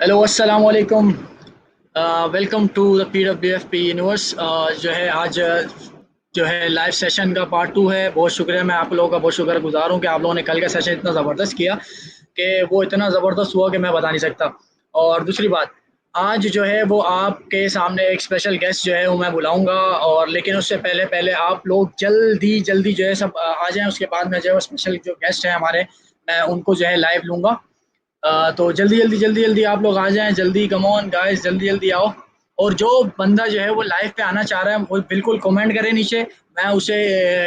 Hello अस्सलाम वालेकुम। Welcome to the PWFP universe. जो है आज जो है लाइव सेशन का पार्ट 2 है। बहुत शुक्रिया, मैं आप लोगों का बहुत शुक्रगुजार हूँ कि आप लोगों ने कल का सेशन इतना ज़बरदस्त किया कि वो इतना ज़बरदस्त हुआ कि मैं बता नहीं सकता। और दूसरी बात, आज जो है वो आपके सामने एक स्पेशल गेस्ट जो है वो मैं बुलाऊंगा, और लेकिन उससे पहले पहले आप लोग जल्दी जल्दी जो है सब आ जाएं। उसके बाद में जो है स्पेशल जो गेस्ट हैं हमारे, मैं उनको जो है लाइव लूँगा। तो जल्दी जल्दी आप लोग आ जाएं, जल्दी कम ऑन गाइस, जल्दी जल्दी आओ। और जो बंदा जो है वो लाइव पे आना चाह रहा है वो बिल्कुल कमेंट करे नीचे, मैं उसे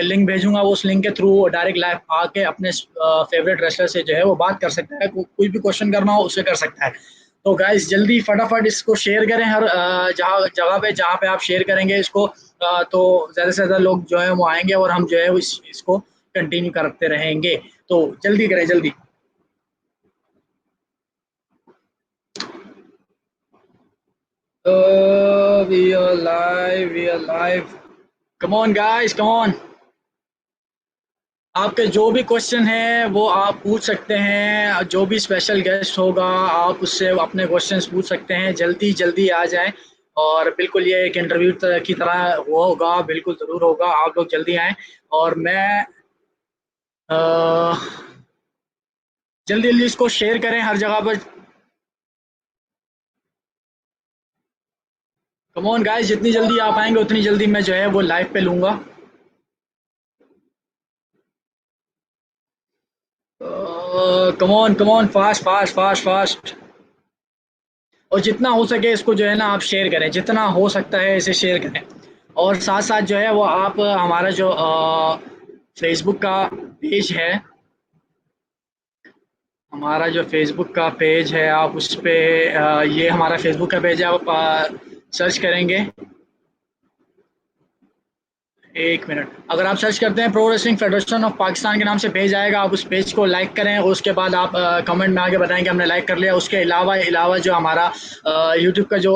लिंक भेजूंगा। वो उस लिंक के थ्रू डायरेक्ट लाइव आके अपने फेवरेट रेसलर से जो है वो बात कर सकता है। कोई भी क्वेश्चन करना हो उसे कर सकता है। तो गाइस जल्दी फटाफट इसको शेयर करें, हर जहाँ जगह पे जहाँ पे आप शेयर करेंगे इसको, तो ज़्यादा से ज़्यादा लोग जो है वो आएंगे और हम जो है इसको कंटिन्यू करते रहेंगे। तो जल्दी करें, जल्दी। We are live, we are live. Come on guys, come on. आपके जो भी क्वेश्चन हैं वो आप पूछ सकते हैं। जो भी स्पेशल गेस्ट होगा आप उससे अपने क्वेश्चंस पूछ सकते हैं। जल्दी जल्दी आ जाएं। और बिल्कुल ये एक इंटरव्यू की तरह वो होगा, बिल्कुल ज़रूर होगा। आप लोग जल्दी आएँ। और मैं अ, जल्दी जल्दी इसको शेयर करें हर जगह पर। कम ऑन गाइस, जितनी जल्दी आप आएंगे उतनी जल्दी मैं जो है वो लाइव पे लूँगा। Come on, fast fast fast fast. और जितना हो सके इसको जो है ना आप शेयर करें, जितना हो सकता है इसे शेयर करें। और साथ साथ जो है वो आप हमारा जो फेसबुक का पेज है, हमारा जो फेसबुक का पेज है आप उस पे ये हमारा फेसबुक का पेज है, आप सर्च करेंगे। एक मिनट, अगर आप सर्च करते हैं pro wrestling federation of Pakistan के नाम से पेज आएगा, आप उस पेज को लाइक करें और उसके बाद आप कमेंट में आगे बताएं कि हमने लाइक कर लिया। उसके अलावा अलावा जो हमारा यूट्यूब का जो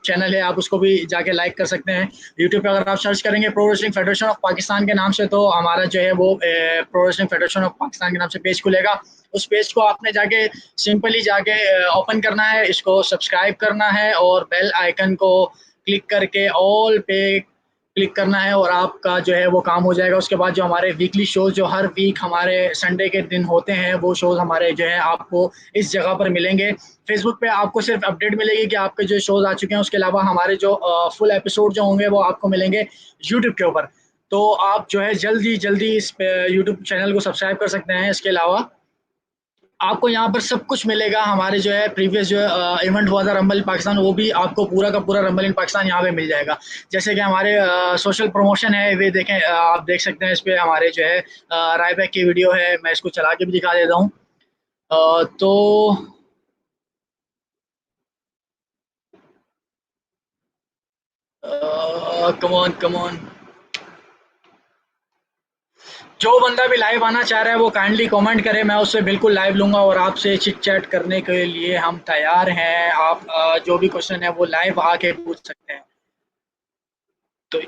चैनल है आप उसको भी जाके लाइक कर सकते हैं। यूट्यूब पे अगर आप सर्च करेंगे pro wrestling federation of Pakistan के नाम से, तो हमारा जो है वो pro wrestling federation of Pakistan के नाम से पेज खुलेगा। उस पेज को आपने जाके सिंपली जाके ओपन करना है, इसको सब्सक्राइब करना है और बेल आइकन को क्लिक करके ऑल पे क्लिक करना है और आपका जो है वो काम हो जाएगा। उसके बाद जो हमारे वीकली शोज़ जो हर वीक हमारे संडे के दिन होते हैं वो शोज़ हमारे जो है आपको इस जगह पर मिलेंगे। फेसबुक पे आपको सिर्फ अपडेट मिलेगी कि आपके जो शोज़ आ चुके हैं, उसके अलावा हमारे जो फुल एपिसोड जो होंगे वो आपको मिलेंगे यूट्यूब के ऊपर। तो आप जो है जल्दी जल्दी इस यूट्यूब चैनल को सब्सक्राइब कर सकते हैं। इसके अलावा आपको यहाँ पर सब कुछ मिलेगा। हमारे जो है प्रीवियस जो इवेंट हुआ था रंबल इन पाकिस्तान, वो भी आपको पूरा का पूरा रंबल इन पाकिस्तान यहाँ पे मिल जाएगा। जैसे कि हमारे सोशल प्रमोशन है वे देखें, आप देख सकते हैं इस पे हमारे जो है रायबैक की वीडियो है। मैं इसको चला के भी दिखा देता हूँ। तो कम ऑन कम ऑन, जो बंदा भी लाइव आना चाह रहा है वो काइंडली कमेंट करे, मैं उससे बिल्कुल लाइव लूंगा और आपसे चिट चैट करने के लिए हम तैयार हैं। आप जो भी क्वेश्चन है वो लाइव आके पूछ सकते हैं। तो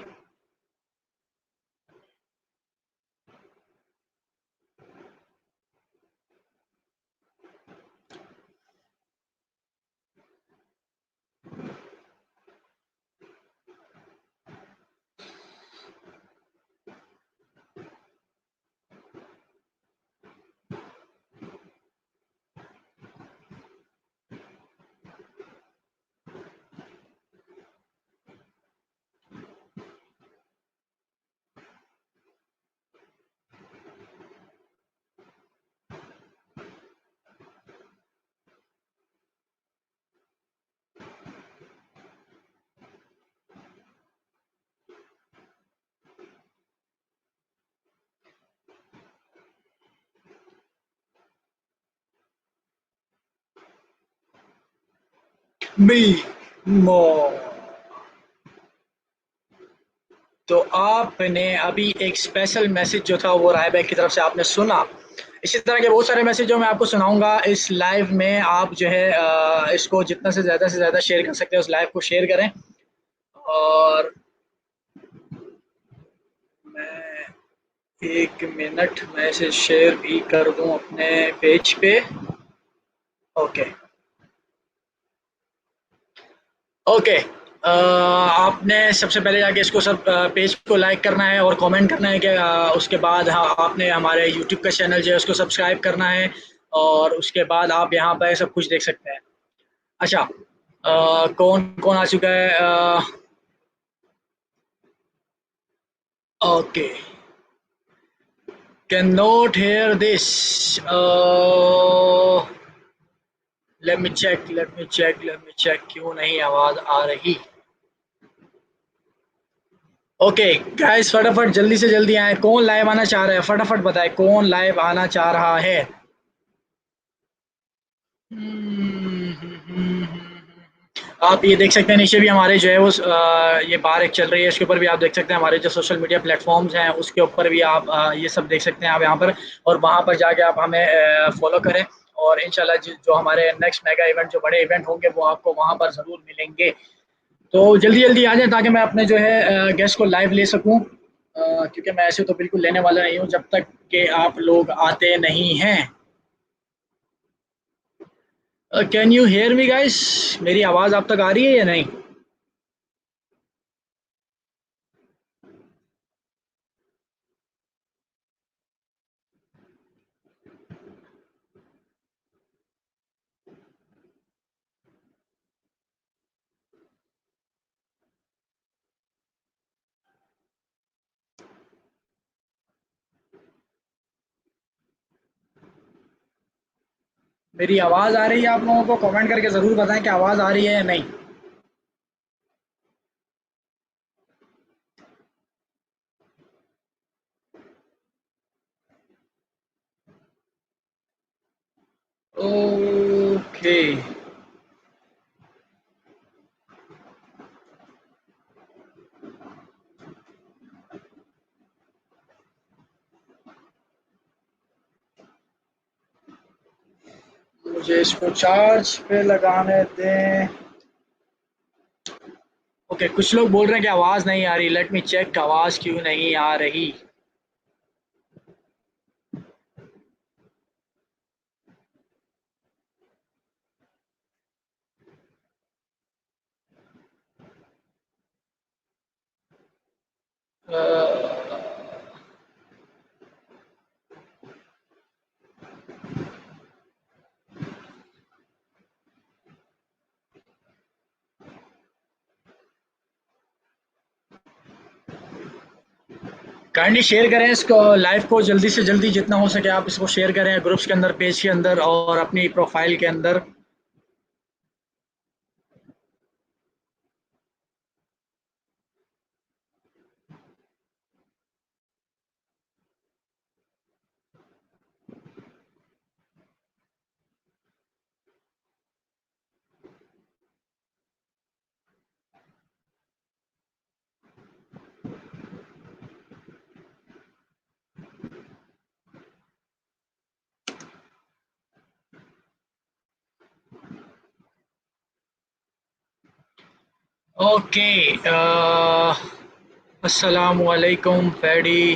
मी मो, तो आपने अभी एक स्पेशल मैसेज जो था वो रायबैक की तरफ से आपने सुना। इसी तरह के बहुत सारे मैसेज जो मैं आपको सुनाऊंगा इस लाइव में। आप जो है इसको जितना से ज़्यादा शेयर कर सकते हैं, उस लाइव को शेयर करें। और मैं एक मिनट में इसे शेयर भी कर दूं अपने पेज पे। Okay, okay. आपने सबसे पहले जाके इसको सब पेज को लाइक करना है और कमेंट करना है कि उसके बाद हाँ, आपने हमारे यूट्यूब का चैनल जो है उसको सब्सक्राइब करना है और उसके बाद आप यहाँ पे सब कुछ देख सकते हैं। अच्छा, कौन कौन आ चुका है? Okay, can not hear this. Let me check क्यों नहीं आवाज आ रही। ओके गाइस, फटाफट जल्दी से जल्दी आए, कौन लाइव आना चाह रहा है फटाफट बताए, कौन लाइव आना चाह रहा है। आप ये देख सकते हैं नीचे भी हमारे जो है वो ये बार एक चल रही है, इसके ऊपर भी आप देख सकते हैं हमारे जो सोशल मीडिया प्लेटफॉर्म्स हैं उसके ऊपर भी आप ये सब देख सकते हैं आप यहाँ पर, और वहाँ पर जाके आप हमें फॉलो करें और इंशाल्लाह जो हमारे नेक्स्ट मेगा इवेंट जो बड़े इवेंट होंगे वो आपको वहाँ पर ज़रूर मिलेंगे। तो जल्दी जल्दी आ जाए ताकि मैं अपने जो है गेस्ट को लाइव ले सकूँ, क्योंकि मैं ऐसे तो बिल्कुल लेने वाला नहीं हूँ जब तक कि आप लोग आते नहीं हैं। Can you hear me guys? मेरी आवाज़ आप तक आ रही है या नहीं? मेरी आवाज़ आ रही है आप लोगों को? कमेंट करके ज़रूर बताएं कि आवाज़ आ रही है या नहीं। ओके, मुझे इसको चार्ज पे लगाने दें। ओके, कुछ लोग बोल रहे हैं कि आवाज़ नहीं आ रही। लेट मी चेक आवाज़ क्यों नहीं आ रही। काइंडली शेयर करें इसको, लाइव को जल्दी से जल्दी जितना हो सके आप इसको शेयर करें ग्रुप्स के अंदर, पेज के अंदर और अपनी प्रोफाइल के अंदर। ओके, अस्सलाम वालेकुम फैडी।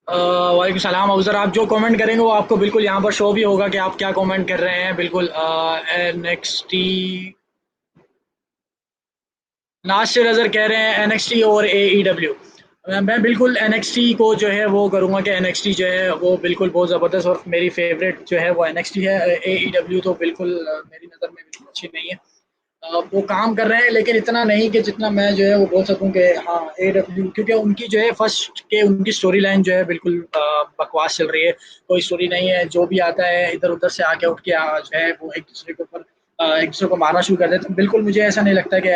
वालेकुम सलाम अफजर, आप जो कमेंट करेंगे वो आपको बिल्कुल यहाँ पर शो भी होगा कि आप क्या कमेंट कर रहे हैं। बिल्कुल। एनएक्सटी, नासिर अजहर कह रहे हैं एनएक्सटी और एईडब्ल्यू। मैं बिल्कुल एनएक्सटी को जो है वो करूँगा कि एनएक्सटी जो है वो बिल्कुल बहुत ज़बरदस्त और मेरी फेवरेट जो है वो एनएक्सटी है। एईडब्ल्यू तो बिल्कुल मेरी नज़र में बिल्कुल अच्छी नहीं है। वो काम कर रहे हैं लेकिन इतना नहीं कि जितना मैं जो है वो बोल सकूं कि हाँ एडब्ल्यू, क्योंकि उनकी जो है फर्स्ट के उनकी स्टोरी लाइन जो है बिल्कुल बकवास चल रही है। कोई स्टोरी नहीं है, जो भी आता है इधर उधर से आके उठ के जो है वो एक दूसरे के ऊपर एक दूसरे को मारना शुरू कर देते हैं। बिल्कुल मुझे ऐसा नहीं लगता कि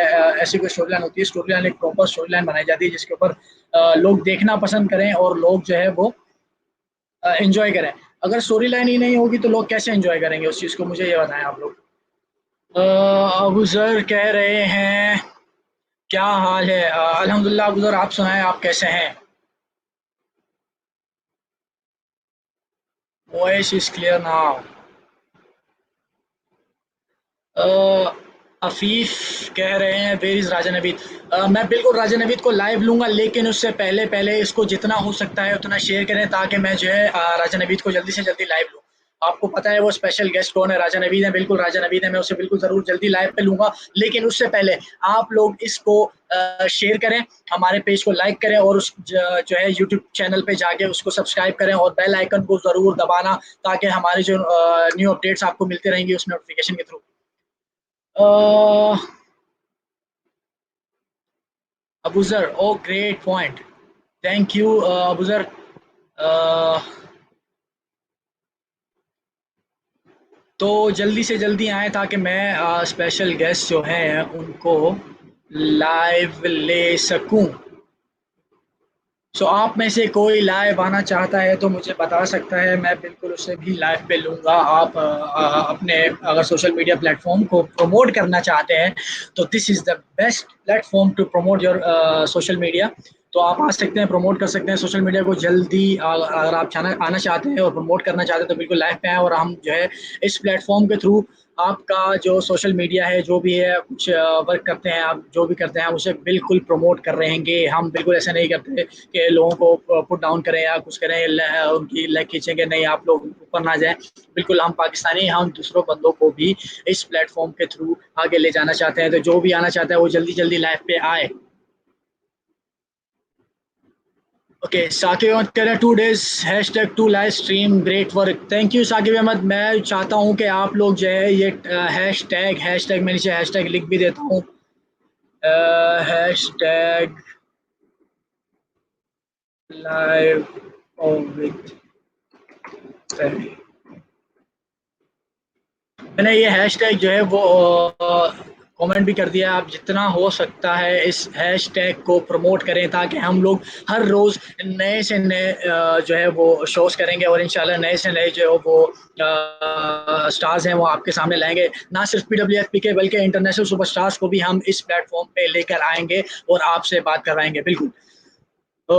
ऐसी कोई स्टोरी लाइन होती है। स्टोरी लाइन एक प्रॉपर स्टोरी लाइन बनाई जाती है जिसके ऊपर लोग देखना पसंद करें और लोग जो है वो एंजॉय करें। अगर स्टोरी लाइन ही नहीं होगी तो लोग कैसे एंजॉय करेंगे उस चीज़ को, मुझे ये बताएं आप लोग। अबू ज़र कह रहे हैं क्या हाल है? अल्हम्दुलिल्लाह अबू ज़र, आप सुनाएं आप कैसे हैं? Voice is clear now. Afif कह रहे हैं वेयर इज राजा नवीद। मैं बिल्कुल राजा नवीद को लाइव लूंगा लेकिन उससे पहले पहले इसको जितना हो सकता है उतना शेयर करें ताकि मैं जो है राजा नवीद को जल्दी से जल्दी लाइव लूँ। आपको पता है वो स्पेशल गेस्ट कौन है? राजा नवीद है, बिल्कुल राजा नवीद है। मैं उसे बिल्कुल ज़रूर जल्दी लाइव पे लूँगा, लेकिन उससे पहले आप लोग इसको शेयर करें, हमारे पेज को लाइक करें और उस जो है यूट्यूब चैनल पे जाके उसको सब्सक्राइब करें और बेल आइकन को ज़रूर दबाना, ताकि हमारे जो न्यू अपडेट्स आपको मिलते रहेंगी उस नोटिफिकेशन के through. Uh, Abuzar, oh great point, thank you Abuzar. अ, तो जल्दी से जल्दी आएँ ताकि मैं स्पेशल गेस्ट जो हैं उनको लाइव ले सकूँ। सो आप में से कोई लाइव आना चाहता है तो मुझे बता सकता है, मैं बिल्कुल उसे भी लाइव पे लूँगा। आप अपने अगर सोशल मीडिया प्लेटफ़ॉर्म को प्रमोट करना चाहते हैं, तो this is the best platform to promote your social media. तो आप आ सकते हैं, प्रमोट कर सकते हैं सोशल मीडिया को जल्दी। अगर आप चाना आना चाहते हैं और प्रमोट करना चाहते हैं तो बिल्कुल लाइव पे आएँ और हम जो है इस प्लेटफ़ॉर्म के थ्रू आपका जो सोशल मीडिया है, जो भी है, कुछ वर्क करते हैं आप, जो भी करते हैं, हम उसे बिल्कुल प्रमोट कर रहेंगे। हम बिल्कुल ऐसा नहीं करते कि लोगों को पुट डाउन करें या कुछ करें, उनकी लेग खींचेंगे, नहीं आप लोग ऊपर ना जाएँ। बिल्कुल हम पाकिस्तानी, हम दूसरों बंदों को भी इस प्लेटफ़ॉर्म के थ्रू आगे ले जाना चाहते हैं, तो जो भी आना चाहता है वो जल्दी-जल्दी लाइव पे आए। ओके, साकिब अहमद कह रहे हैं 2 days #2 live stream great work. Thank you Saqib Ahmed. मैं चाहता हूँ कि आप लोग जो है ये हैशटैग मैं नीचे हैशटैग लिख भी देता हूँ। Hashtag live with family. मैंने ये हैशटैग जो है वो कमेंट भी कर दिया। आप जितना हो सकता है इस हैशटैग को प्रमोट करें ताकि हम लोग हर रोज़ नए से नए जो है वो शोज़ करेंगे और इंशाल्लाह नए से नए जो है वो स्टार्स हैं वो आपके सामने लाएँगे। ना सिर्फ पीडब्ल्यूएफपी के बल्कि इंटरनेशनल सुपरस्टार्स को भी हम इस प्लेटफ़ॉर्म पे लेकर आएँगे और आपसे बात करवाएँगे बिल्कुल। अ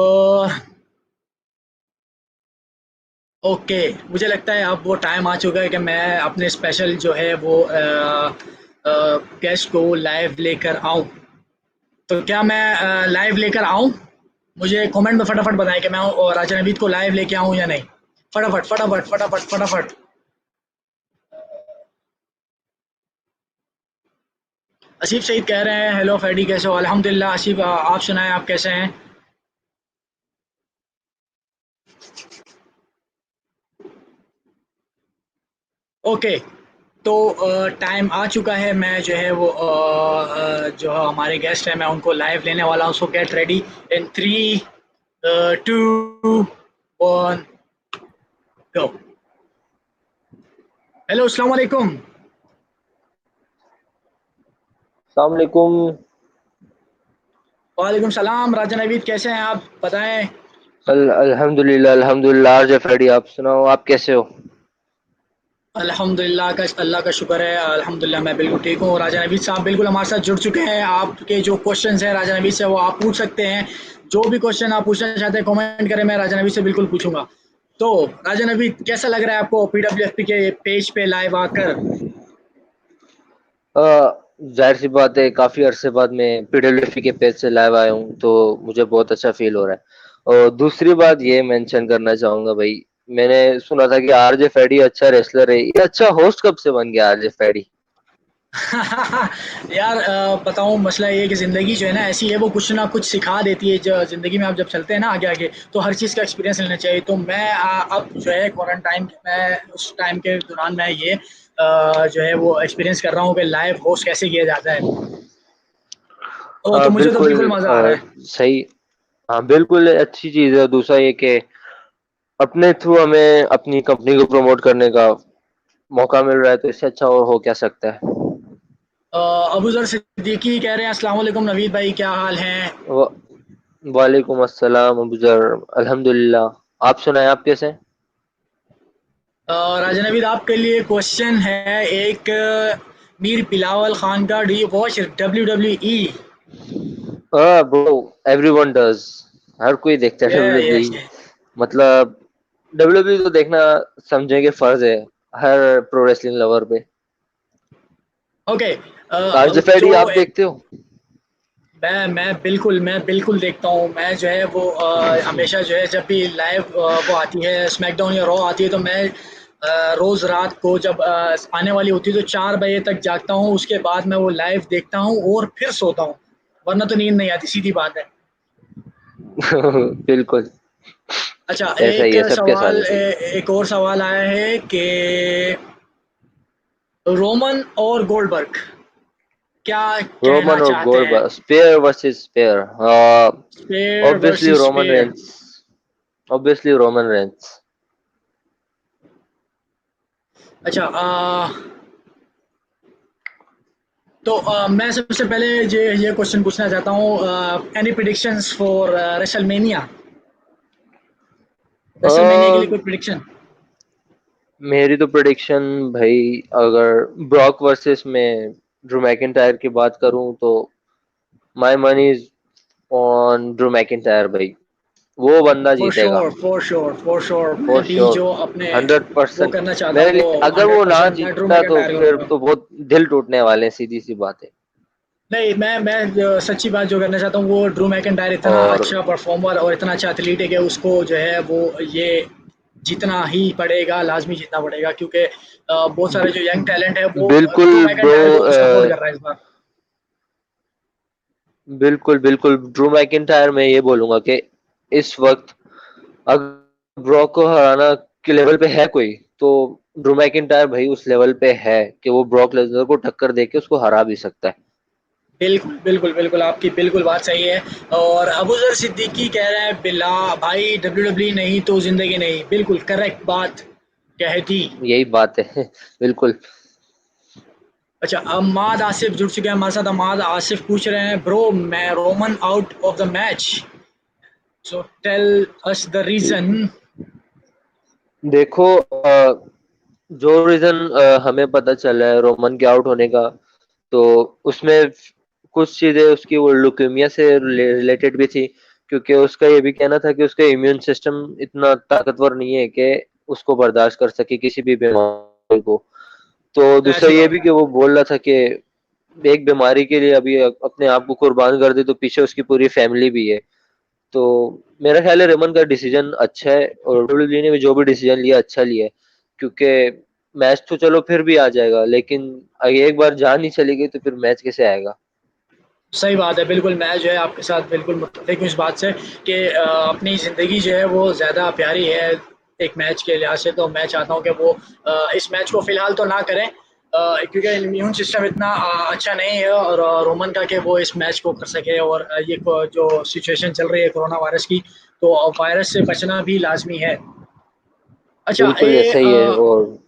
ओके, मुझे लगता है अब वो टाइम आ चुका है कि मैं अपने स्पेशल जो है वो गेस्ट को लाइव लेकर आऊँ। तो क्या मैं लाइव लेकर आऊँ? मुझे कमेंट में फटाफट बताएँ कि मैं राजा नवीद को लाइव लेके आऊँ या नहीं? फटाफट, फटाफट, फटाफट, फटाफट। आसिफ सईद कह रहे हैं हेलो फैडी कैसे हो? अल्हम्दुलिल्लाह आसिफ, आप सुनाएँ आप कैसे हैं? ओके, तो टाइम आ चुका है। मैं जो है वो जो हमारे गेस्ट हैं मैं उनको लाइव लेने वाला हूँ। सो get ready in 3 2 1 go. Hello, अस्सलाम वालेकुम। अस्सलाम वालेकुम। वालेकुम सलाम। राजा नवीद कैसे हैं आप बताएं? अल्हम्दुलिल्लाह अल्हम्दुलिल्लाह। आरजे फैडी, आप सुनाओ, आप कैसे हो? अल्लाह का शुक्र है। अल्हम्दुलिल्लाह मैं बिल्कुल ठीक हूँ। राजा नवीद साहब बिल्कुल हमारे साथ जुड़ चुके हैं। आपके जो क्वेश्चंस हैं राजा नवीद से वो आप पूछ सकते हैं। जो भी क्वेश्चन आप पूछना चाहते हैं कमेंट करें, मैं राजा नवीद से बिल्कुल पूछूंगा। तो राजा नवीद कैसा लग रहा है आपको पीडब्ल्यूएफपी के पेज पे लाइव आकर? जाहिर सी बात है, काफी अरसे बाद मैं पीडब्ल्यूएफपी के पेज से लाइव आया हूँ, तो मुझे बहुत अच्छा फील हो रहा है। और दूसरी बात ये मेंशन करना चाहूंगा भाई, मैंने सुना था कि आरजे फैडी अच्छा रेसलर है। ये अच्छा होस्ट कब से बन गया आरजे फैडी? यार बताऊँ मसला ये है कि ज़िंदगी जो है ना ऐसी है, वो कुछ ना कुछ सिखा देती है। ज़िंदगी में आप जब चलते हैं ना आगे आगे तो हर चीज़ का एक्सपीरियंस लेना चाहिए। तो मैं अब जो है क्वारंटाइन मैं उस टाइम के दौरान मैं ये जो है वो एक्सपीरियंस कर रहा हूँ कि लाइव होस्ट कैसे किया जाता है। तो मुझे तो बिल्कुल बिल्कुल मज़ा आ रहा है। सही। हाँ बिल्कुल अच्छी चीज है। दूसरा ये कि अपने थ्रू हमें अपनी कंपनी को प्रमोट करने का मौका मिल रहा है, तो इससे अच्छा और हो क्या सकता है। अबूज़र सिद्दीकी कह रहे हैं अस्सलाम वालेकुम नवीद भाई क्या हाल हैं? वालेकुम अस्सलाम अबूजर, अल्हम्दुलिल्लाह। आप सुनाएं, आप कैसे हैं? राजा नवीद आपके लिए क्वेश्चन है एक। मीर बिलावल खान का do you watch W? Bro, everyone does. हर कोई देखता है यस। डब्ल्यूडब्ल्यूई। मतलब डब्ल्यूडब्ल्यूई तो देखना समझेंगे फर्ज है हर प्रो रेसलिंग लवर पे। ओके। आरजेफेडी जो आप देखते हो? मैं बिल्कुल देखता हूँ। मैं जो है वो हमेशा जो है जब भी लाइव वो आती है स्मैकडाउन या रॉ आती है तो मैं रोज रात को जब आने वाली होती है तो 4 बजे तक जागता हूँ, उसके बाद मैं वो लाइव देखता हूँ और फिर सोता हूँ, वरना तो नींद नहीं आती, सीधी बात है। बिल्कुल अच्छा, ऐसा ही एक है, सबके साथ सवाल ऐसा ही है। एक और सवाल आया है कि रोमन और गोल्डबर्ग क्या कहना रोमन और चाहते हैं? Goldberg, spear versus spear. Spear obviously versus Roman spear. Reigns, obviously Roman Reigns. अच्छा, तो मैं सबसे पहले ये क्वेश्चन पूछना चाहता हूँ, any predictions for WrestleMania? WrestleMania के लिए कोई प्रिडिक्शन? मेरी तो प्रिडिक्शन भाई, अगर ब्रॉक वर्सेस में ड्रू मैकिंटायर की बात करूं तो my money is on Drew McIntyre भाई, वो बंदा फॉर जीतेगा। Sure, for sure, for sure, for मैं भी श्योर, जो अपने हंड्रेड वो परसेंट। करना चाहता मेरे हूँ वो लिए अगर वो ना 100% मैं ड्रू जीतता तो मैकिंटायर फिर करूँगा। तो बहुत दिल टूटने वाले हैं, सीधी सी बात है। नहीं, मैं सच्ची बात जो करना चाहता हूँ वो ड्रू मैकिंटायर इतना और अच्छा परफॉर्मर और इतना अच्छा एथलीट है कि उसको जो है वो ये जीतना ही पड़ेगा, लाजमी जीतना पड़ेगा, क्योंकि बहुत सारे जो यंग टैलेंट है वो बिल्कुल ड्रू ब्रो, मैकिंटायर को सपोर्ट कर रहा है इस बार। बिल्कुल बिल्कुल ड्रू मैकिंटायर, मैं ये बोलूंगा कि इस वक्त अगर ब्रॉक को हराना के लेवल पे है कोई, तो ड्रू मैकिंटायर भाई उस लेवल पे है कि वो ब्रॉक लेसनर को टक्कर देके उसको हरा भी सकता है। बिल्कुल, बिल्कुल, बिल्कुल, आपकी बिल्कुल बात सही है। और अबूज़र सिद्दीकी कह रहा है बिला भाई डब्ल्यूडब्ल्यूई नहीं तो ज़िंदगी नहीं। बिल्कुल करेक्ट बात कह दी। यही बात है बिल्कुल। अच्छा, अम्माद आसिफ जुड़ चुके हैं हमारे साथ। अम्माद आसिफ पूछ रहे हैं ब्रो मैं Roman out of the match, so tell us the reason. देखो जो रीजन हमें पता चला है रोमन के आउट होने का, तो उसमें कुछ चीजें उसकी वो लुकेमिया से रिलेटेड भी थी, क्योंकि उसका ये भी कहना था कि उसका इम्यून सिस्टम इतना ताकतवर नहीं है कि उसको बर्दाश्त कर सके किसी भी बीमारी को। तो दूसरा ज़ाहिर-सी ये बात भी है। कि वो बोल रहा था कि एक बीमारी के लिए अभी अपने आप को कुर्बान कर दे तो पीछे उसकी पूरी फैमिली भी है। तो मेरा ख्याल है रेमन का डिसीजन अच्छा है, और डब्ल्यूडब्ल्यूई ने भी जो भी डिसीजन लिया अच्छा लिया है, क्योंकि मैच तो चलो फिर भी आ जाएगा, लेकिन अगर एक बार जान ही चली गई तो फिर मैच कैसे आएगा। सही बात है, बिल्कुल मैं जो है आपके साथ बिल्कुल मुत्तफ़िक हूँ इस बात से कि अपनी ज़िंदगी जो है वो ज़्यादा प्यारी है एक मैच के लिहाज से। तो मैं चाहता हूँ कि वो इस मैच को फ़िलहाल तो ना करें, क्योंकि इम्यून सिस्टम इतना अच्छा नहीं है और रोमन का कि वो इस मैच को कर सके। और ये जो सिचुएशन चल रही है कोरोना वायरस की, तो वायरस से बचना भी लाजमी है। अच्छा, बिल्कुल ऐसा ही है। और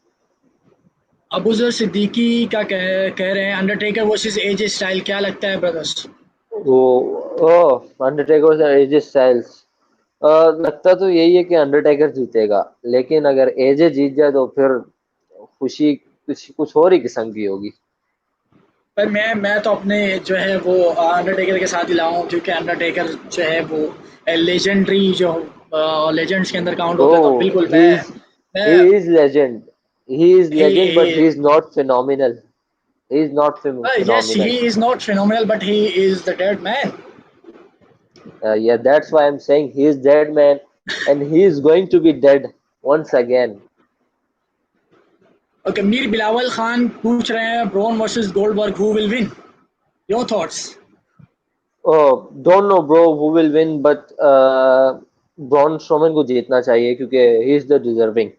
अबूज़र सिद्दीकी का कह रहे हैं अंडरटेकर वर्सेस एजे स्टाइल, क्या लगता है ब्रदर्स? वो अंडरटेकर और एजे स्टाइल्स, लगता तो यही है कि अंडरटेकर जीतेगा, लेकिन अगर एजे जीत जाए तो फिर खुशी कुछ कुछ और ही किस्म की होगी। पर मैं तो अपने जो है वो अंडरटेकर के साथ ही लाऊं, क्योंकि अंडरटेकर जो है वो लेजेंडरी जो लेजेंड्स के अंदर काउंट होता है। तो Oh, बिल्कुल मैं he is legend. He is legend, but he he is not phenomenal. He is not yes he phenomenal. Is not phenomenal but he is the dead man. Yeah, that's why I'm saying he is dead man, and he is going to be dead once again. Okay, Mir Bilawal Khan पूछ रहे हैं Braun versus Goldberg who will win, your thoughts? Oh, don't know, bro, who will win, but Braun Strowman को जीतना चाहिए क्योंकि he is the deserving.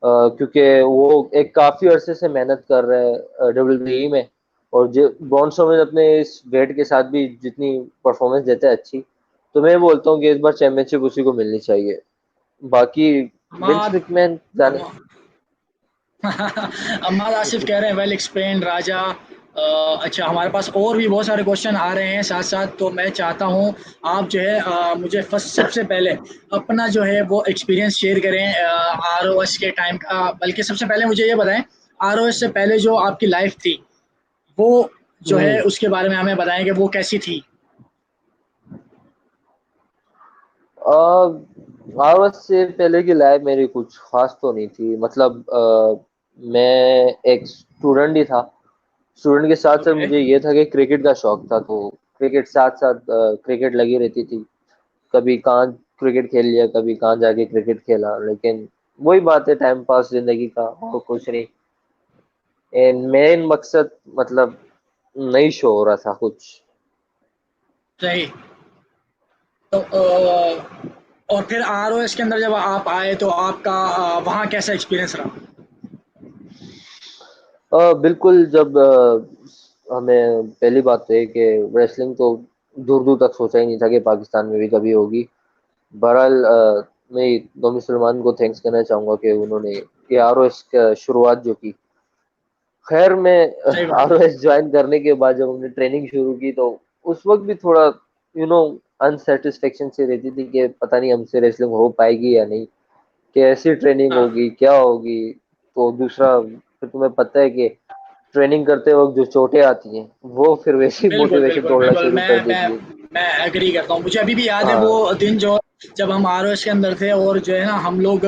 क्योंकि वो एक काफी अरसे से मेहनत कर रहे हैं डब्ल्यूडब्ल्यूई में, और जो ब्रॉन स्ट्रोमन अपने इस वेट के साथ भी जितनी परफॉर्मेंस देता है अच्छी, तो मैं बोलता हूँ कि इस बार चैंपियनशिप उसी को मिलनी चाहिए। बाकी विंस अमाद मैकमैन जाने। अमा- अम्माद आसिफ कह रहे हैं वेल एक्सप्लेन्ड राजा। अच्छा, हमारे पास और भी बहुत सारे क्वेश्चन आ रहे हैं साथ साथ, तो मैं चाहता हूँ आप जो है मुझे फर्स्ट सबसे पहले अपना जो है वो एक्सपीरियंस शेयर करें आर ओ एस के टाइम का। बल्कि सबसे पहले मुझे ये बताएं, आर ओ एस से पहले जो आपकी लाइफ थी वो जो है हम्म उसके बारे में हमें बताएं कि वो कैसी थी। आवाज से पहले की लाइफ मेरी कुछ खास तो नहीं थी, मतलब मैं एक स्टूडेंट ही था। स्टूडेंट के साथ साथ ओके। मुझे ये था कि क्रिकेट का शौक था, तो क्रिकेट साथ साथ क्रिकेट लगी रहती थी। कभी कहाँ क्रिकेट खेल लिया, कभी कहाँ जाके क्रिकेट खेला, लेकिन वही बात है, टाइम पास जिंदगी का, और कुछ नहीं। मेन मकसद मतलब नहीं शो हो रहा था कुछ। सही। तो और फिर आरओएस के अंदर जब आप आए तो आपका वहाँ कैसा एक्सपीरियंस रहा? बिल्कुल, जब हमें पहली बात तो है कि रेसलिंग तो दूर दूर तक सोचा ही नहीं था कि पाकिस्तान में भी कभी होगी। बहरहाल मैं दो मुसलमान को थैंक्स करना चाहूंगा कि उन्होंने ये आर ओ एस का शुरुआत जो की। खैर, मैं सही बात आर ओ है। एस ज्वाइन करने के बाद जब हमने ट्रेनिंग शुरू की तो उस वक्त भी थोड़ा यू नो अनसेटिस्फेक्शन से रहती थी कि पता नहीं हमसे रेसलिंग हो पाएगी या नहीं, कैसी ट्रेनिंग हाँ, होगी, क्या होगी। तो दूसरा, फिर तुम्हें पता है कि ट्रेनिंग करते वक्त जो चोटें आती हैं वो फिर वैसी बिल्कुल, मोटिवेशन बिल्कुल, तोड़ना बिल्कुल। शुरू कर देती है। मैं एग्री करता हूँ। मुझे अभी भी याद है वो हाँ, दिन जो जब हम आरओएस के अंदर थे और जो है ना हम लोग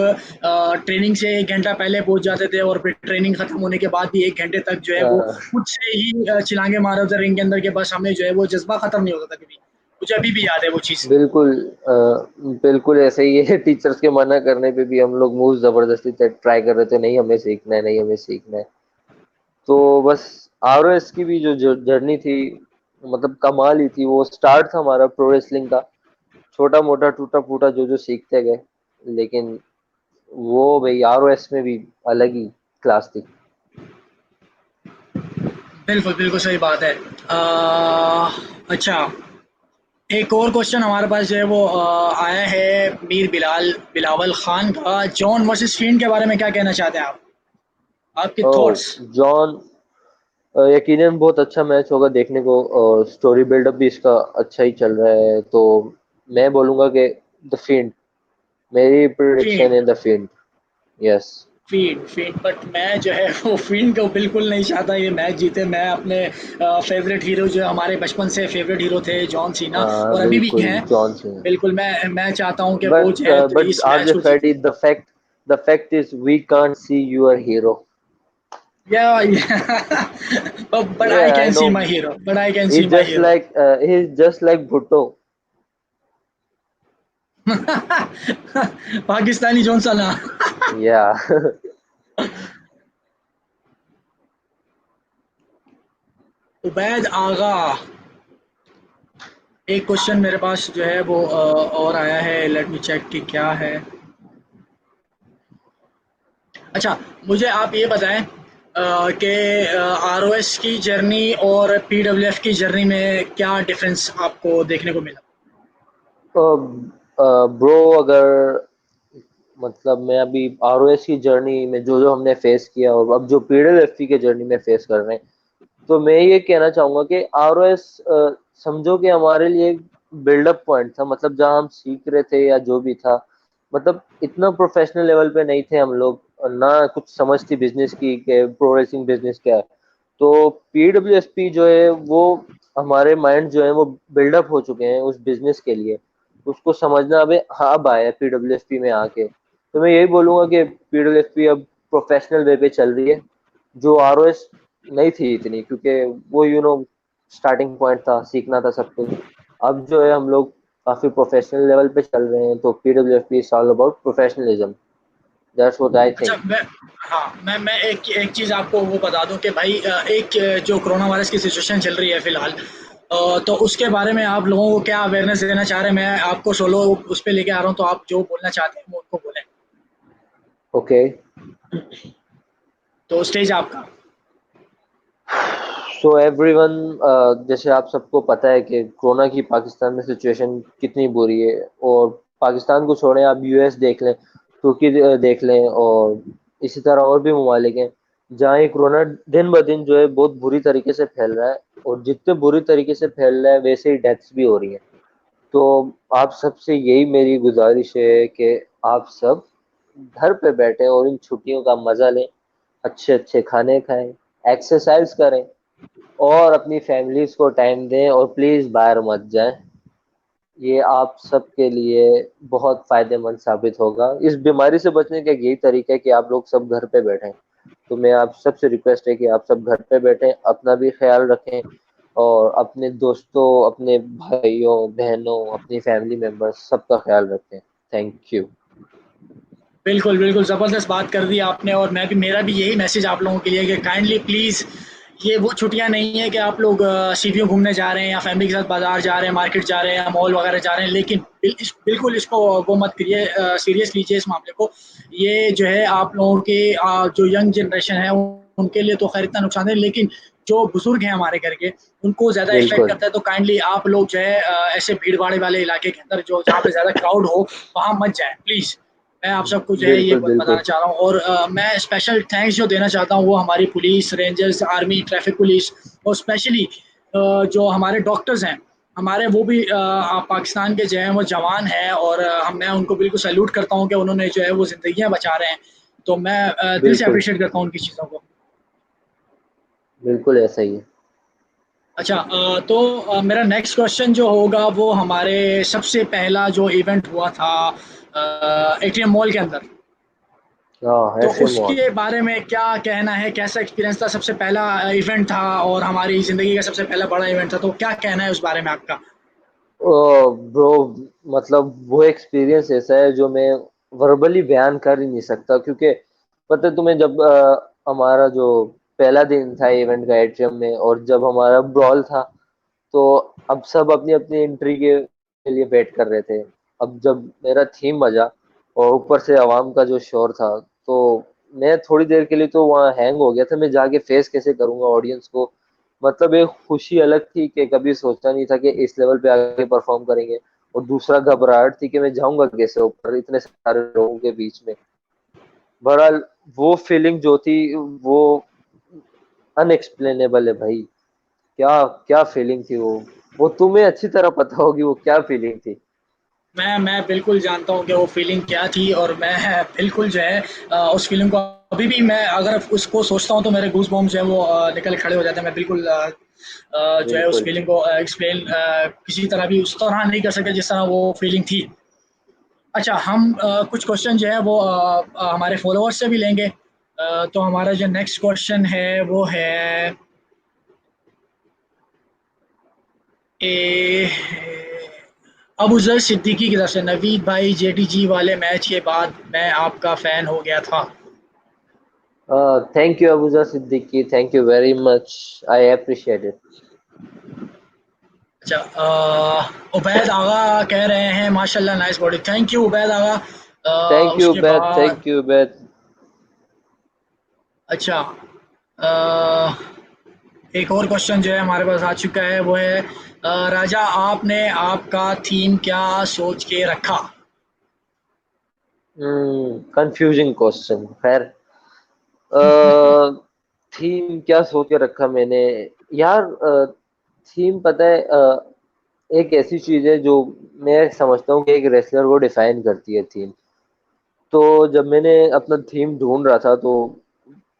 ट्रेनिंग से 1 घंटा पहले पहुँच जाते थे और फिर ट्रेनिंग खत्म होने के बाद भी 1 घंटे तक जो है वो अ, खुद से ही चिल्लाएँगे मारे थे रिंग के अंदर कि बस हमें जो है वो जज़्बा खत्म नहीं होता था कभी। मुझे अभी भी याद है वो चीज़। बिल्कुल, बिल्कुल ऐसे ही है। टीचर्स के मना करने पे भी हम लोग मूव जबरदस्ती ट्राई कर रहे थे, नहीं हमें सीखना है, नहीं हमें सीखना है। तो बस आरओएस की भी जो जर्नी थी, मतलब कमाल ही थी। वो स्टार्ट था हमारा प्रो रेसलिंग का, छोटा मोटा टूटा फूटा जो जो सीखते गए। लेकिन वो भाई आरओएस में भी अलग ही क्लास थी। बिल्कुल, बिल्कुल सही बात है। अच्छा, एक और क्वेश्चन हमारे पास जो है वो आया है मीर बिलावल खान का। जॉन वर्सेस फिन के बारे में क्या कहना चाहते हैं आप? आपके ओ, थॉट्स? जॉन, यकीनन बहुत अच्छा मैच होगा देखने को, और स्टोरी बिल्डअप भी इसका अच्छा ही चल रहा है। तो मैं बोलूंगा कि द फिंड, मेरी प्रिडिक्शन फिन है the Fiend. Yes. Finn Finn but मैं जो है वो फिन को बिल्कुल नहीं चाहता ये मैच जीते। मैं अपने फेवरेट हीरो जो है हमारे बचपन से फेवरेट हीरो थे जॉन सीना हाँ, और अभी भी बिल्कुल हैं। John Cena. बिल्कुल मैं चाहता हूँ कि वो बट जो है तो बट इस मैच आरजे को जीते। Fadi, the fact is we can't see your hero. Yeah, yeah. But I Yeah, I can see my know. hero. But I can see He's my just hero. like Bhutto. Pakistani zone सा ना। Yeah. Ubaid आगा, एक question मेरे पास जो है वो और आया है। लेट मी चेक कि क्या है। अच्छा, मुझे आप ये बताएं कि आरओएस की जर्नी और पीडब्ल्यूएफ की जर्नी में क्या डिफरेंस आपको देखने को मिला? ब्रो, अगर मतलब मैं अभी आरओएस की जर्नी में जो जो हमने फेस किया और अब जो पीडब्ल्यूएफपी के जर्नी में फेस कर रहे हैं, तो मैं ये कहना चाहूंगा कि आरओएस समझो कि हमारे लिए एक बिल्डअप पॉइंट था। मतलब जहाँ हम सीख रहे थे या जो भी था, मतलब इतना प्रोफेशनल लेवल पे नहीं थे हम लोग, और ना कुछ समझ थी बिजनेस की कि प्रो रेसिंग बिजनेस क्या है। तो पीडब्ल्यूएफपी जो है वो, हमारे माइंड जो है वो बिल्डअप हो चुके हैं उस बिजनेस के लिए। उसको समझना अभी हाँ अब आया है पीडब्ल्यूएफपी में आके। तो मैं यही बोलूंगा कि पीडब्ल्यूएफपी अब प्रोफेशनल वे पे चल रही है, जो आरओएस नहीं थी इतनी, क्योंकि वो स्टार्टिंग पॉइंट था, सीखना था सब कुछ। अब जो है हम लोग काफी प्रोफेशनल लेवल पे चल रहे हैं। तो PWFP is all about professionalism, that's what I अच्छा, थिंक। मैं एक चीज़ आपको वो बता दूं कि भाई जो कोरोना वायरस की सिचुएशन चल रही है फिलहाल, तो उसके बारे में आप लोगों को क्या अवेयरनेस देना चाह रहे हैं? मैं आपको सोलो उस पे लेके आ रहा हूँ, तो आप जो बोलना चाहते हैं वो उनको बोलें। ओके, तो स्टेज आपका। सो एवरीवन, जैसे आप सबको पता है कि कोरोना की पाकिस्तान में सिचुएशन कितनी बुरी है। और पाकिस्तान को छोड़ें, आप यूएस देख लें, तुर्की देख लें, और इसी तरह और भी ममालिक हैं जहाँ ये कोरोना दिन ब दिन जो है बहुत बुरी तरीके से फैल रहा है। और जितने बुरी तरीके से फैल रहा है वैसे ही डेथ्स भी हो रही हैं। तो आप सबसे यही मेरी गुजारिश है कि आप सब घर पे बैठे और इन छुट्टियों का मजा लें, अच्छे अच्छे खाने खाएं, एक्सरसाइज करें, और अपनी फैमिलीज को टाइम दें, और प्लीज बाहर मत जाएं। ये आप सबके लिए बहुत फायदेमंद साबित होगा। इस बीमारी से बचने का यही तरीका है कि आप लोग सब घर पे बैठें। तो मैं आप सबसे रिक्वेस्ट है कि आप सब घर पे बैठें, अपना भी ख्याल रखें, और अपने दोस्तों, अपने भाइयों बहनों, अपनी फैमिली मेंबर्स सबका ख्याल रखें। Thank you. बिल्कुल, बिल्कुल, ज़बरदस्त बात कर दी आपने और मेरा भी यही मैसेज आप लोगों के लिए कि काइंडली प्लीज़ ये वो छुट्टियाँ नहीं है कि आप लोग सीटीओ घूमने जा रहे हैं या फैमिली के साथ बाज़ार जा रहे हैं, मार्केट जा रहे हैं या मॉल वगैरह जा रहे हैं, लेकिन बिल्कुल इसको वो मत करिए, सीरियस लीजिए इस मामले को। ये जो है आप लोगों के जो यंग जनरेशन है उनके लिए तो ख़ैर इतना नुकसान है, लेकिन जो बुज़ुर्ग हैं हमारे घर के, उनको ज़्यादा इफ़ेक्ट बिल्कुल, करता है, तो काइंडली आप लोग जो है ऐसे भीड़-भाड़ वाले इलाके के अंदर जो जहाँ पे ज़्यादा क्राउड हो, वहाँ मत जाएँ प्लीज़। मैं आप सबको जो है ये बिल्कुल, बताना बिल्कुल, चाह रहा हूँ और मैं स्पेशल थैंक्स जो देना चाहता हूँ वो हमारी police, rangers, army, traffic police और स्पेशली जो हमारे डॉक्टर्स हैं, हमारे वो भी पाकिस्तान के जो हैं वो जवान हैं और मैं उनको बिल्कुल सैल्यूट करता हूँ कि उन्होंने जो है वो ज़िंदगियाँ बचा रहे हैं। तो मैं दिल से बिल्कुल, एप्रिशिएट करता हूँ उनकी चीज़ों को। बिल्कुल ऐसा ही है। अच्छा तो मेरा नेक्स्ट क्वेश्चन जो होगा वो हमारे सबसे पहला जो इवेंट हुआ था एटीएम मॉल के अंदर, हाँ, तो ऐसे मौत। उसके बारे में क्या कहना है? कैसा एक्सपीरियंस था? सबसे पहला इवेंट था और हमारी ज़िंदगी का सबसे पहला बड़ा इवेंट था, तो क्या कहना है उस बारे में आपका? ब्रो, मतलब वो एक्सपीरियंस ऐसा है जो मैं वर्बली बयान कर ही नहीं सकता, क्योंकि पता है तुम्हें, जब हमारा जो पहला दिन था इवेंट का एट्रियम में, और जब हमारा ब्रॉल था, तो अब सब अपनी अपनी एंट्री के लिए वेट कर रहे थे। अब जब मेरा थीम बजा और ऊपर से आवाम का जो शोर था, तो मैं थोड़ी देर के लिए तो वहाँ हैंग हो गया था। मैं जाके फेस कैसे करूंगा ऑडियंस को? मतलब एक खुशी अलग थी कि कभी सोचा नहीं था कि इस लेवल पे आगे परफॉर्म करेंगे, और दूसरा घबराहट थी कि मैं जाऊंगा कैसे ऊपर इतने सारे लोगों के बीच में। बहरहाल वो फीलिंग जो थी, वो अनएक्सप्लेनेबल है भाई। क्या क्या फीलिंग थी वो तुम्हें अच्छी तरह पता होगी वो क्या फीलिंग थी। मैं बिल्कुल जानता हूँ कि वो फीलिंग क्या थी और मैं बिल्कुल जो है उस फीलिंग को अभी भी मैं अगर उसको सोचता हूँ तो मेरे गूज़ बम्प्स जो है वो निकल खड़े हो जाते हैं। मैं बिल्कुल जो है उस बिल्कुल। फीलिंग को एक्सप्लेन किसी तरह भी उस तरह नहीं कर सकते जिस तरह वो फीलिंग थी। अच्छा हम कुछ क्वेश्चन जो है वो हमारे फॉलोअर्स से भी लेंगे। तो हमारा जो नेक्स्ट क्वेश्चन है वो है ए अबूज़र सिद्दीकी की तरफ से, नवीद भाई जेटीजी वाले मैच के बाद मैं आपका फ़ैन हो गया था। Thank you Abuja Siddiqui, thank you very much, I appreciate it. अच्छा उबैद आगा कह रहे हैं माशाल्लाह nice body, thank you Ubaid Agha. Thank you उसके बैद, बाद थैंक यू बैद। अच्छा अ, एक और क्वेश्चन जो है हमारे पास आ चुका है वो है राजा आपने आपका थीम क्या सोच के रखा? कंफ्यूजिंग क्वेश्चन, खैर। थीम क्या सोच के रखा मैंने? यार, थीम पता है, एक ऐसी चीज है जो मैं समझता हूँ कि एक रेसलर को डिफाइन करती है थीम। तो जब मैंने अपना थीम ढूंढ रहा था, तो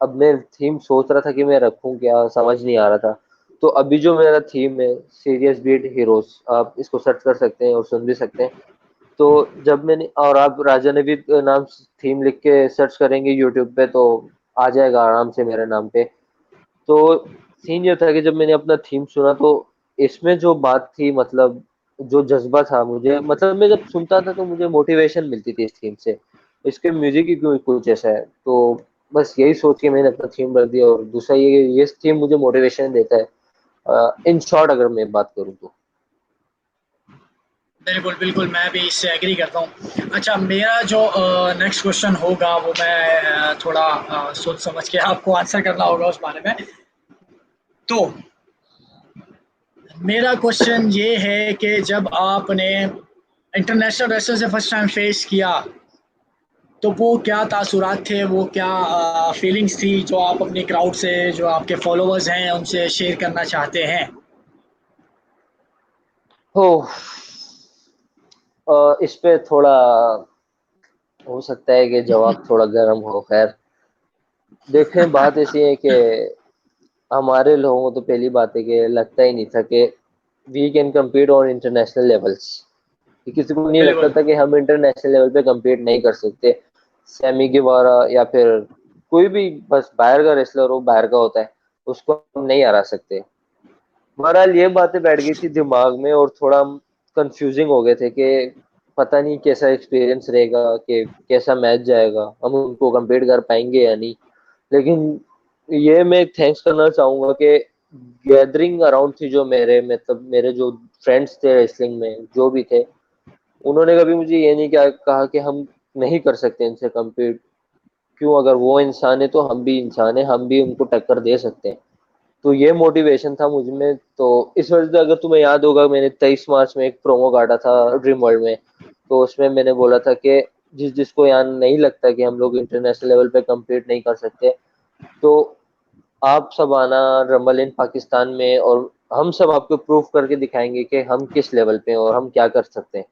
अब मैं थीम सोच रहा था कि मैं रखूं क्या, समझ नहीं आ रहा था। तो अभी जो मेरा थीम है, सीरियस बीट हीरोज, आप इसको सर्च कर सकते हैं और सुन भी सकते हैं। तो जब मैंने, और आप राजा नवीद नाम थीम लिख के सर्च करेंगे यूट्यूब पे, तो आ जाएगा आराम से मेरे नाम पे। तो सीन ये था कि जब मैंने अपना थीम सुना, तो इसमें जो बात थी, मतलब जो जज्बा था मुझे, मतलब मैं जब सुनता था तो मुझे मोटिवेशन मिलती थी इस थीम से। इसके म्यूजिक ही क्यों कुछ ऐसा है, तो बस यही सोच के मैंने अपना थीम रख दिया। और दूसरा ये थीम मुझे मोटिवेशन देता है, इन शॉर्ट अगर मैं बात करूँ तो। बिल्कुल, बिल्कुल, मैं भी इससे एग्री करता हूँ। अच्छा मेरा जो नेक्स्ट क्वेश्चन होगा वो मैं थोड़ा सोच समझ के आपको आंसर करना होगा उस बारे में। तो मेरा क्वेश्चन ये है कि जब आपने इंटरनेशनल रेसलर से फर्स्ट टाइम फेस किया, तो वो क्या तासुरात थे, वो क्या फीलिंग्स थी जो आप अपनी क्राउड से, जो आपके फॉलोअर्स हैं, उनसे शेयर करना चाहते हैं? हो, इस पे थोड़ा हो सकता है कि जवाब थोड़ा गर्म हो, खैर। देखें, बात ऐसी है कि हमारे लोगों को तो पहली बात है कि लगता ही नहीं था कि we can compete on international levels. कि किसी को नहीं लगता बिल्कुल, था कि हम इंटरनेशनल लेवल पे compete नहीं कर सकते। सैमी गेवारा या फिर कोई भी, बस बाहर का रेसलर हो, बाहर का होता है, उसको हम नहीं हरा सकते। बहरहाल ये बातें बैठ गई थी दिमाग में, और थोड़ा हम कंफ्यूजिंग हो गए थे कि पता नहीं कैसा एक्सपीरियंस रहेगा, कि कैसा मैच जाएगा, हम उनको कम्पीट कर पाएंगे या नहीं। लेकिन ये मैं थैंक्स करना चाहूंगा कि गैदरिंग अराउंड थी, जो मेरे मतलब मेरे जो फ्रेंड्स थे रेसलिंग में जो भी थे, उन्होंने कभी मुझे ये नहीं कहा कि हम नहीं कर सकते इनसे कम्पीट। क्यों, अगर वो इंसान है तो हम भी इंसान है, हम भी उनको टक्कर दे सकते हैं। तो ये मोटिवेशन था मुझ में। तो इस वजह से अगर तुम्हें याद होगा, मैंने 23 मार्च में एक प्रोमो काटा था ड्रीम वर्ल्ड में। तो उसमें मैंने बोला था कि जिसको यहाँ नहीं लगता कि हम लोग इंटरनेशनल लेवल पे कम्पीट नहीं कर सकते, तो आप सब आना रंबल इन पाकिस्तान में, और हम सब आपको प्रूव करके दिखाएंगे कि हम किस लेवल पे हैं और हम क्या कर सकते हैं।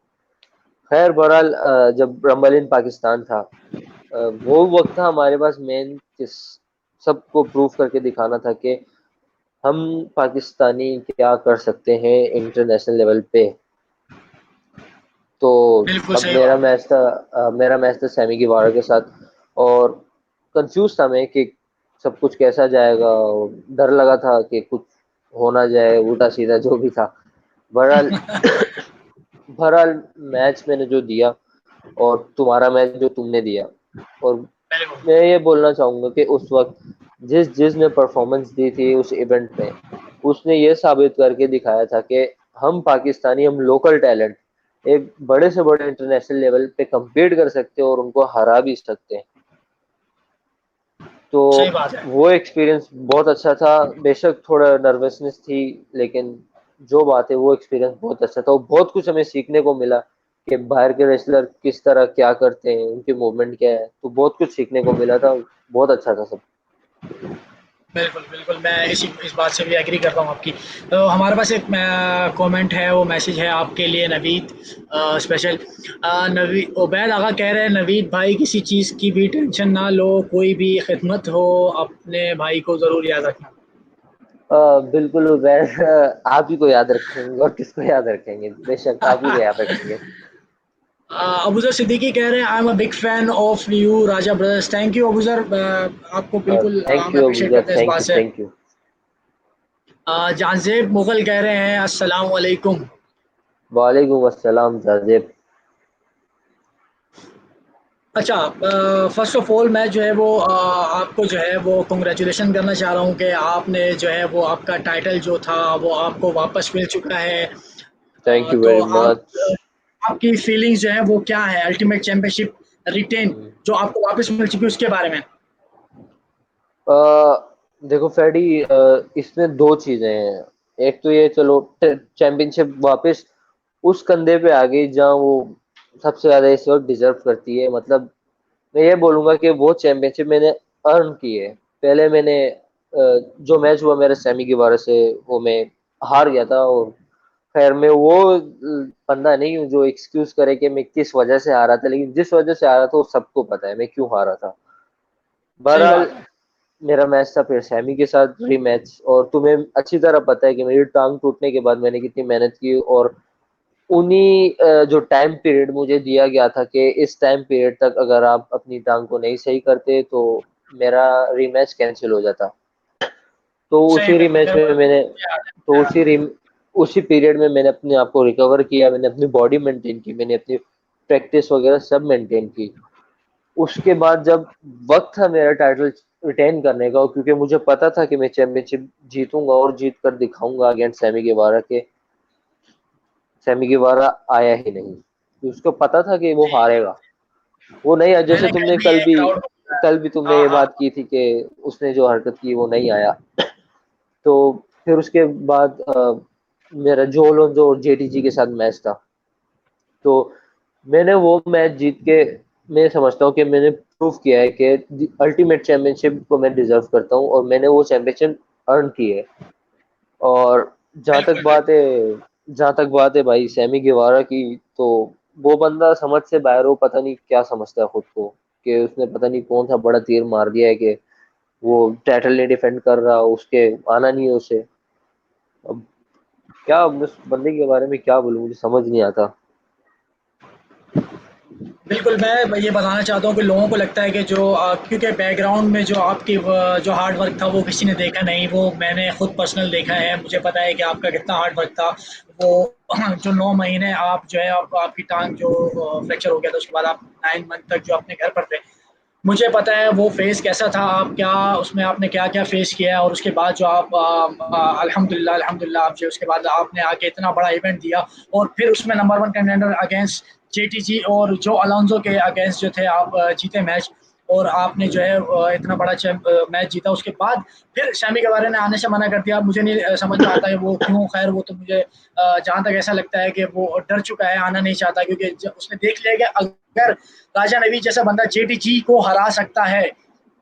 खैर बहरहाल, जब रंबल इन पाकिस्तान था, वो वक्त था हमारे पास मेन, किस सबको प्रूव करके दिखाना था कि हम पाकिस्तानी क्या कर सकते हैं इंटरनेशनल लेवल पे। तो बिल्कुल अब सही बात है। मेरा मैच था सैमी गिवारा के साथ, और कंफ्यूज था मैं कि सब कुछ कैसा जाएगा, और डर लगा था कि कुछ हो ना जाए उल्टा सीधा जो भी था। बहरहाल बहरहाल मैच मैंने जो दिया, और तुम्हारा मैच जो तुमने दिया, और बिल्कुल मैं ये बोलना चाहूंगा कि उस वक्त जिसने परफॉर्मेंस दी थी उस इवेंट में, उसने ये साबित करके दिखाया था कि हम पाकिस्तानी, हम लोकल टैलेंट एक बड़े से बड़े इंटरनेशनल लेवल पे compete कर सकते हैं और उनको हरा भी सकते हैं। तो सही बात है। वो एक्सपीरियंस बहुत अच्छा था। बेशक थोड़ा नर्वसनेस थी, लेकिन जो बात है वो एक्सपीरियंस बहुत अच्छा था, और बहुत कुछ हमें सीखने को मिला कि बाहर के रेसलर किस तरह क्या करते हैं, उनके मूवमेंट क्या है, तो बहुत कुछ सीखने को मिला था। बहुत अच्छा था सब। बिल्कुल, बिल्कुल, मैं इस बात से भी एग्री करता हूँ आपकी। तो हमारे पास एक कमेंट है, वो मैसेज है आपके लिए नवीद, स्पेशल। नवी उबैद आगा कह रहे हैं, नवीद भाई किसी चीज़ की भी टेंशन ना लो, कोई भी खिदमत हो अपने भाई को ज़रूर याद रखना। बिल्कुल उबैर, आप ही को याद रखेंगे, और किसको याद रखेंगे, बेशक आप ही को याद रखेंगे। अबूज़र सिद्दीकी कह रहे हैं, I am a big fan of you Raja brothers. Thank you Abuzar, आपको बिल्कुल थैंक हम यू अप्रिशिएट अबूजर, करते हैं इस थैंक बात यू, से। Thank you. जानज़ेब मुग़ल कह रहे हैं, अस्सलाम वालेकुम। वालेकुम अस्सलाम जाजेब। अच्छा, फ़र्स्ट ऑफ़ ऑल मैं जो है वो आपको जो है वो कांग्रेचुलेशन करना चाह रहा हूँ कि आपने जो है वो आपका टाइटल जो था वो आपको वापस मिल चुका है। थैंक यू तो वेरी आप मच। आपकी फीलिंग्स जो है वो क्या है अल्टीमेट चैंपियनशिप रिटेन जो आपको वापस मिल चुकी है उसके बारे में? देखो फैडी, इसमें दो चीजें हैं। एक तो ये, चलो चैंपियनशिप वापस उस कंधे पे आ गई जहाँ वो सबसे ज्यादा इस वक्त डिजर्व करती है। मतलब मैं ये बोलूंगा कि वो चैंपियनशिप मैंने अर्न की है। पहले मैंने जो मैच हुआ मेरे सेमी के बारे से, वो मैं हार गया था। और खैर मैं वो बंदा नहीं हूँ जो एक्सक्यूज करे कि मैं किस वजह से हारा था, लेकिन जिस वजह से हारा था वो सबको पता है मैं क्यों हारा था। सही बहरहाल बात है। मेरा मैच था फिर सैमी के साथ रीमैच, और तुम्हें अच्छी तरह पता है कि मेरी टांग टूटने के बाद मैंने कितनी मेहनत की, और उन्हीं जो टाइम पीरियड मुझे दिया गया था कि इस टाइम पीरियड तक अगर आप अपनी टांग को नहीं सही करते तो मेरा रीमैच कैंसिल हो जाता। तो सही उसी में रीमैच मेरे में मैंने को याद है, तो याद है। उसी पीरियड में मैंने अपने आप को रिकवर किया, मैंने अपनी बॉडी मेंटेन की, मैंने अपनी प्रैक्टिस वगैरह सब मेंटेन की। उसके बाद जब वक्त था मेरा टाइटल रिटेन करने का, और क्योंकि मुझे पता था कि मैं चैंपियनशिप जीतूंगा और जीत कर दिखाऊंगा अगेंस्ट सैमी गेवारा के, सैमी गेवारा आया ही नहीं, तो उसको पता था कि वो जी, हारेगा। वो नहीं, जैसे मैंने कल तुमने भी ये क्राउड को बताया। कल भी तुमने हाँ, ये हाँ। बात की थी कि उसने जो हरकत की वो नहीं आया। तो फिर उसके बाद मेरा जोलो और जेटीजी के साथ मैच था। तो मैंने वो मैच जीत के, मैं समझता हूँ कि मैंने प्रूव किया है कि अल्टीमेट चैंपियनशिप को मैं डिजर्व करता हूँ, और मैंने वो चैंपियनशिप अर्न की है। और जहाँ तक बिल्कुल, बात है बिल्कुल। जहाँ तक बात है भाई सैमी गेवारा की, तो वो बंदा समझ से बाहर हो, पता नहीं क्या समझता है खुद को, कि उसने पता नहीं कौन सा बड़ा तीर मार दिया है कि वो टाइटल नहीं डिफेंड कर रहा, उसके आना नहीं है उसे। अब क्या मैं उस बंदे के बारे में क्या बोलूं, मुझे समझ नहीं आता। बिल्कुल, मैं ये बताना चाहता हूँ कि लोगों को लगता है कि जो क्योंकि बैकग्राउंड में जो आपकी जो हार्ड वर्क था वो किसी ने देखा नहीं, वो मैंने खुद पर्सनल देखा है, मुझे पता है कि आपका कितना हार्ड वर्क था। वो जो 9 महीने आप जो है आपकी टांग जो फ्रैक्चर हो गया था, उसके बाद आप 9 मंथ तक जो अपने घर पर थे। मुझे पता है वो फेज़ कैसा था, आप क्या उसमें आपने क्या-क्या फेस किया है, और उसके बाद जो आप अल्हम्दुलिल्लाह अल्हम्दुलिल्लाह आप जो उसके बाद आपने आके इतना बड़ा इवेंट दिया, और फिर उसमें नंबर 1 कंटेंडर अगेंस्ट जेटीजी और जो अलोंसो के अगेंस्ट जो थे आप जीते मैच, और आपने जो है इतना बड़ा मैच जीता। उसके बाद फिर शमी के बारे में आने से मना कर दिया। मुझे नहीं समझ में आता है वो क्यों, खैर वो तो मुझे जहाँ तक ऐसा लगता है कि वो डर चुका है, आना नहीं चाहता, क्योंकि उसने देख लिया कि अगर राजा नवीद जैसा बंदा जेटीजी को हरा सकता है,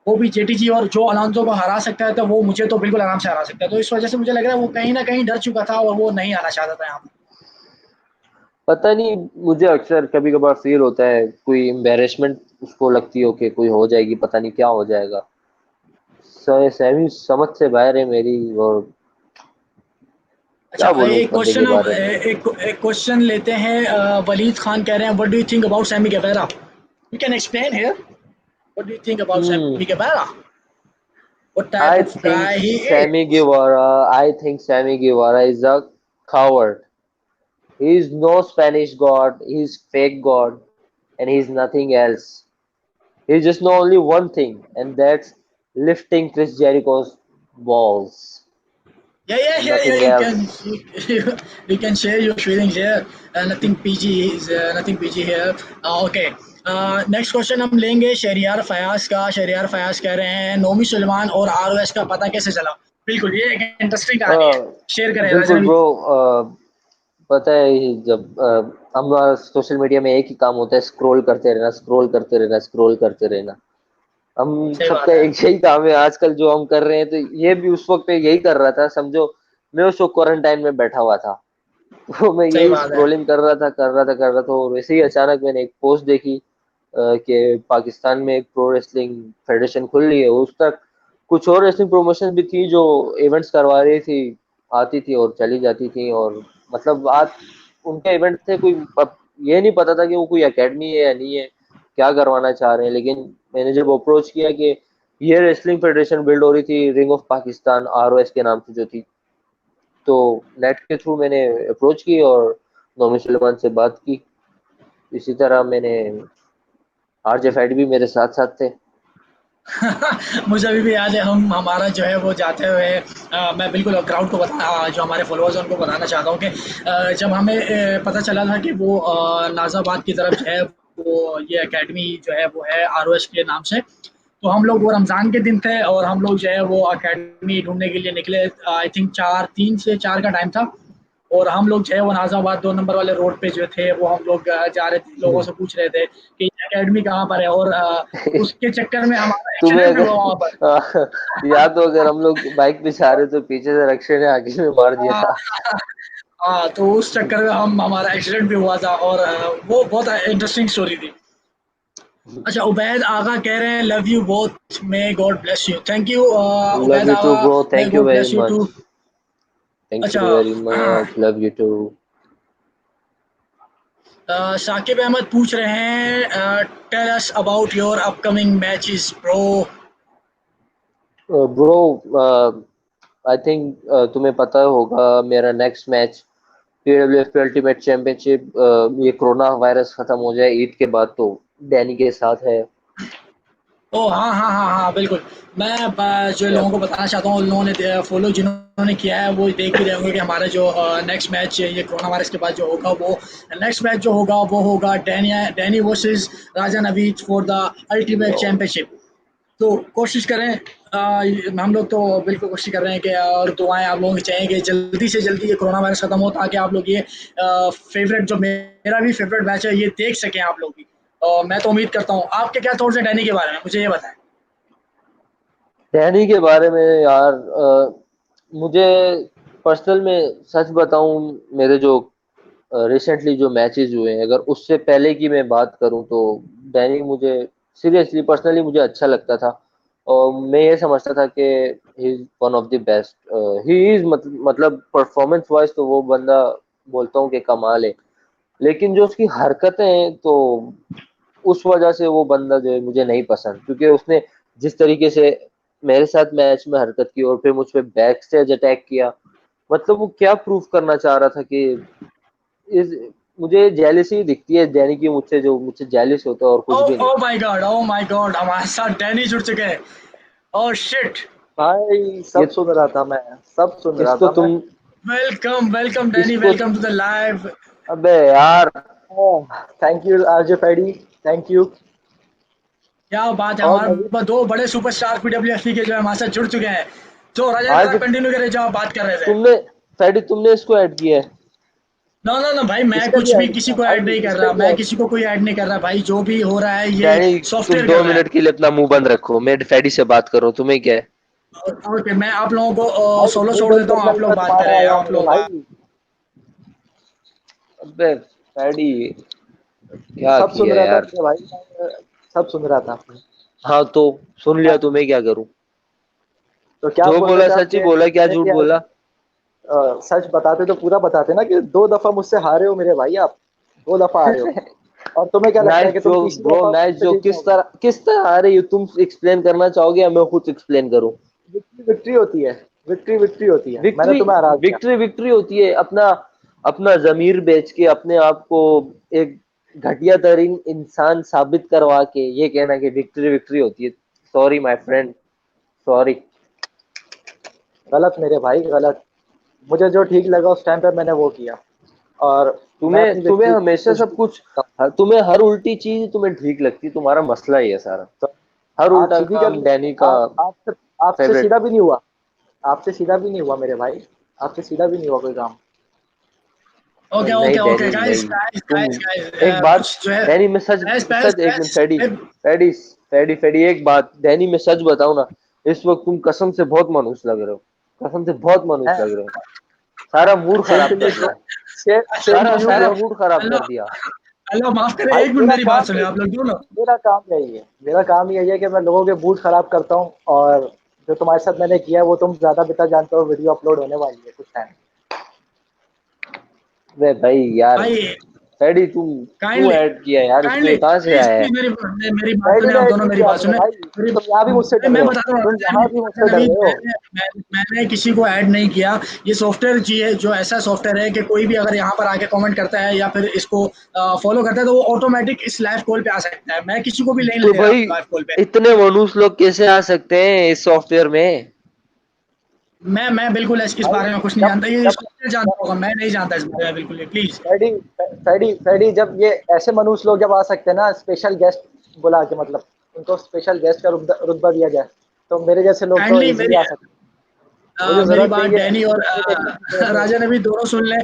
वो भी जेटीजी और जो अलोंसो को हरा सकता है, तो वो मुझे तो बिल्कुल आराम से हरा सकता है। तो इस वजह से मुझे लग रहा है वो कहीं ना कहीं डर चुका था और वो नहीं आना चाहता था यहाँ पर। पता नहीं, मुझे अक्सर कभी कभार फील होता है कोई एम्बेरसमेंट उसको लगती हो कि कोई हो जाएगी, पता नहीं क्या हो जाएगा। सेमी समझ से बाहर है मेरी। और अच्छा, क्या बोलूं उस एक बंदे के क्वेश्चन बारे में। एक क्वेश्चन लेते हैं। वलीद खान कह रहे हैं, what do you think about Sammy Guevara? You can explain here, what do you think about hmm Sammy Guevara? What type I of think guy he Sammy is? Guevara. I think Sammy Guevara is a coward. He is no Spanish god. He's fake god, and he's nothing else. He just know only one thing, and that's lifting Chris Jericho's balls. Yeah. Nothing You can else. you can share your feelings here. Nothing PG is nothing PG here. Okay. Next question हम लेंगे शहरियार फयाज का। शहरियार फयाज कह रहे हैं, नोमी सुलेमान और ROS का पता कैसे चला? बिल्कुल, ये एक इंटरेस्टिंग कहानी है, Uh, शेयर करें बिल्कुल राजनवी। ब्रो। पता है ही, जब हमारा सोशल मीडिया में एक ही काम होता है, स्क्रॉल करते रहना, स्क्रॉल करते रहना, स्क्रॉल करते रहना। हम सही सबका बात है। एक यही काम है आजकल जो हम कर रहे हैं, तो ये भी उस वक्त पे यही कर रहा था समझो। मैं उस वक्त क्वारंटाइन में बैठा हुआ था, तो मैं सही यही बात है। स्क्रोलिंग कर रहा था और वैसे ही अचानक मैंने एक पोस्ट देखी कि पाकिस्तान में एक प्रो रेसलिंग फेडरेशन खुल रही है। उस तक कुछ और रेसलिंग प्रमोशन भी थी जो इवेंट्स करवा रही थी, आती थी और चली जाती थी। और मतलब आज उनके इवेंट थे, कोई अब ये नहीं पता था कि वो कोई एकेडमी है या नहीं है, क्या करवाना चाह रहे हैं। लेकिन मैंने जब अप्रोच किया कि ये रेसलिंग फेडरेशन बिल्ड हो रही थी, रिंग ऑफ पाकिस्तान आरओएस के नाम से जो थी, तो नेट के थ्रू मैंने अप्रोच की और नौमी सुलेमान से बात की। इसी तरह मैंने आरजे फैड भी मेरे साथ साथ थे। मुझे अभी भी याद है, हम हमारा जो है वो जाते हुए मैं बिल्कुल क्राउड को जो हमारे फॉलोअर्स हैं उनको बताना चाहता हूँ कि जब हमें पता चला था कि वो नाज़ाबाद की तरफ जो है वो ये एकेडमी जो है वो है आरओएस के नाम से, तो हम लोग वो रमज़ान के दिन थे और हम लोग जो है वो एकेडमी ढूंढने के लिए निकले। आई थिंक 3 से 4 का टाइम था, और हम लोग जो है वो नाज़ाबाद 2 नंबर वाले रोड पे जो थे वो हम लोग जा रहे थे, लोगों से पूछ रहे थे कि एकेडमी कहाँ पर है, और उसके चक्कर में हमारा तुम्हें एक्सीडेंट भी हुआ वहाँ पर। अगर या तो अगर हम लोग बाइक पे जा रहे तो पीछे से रक्षे ने आगे में मार दिया हाँ, था। हाँ, तो उस चक्कर में हमारा एक्सीडेंट भी हुआ था, और वो बहुत इंटरेस्टिंग स्टोरी थी। अच्छा, उबैद आगा कह रहे हैं, love you both, may God bless you. Thank you love Ubaid you too Agha, bro, may thank you God very bless you too. Much. Thank अच्छा, you very much, love you too. Saqib Ahmed पूछ रहे हैं, tell us about your upcoming matches bro. Bro, I think तुम्हें पता होगा मेरा next match PWFP ultimate championship, ये corona virus खत्म हो जाए ईद के बाद तो डैनी के साथ है। ओह! हाँ, हाँ, हाँ, हाँ, बिल्कुल। मैं जो या लोगों को बताना चाहता हूँ, उन लोगों ने फ़ॉलो जिन्होंने किया है, वो देख भी रहे होंगे कि हमारा जो नेक्स्ट मैच ये कोरोना वायरस के बाद जो होगा, वो नेक्स्ट मैच जो होगा, वो होगा Danny versus Raja Naveed for the ultimate yo, championship. तो कोशिश करें, हम लोग तो बिल्कुल कोशिश कर रहे हैं कि, और दुआएँ आप लोगों की चाहिए कि जल्दी से जल्दी ये कोरोना वायरस खत्म हो, ताकि आप लोग ये फ़ेवरेट जो मेरा भी फ़ेवरेट मैच है, ये देख सकें आप लोग भी। मैं तो उम्मीद करता हूँ। आपके क्या थॉट्स हैं डैनी के बारे में? मुझे ये बताएँ। डैनी के बारे में यार, मुझे पर्सनल में सच बताऊं, मेरे जो रिसेंटली जो मैचेस हुए हैं, अगर उससे पहले की मैं बात करूं तो डैनी मुझे सीरियसली पर्सनली मुझे अच्छा लगता था। और मैं ये समझता था कि he is one of the best. He is मतलब परफॉर्मेंस वाइज तो वो बंदा बोलता हूँ कि कमाल है। लेकिन जो उसकी हरकतें हैं, तो उस वजह से वो बंदा जो है मुझे नहीं पसंद, क्योंकि उसने जिस तरीके से मेरे साथ मैच में हरकत की और फिर मुझ पे बैक स्टेज अटैक किया, मतलब वो क्या प्रूव करना चाह रहा था कि मुझे जेलसी दिखती है डैनी की मुझसे, जो मुझसे जेलस होता है और कुछ भी नहीं। Oh my God, oh my God, हमारे साथ डैनी जुड़ चुके हैं। Oh shit. भाई ये सब सुन रहा था मैं, सब सुन रहा इसको था मैं। तुम वेलकम वेलकम डैनी, इसको वेलकम टू द लाइव। अबे यार, thank you RJ Fadi, thank you. क्या बात है, और हमारे दो बड़े सुपरस्टार पीडब्ल्यूएफपी के जो है हमारे साथ जुड़ चुके हैं। जो राजा आज कंटिन्यू करे जो आप बात कर रहे थे। तुमने फैडी तुमने इसको ऐड किया है? नो नो नो भाई, मैं इसको भी कुछ भी ऐड किसी किया को ऐड भाई, नहीं कर इसको रहा, भी मैं ऐड किसी को कोई ऐड नहीं कर रहा भाई, जो भी हो रहा है ये डैनी तुम सॉफ्टवेयर दो कर रहा है। मिनट के लिए अपना मुंह बंद रखो, मैं फैडी से बात कर रहा हूँ, तुम्हें क्या है? ओके, मैं आप लोगों को भाई। सोलो मुंह छोड़ बंद देता हूँ, करना आप भी लोग मैं बात तुम्हारा करें, आया आप हूँ लोग भाई। अबे फैडी, क्या सब सुन किया रहा था यार? मेरे भाई, मैं सब सुन रहा था। हाँ तो सुन लिया, हाँ, तुम्हें क्या करूं? तो क्या जो बोल रहे बोला थे आप सच ही बोला, क्या झूठ बोला? सच बताते तो पूरा बताते ना, कि 2 दफा मुझसे हारे हो मेरे भाई आप, 2 दफा हारे हो। और तुम्हें क्या लगता नाइस है कि तुम जोक तीसरी ब्रो, दफा नाइस मुझसे जोक। जीत जाओगे? किस तरह आ रही हो तुम? एक्सप्लेन करना चाहोगे या मैं खुद एक्सप्लेन करूं? विक्ट्री विक्ट्री होती है, विक्ट्री विक्ट्री होती है, मैंने विक्ट्री तुम्हें हरा दिया। विक्ट्री विक्ट्री होती है? अपना अपना जमीर बेच के, अपने आप को एक घटिया तरीन इंसान साबित करवा के ये कहना कि विक्ट्री विक्ट्री होती है? Sorry my friend, sorry. गलत मेरे भाई, गलत। मुझे जो ठीक लगा उस टाइम पे मैंने वो किया, और मैं तुम्हें अपनी तुम्हें विक्ट्री हमेशा कुछ सब भी कुछ, करता हूँ। तुम्हें हर उल्टी चीज तुम्हें ठीक लगती, तुम्हारा मसला ही है सारा। तो हर आप उल्टा सीधी कर काम लो। डैनी का आपसे आपसे फेवरेट। सीधा भी नहीं हुआ, आपसे सीधा भी नहीं हुआ मेरे भाई, आपसे सीधा भी नहीं हुआ कोई काम। ओके नहीं ओके ओके डैनी गाइस नहीं, गाइस तुम गाइस गाइस, एक बात, कुछ जो है डैनी में सच बहस बहस सच एक मिनट बहस। फैडी, फैडी एक बात, डैनी में सच बताओ ना, इस वक्त तुम कसम से बहुत मायूस लग रहे हो, कसम से बहुत मायूस है, लग रहे हो। सारा मूड सेम खराब टू यू कर ब्रो, दिया, सेम अल्लाह टू सारा यू माफ ब्रो। सारा करे, मूड खराब कर दिया। अल्लाह अल्लाह माफ करे, भाई एक मिनट मेरा मेरी बात काम सुने यही आप लोग दोनों। मेरा काम यही है, मेरा काम यही है कि मैं लोगों के मूड खराब करता हूँ। और जो तुम्हारे साथ मैंने किया है वो तुम ज्यादा बेहतर जानते हो, वीडियो अपलोड होने वाली है कुछ टाइम। वे भाई यार, भाई फैडी तुम क्यों काइंडली ऐड किया यार इसको? ये काइंडली कहाँ से प्लीज आया है? प्लीज मेरी बात डैडी सुने, ने आप ऐड दोनों नहीं मेरी किया बात मेरे सुने। भाई, मेरी तुम यहाँ भी मुझसे डर रहे मैं हो, बताता हूँ तुम यहाँ भी मुझसे डर नवीद, रहे हो। मैंने किसी को ऐड नहीं किया। ये सॉफ्टवेयर जी है, जो ऐसा सॉफ्टवेयर है कि कोई भी अगर यहाँ पर आके कमेंट करता है या फिर इसको फॉलो करता है तो वो ऑटोमेटिक इस लाइव कॉल पे आ सकता है। मैं किसी को भी नहीं तो ले रहा भाई हूँ लाइव कॉल पे। इतने मनुष्य लोग कैसे आ सकते हैं इस सॉफ्टवेयर में? मैं बिल्कुल इस भाई बारे में कुछ नहीं जब जानता, ये जब सॉफ्टवेयर जानता होगा, मैं नहीं जानता इस बारे में बिल्कुल भी, प्लीज। फैडी फैडी फैडी जब ये ऐसे मनुष्य लोग जब आ सकते हैं ना, स्पेशल गेस्ट बुला के, मतलब उनको स्पेशल गेस्ट का रुतबा दिया जाए, तो मेरे जैसे लोग तो काइंडली इजीली आ सकते हैं। मुझे मेरी जरूरत बात नहीं है डैनी और invitation की, जरूरत नहीं राजा है। ने भी दोनों सुन ले।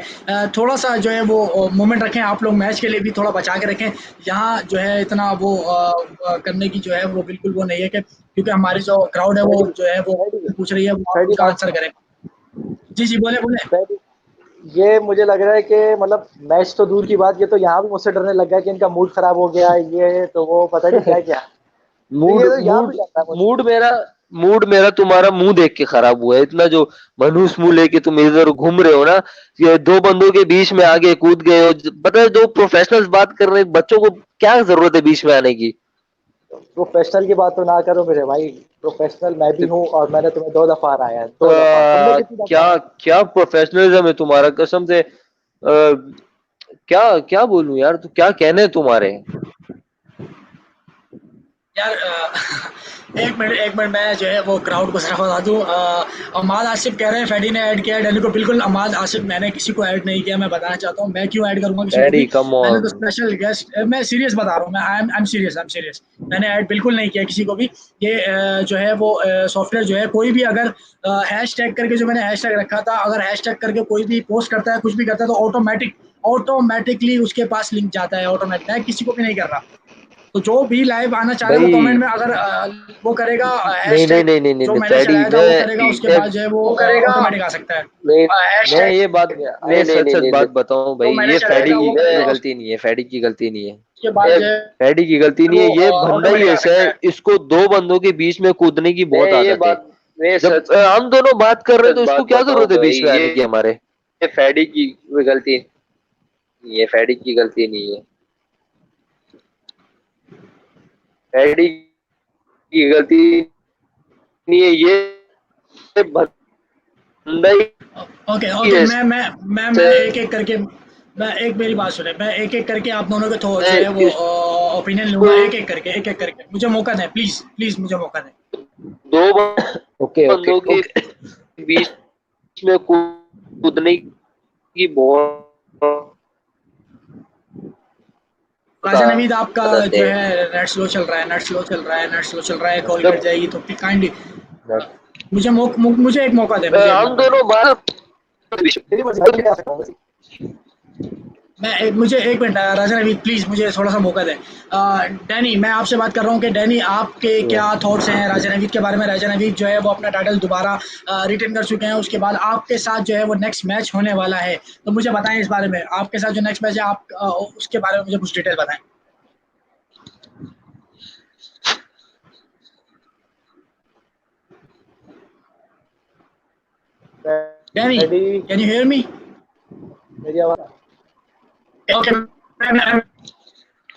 थोड़ा सा जो है वो मोमेंट रखें आप लोग, मैच के लिए भी थोड़ा बचा के रखें। यहाँ जो है इतना वो करने की जो है वो बिल्कुल वो नहीं है कि क्योंकि हमारी जो क्राउड है वो फैडी जो है वो फैडी पूछ रही है, वो आप फैडी उसका बात आंसर सुनो, करें। जी जी, बोले बोले। फैडी, ये मुझे लग रहा है कि मतलब मैच तो दूर की बात, ये तो यहाँ भी मुझसे डरने लग गया कि इनका मूड खराब हो गया, ये तो वो पता नहीं क्या क्या। तो मूड ये तो यहाँ भी मूड डर रहा है मुझसे। मूड मेरा मूड मेरा तुम्हारा मुंह देख के खराब हुआ है। इतना जो मनुष्य मुंह लेके तुम इधर घूम रहे हो ना, ये दो बंदों के बीच में आगे कूद गए हो। पता है, दो प्रोफेशनल्स बात कर रहे हैं, बच्चों को क्या जरूरत है बीच में आने की? प्रोफेशनल की बात तो ना करो मेरे भाई, प्रोफेशनल मैं भी तो, हूँ, और मैंने तुम्हें 2 दफा हराया है, 2 दफा, तुमने कितनी दफा क्या हराया? क्या प्रोफेशनलिज्म है तुम्हारा, कसम से। क्या क्या बोलूं यार, तू क्या कहने हैं तुम्हारे? यार एक मिनट मैं जो है वो क्राउड को जरा बता दूं। अमाद आसिफ कह रहे हैं फैडी ने ऐड किया है डैनी को। बिल्कुल अमाद आसिफ, मैंने किसी को ऐड नहीं किया। मैं बताना चाहता हूँ मैं क्यों ऐड करूंगा किसी को डैडी भी। कम मैंने तो ऑन। स्पेशल गेस्ट, मैं सीरियस बता रहा हूँ, मैं आई एम सीरियस, मैंने ऐड बिल्कुल नहीं किया किसी को भी। ये जो है वो सॉफ्टवेयर जो है, कोई भी अगर हैश टैग करके, जो मैंने हैश टैग रखा था, अगर हैश टैग करके कोई भी पोस्ट करता है, कुछ भी करता है, तो ऑटोमेटिकली उसके पास लिंक जाता है ऑटोमेटिक। मैं किसी को भी नहीं कर रहा। तो जो भी लाइव आना चाह रहा है वो कमेंट भाई में अगर वो करेगा नहीं नहीं हैशटैग नहीं नहीं नहीं जो नहीं, मैंने फैडी चलाया था वो करेगा, उसके मैं बाद जो है वो वो करेगा। ऑटोमेटिक आ सकता है नहीं, मैं हैशटैग ये बात, नहीं मैं नहीं सच नहीं सच नहीं बात नहीं, बताऊं जो भाई, मैंने ये चलाया फैडी था वो की करेगा, गलती नहीं है, फैडी की गलती नहीं है। उसके बाद जो है फैडी की गलती नहीं वो है, ये बंदा ही ऑटोमेटिक आ ऐसा सकता है, है। इसको दो बंदों के बीच में कूदने की मैं बहुत ये आदत है। बात मैं जब सच हम दोनों बात कर रहे हैं सच तो इसको बात क्या बताऊं जरूरत है भाई, बीच में आने की हमारे? ये फैडी की कोई गलती नहीं है, फैडी की गलती नहीं है, फैडी की गलती नहीं है, ये बंदा ओके ही ओके, है मैं ऐसा। एक एक करके मैं एक मेरी बात सुने, मैं एक एक करके आप दोनों के जो मैं है वो ओपिनियन इसको लूंगा, एक एक करके मुझे मौका दें प्लीज, प्लीज मुझे मौका दें। दो ओके ओके बंदों के ओके। बीच में कूदने की बहुत राजा नवीद आपका आदत जो है। है नेट स्लो चल रहा है, नेट स्लो चल रहा है, नेट स्लो चल रहा है, कॉल कट जब जाएगी तो काइंडली मुझे एक मौका दें, मुझे एक हम मौका दें। दोनों बात मेरी मर्जी, मैं भी आ सकता हूँ। मुझे एक मिनट राजा नवीद प्लीज मुझे थोड़ा सा मौका दें। डैनी, मैं आपसे बात कर रहा हूँ कि डैनी आपके क्या थॉट्स हैं राजा नवीद के बारे में। राजा नवीद जो है वो अपना टाइटल दोबारा रिटेन कर चुके हैं, उसके बाद आपके साथ जो है वो नेक्स्ट मैच होने वाला है, तो मुझे बताएं इस बारे में, आपके साथ जो नेक्स्ट मैच है आप उसके बारे में मुझे कुछ डिटेल बताएं। Danny, ready? Can you hear मी? मेरी आवाज? ओके,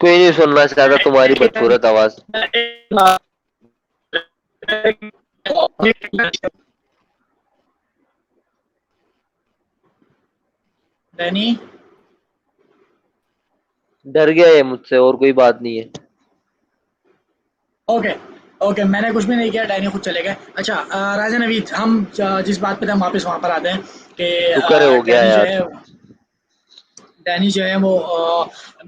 कोई नहीं सुनना चाहता तुम्हारी बदसूरत आवाज। डैनी, डर गया है मुझसे, और कोई बात नहीं है। ओके ओके, मैंने कुछ भी नहीं किया, डैनी खुद चले गए। अच्छा राजा नवीद, हम जिस बात पे थे हम वापस वहाँ पर आते हैं कि शुक्र है हो गया डैनी जो यार। है, डैनी जो है वो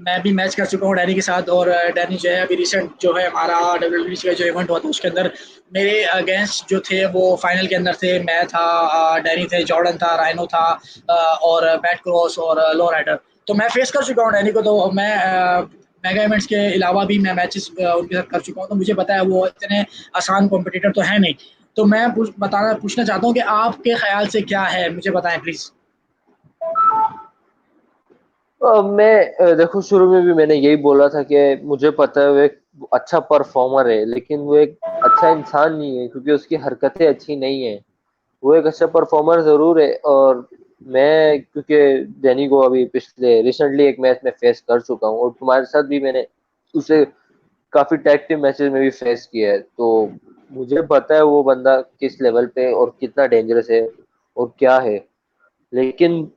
मैं भी मैच कर चुका हूँ डैनी के साथ, और डैनी जो है अभी रिसेंट जो है हमारा डब्ल्यूडब्ल्यूई का जो इवेंट हुआ था उसके अंदर मेरे अगेंस्ट जो थे वो फाइनल के अंदर थे। मैं था, डैनी थे, जॉर्डन था, राइनो था, और बैट क्रॉस और लो राइडर। तो मैं फेस कर चुका हूँ डैनी को, तो मैं मेगा इवेंट्स के अलावा भी मैं मैचेस उनके साथ कर चुका हूँ, तो मुझे पता है वो इतने आसान कॉम्पिटिटर तो है नहीं। तो मैं पूछना चाहता हूँ कि आपके ख्याल से क्या है, मुझे बताएं प्लीज़। देखो शुरू में भी मैंने यही बोला था कि मुझे पता है वो एक अच्छा परफॉर्मर है, लेकिन वो एक अच्छा इंसान नहीं है क्योंकि उसकी हरकतें अच्छी नहीं है। वो एक अच्छा परफॉर्मर जरूर है, और मैं क्योंकि डैनी को अभी पिछले रिसेंटली एक मैच में फेस कर चुका हूँ, और तुम्हारे साथ भी मैंने उसे काफी टैग टीम मैचेस में भी फेस किया है, तो मुझे पता है वो बंदा किस लेवल पे और कितना डेंजरस है और क्या है। लेकिन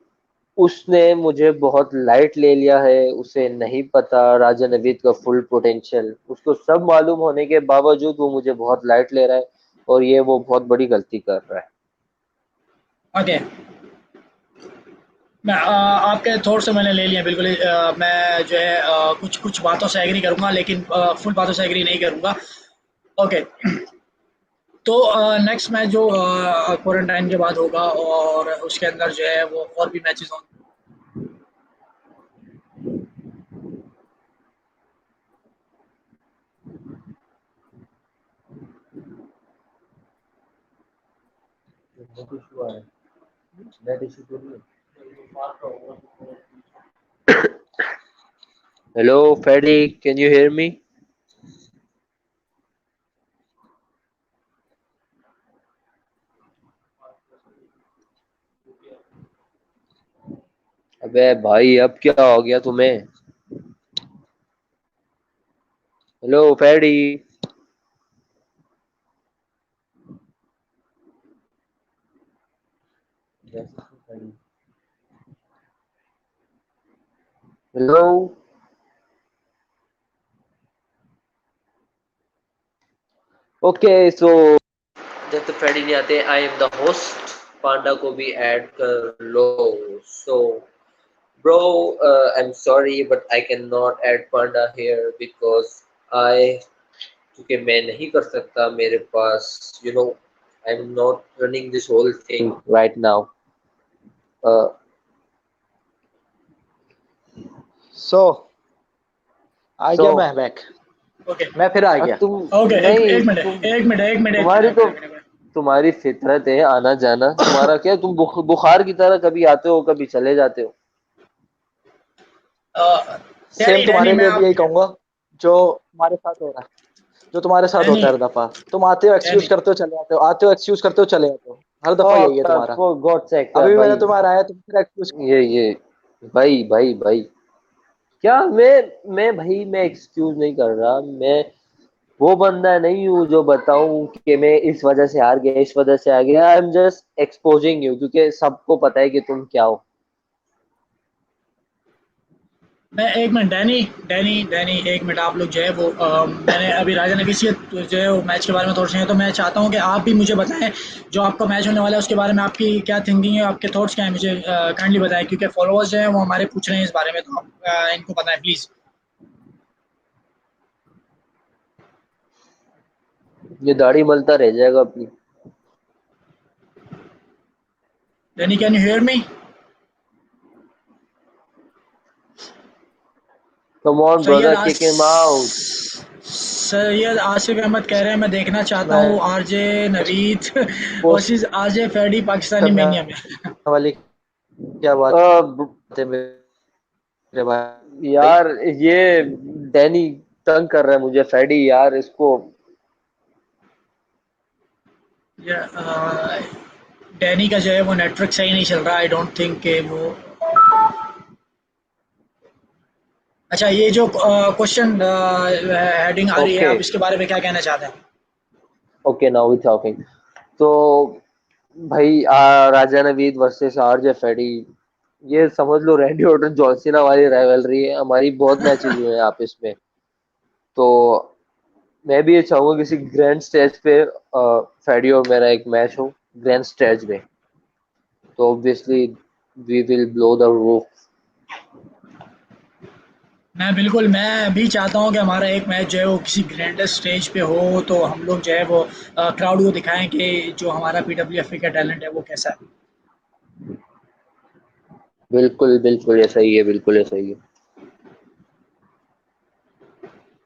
उसने मुझे बहुत लाइट ले लिया है, उसे नहीं पता राजा नवीद का फुल पोटेंशियल, उसको सब मालूम होने के बावजूद वो मुझे बहुत लाइट ले रहा है, और ये वो बहुत बड़ी गलती कर रहा है। ओके, मैं आपके थॉट से मैंने ले लिया बिल्कुल ही। मैं जो है कुछ कुछ बातों से एग्री करूंगा, लेकिन फुल बातों से एग्री नहीं करूंगा। ओके, तो नेक्स्ट मैच जो क्वारंटाइन के बाद होगा और उसके अंदर जो है वो और भी मैचेस होंगे। Hello Fadi, can you hear me? अबे भाई अब क्या हो गया तुम्हें? Hello Fadi. Hello. Okay so जब तक फैडी नहीं आते, I am the host. Panda को भी ऐड कर लो। So bro, I am sorry but I can not add Panda here because I क्योंकि मैं नहीं कर सकता, मेरे पास I am not running this whole thing right now. So uh सो गया मैं बैक। ओके मैं फिर आ गया। तुम ओके, एक नहीं, मिनट तुम एक मिनट एक मिनट एक मिनट तुम्हारी एक तो मिनट एक मिनट। तुम्हारी फितरत है आना जाना, तुम्हारा क्या, तुम बुखार की तरह कभी आते हो कभी चले जाते हो। सेम डैनी डैनी तुम्हारे मैं लिए भी आप यही कहूंगा जो हमारे साथ हो रहा है, जो तुम्हारे साथ डैनी होता है हर दफा। तुम आते हो एक्सक्यूज डैनी करते हो चले जाते हो, आते हो एक्सक्यूज करते हो चले जाते हो, हर दफा यही है तुम्हारा। फॉर गॉड सेक अभी भी मैंने भाई। तुम्हारा आया, तुम फिर एक्सक्यूज। ये भाई भाई भाई, क्या मैं एक्सक्यूज नहीं कर रहा। मैं वो बंदा नहीं हूँ जो बताऊं कि मैं इस वजह से हार गया, इस वजह से आ गया। I am just exposing you क्योंकि सबको पता है कि तुम क्या हो। मैं एक मिनट, डैनी डैनी डैनी एक मिनट, आप लोग जो है वो मैंने अभी राजा नबी से जो है वो मैच के बारे में थोड़ा सा, तो मैं चाहता हूँ कि आप भी मुझे बताएं जो आपका मैच होने वाला है उसके बारे में आपकी क्या थिंकिंग है, आपके थॉट्स क्या हैं, मुझे काइंडली बताएं, क्योंकि फॉलोअर्स जो हैं वो हमारे पूछ रहे हैं इस बारे में, तो आप इनको बताएं प्लीज़। ये दाढ़ी मलता रह जाएगा अपनी। Danny, can you hear me? Come on Syed brother, ask kick him out. Syed Asif Ahmed कह रहे हैं मैं देखना चाहता मैं हूँ RJ Naveed post versus RJ Fadi Pakistani करने मेनिया में। वाली क्या बात है मेरे भाई। यार ये डैनी तंग कर रहा है मुझे, फैडी यार इसको। डैनी का जो है वो नेटवर्क सही नहीं चल रहा, आई डोंट थिंक कि वो। अच्छा, ये जो क्वेश्चन हेडिंग आ रही है, ओके आप इसके बारे में क्या कहना चाहते हैं? Okay, now we talking. तो भाई Raja Naveed versus RJ Fady, ये समझ लो रैंडी ऑर्टन जॉन सीना वाली राइवलरी है हमारी, बहुत मैचेस हुए हैं आपस में। तो मैं भी ये चाहूंगा किसी ग्रैंड स्टेज पे फैडी और मेरा एक मैच हो ग्रैंड स्टेज में, तो obviously we will blow the roof. मैं भी चाहता हूँ कि हमारा एक मैच जो है वो किसी ग्रैंडेस्ट स्टेज पे हो, तो हम लोग जो है वो क्राउड को दिखाएं कि जो हमारा पीडब्ल्यूएफपी का टैलेंट है वो कैसा है। बिल्कुल बिल्कुल ऐसा ही है, बिल्कुल ऐसा ही है।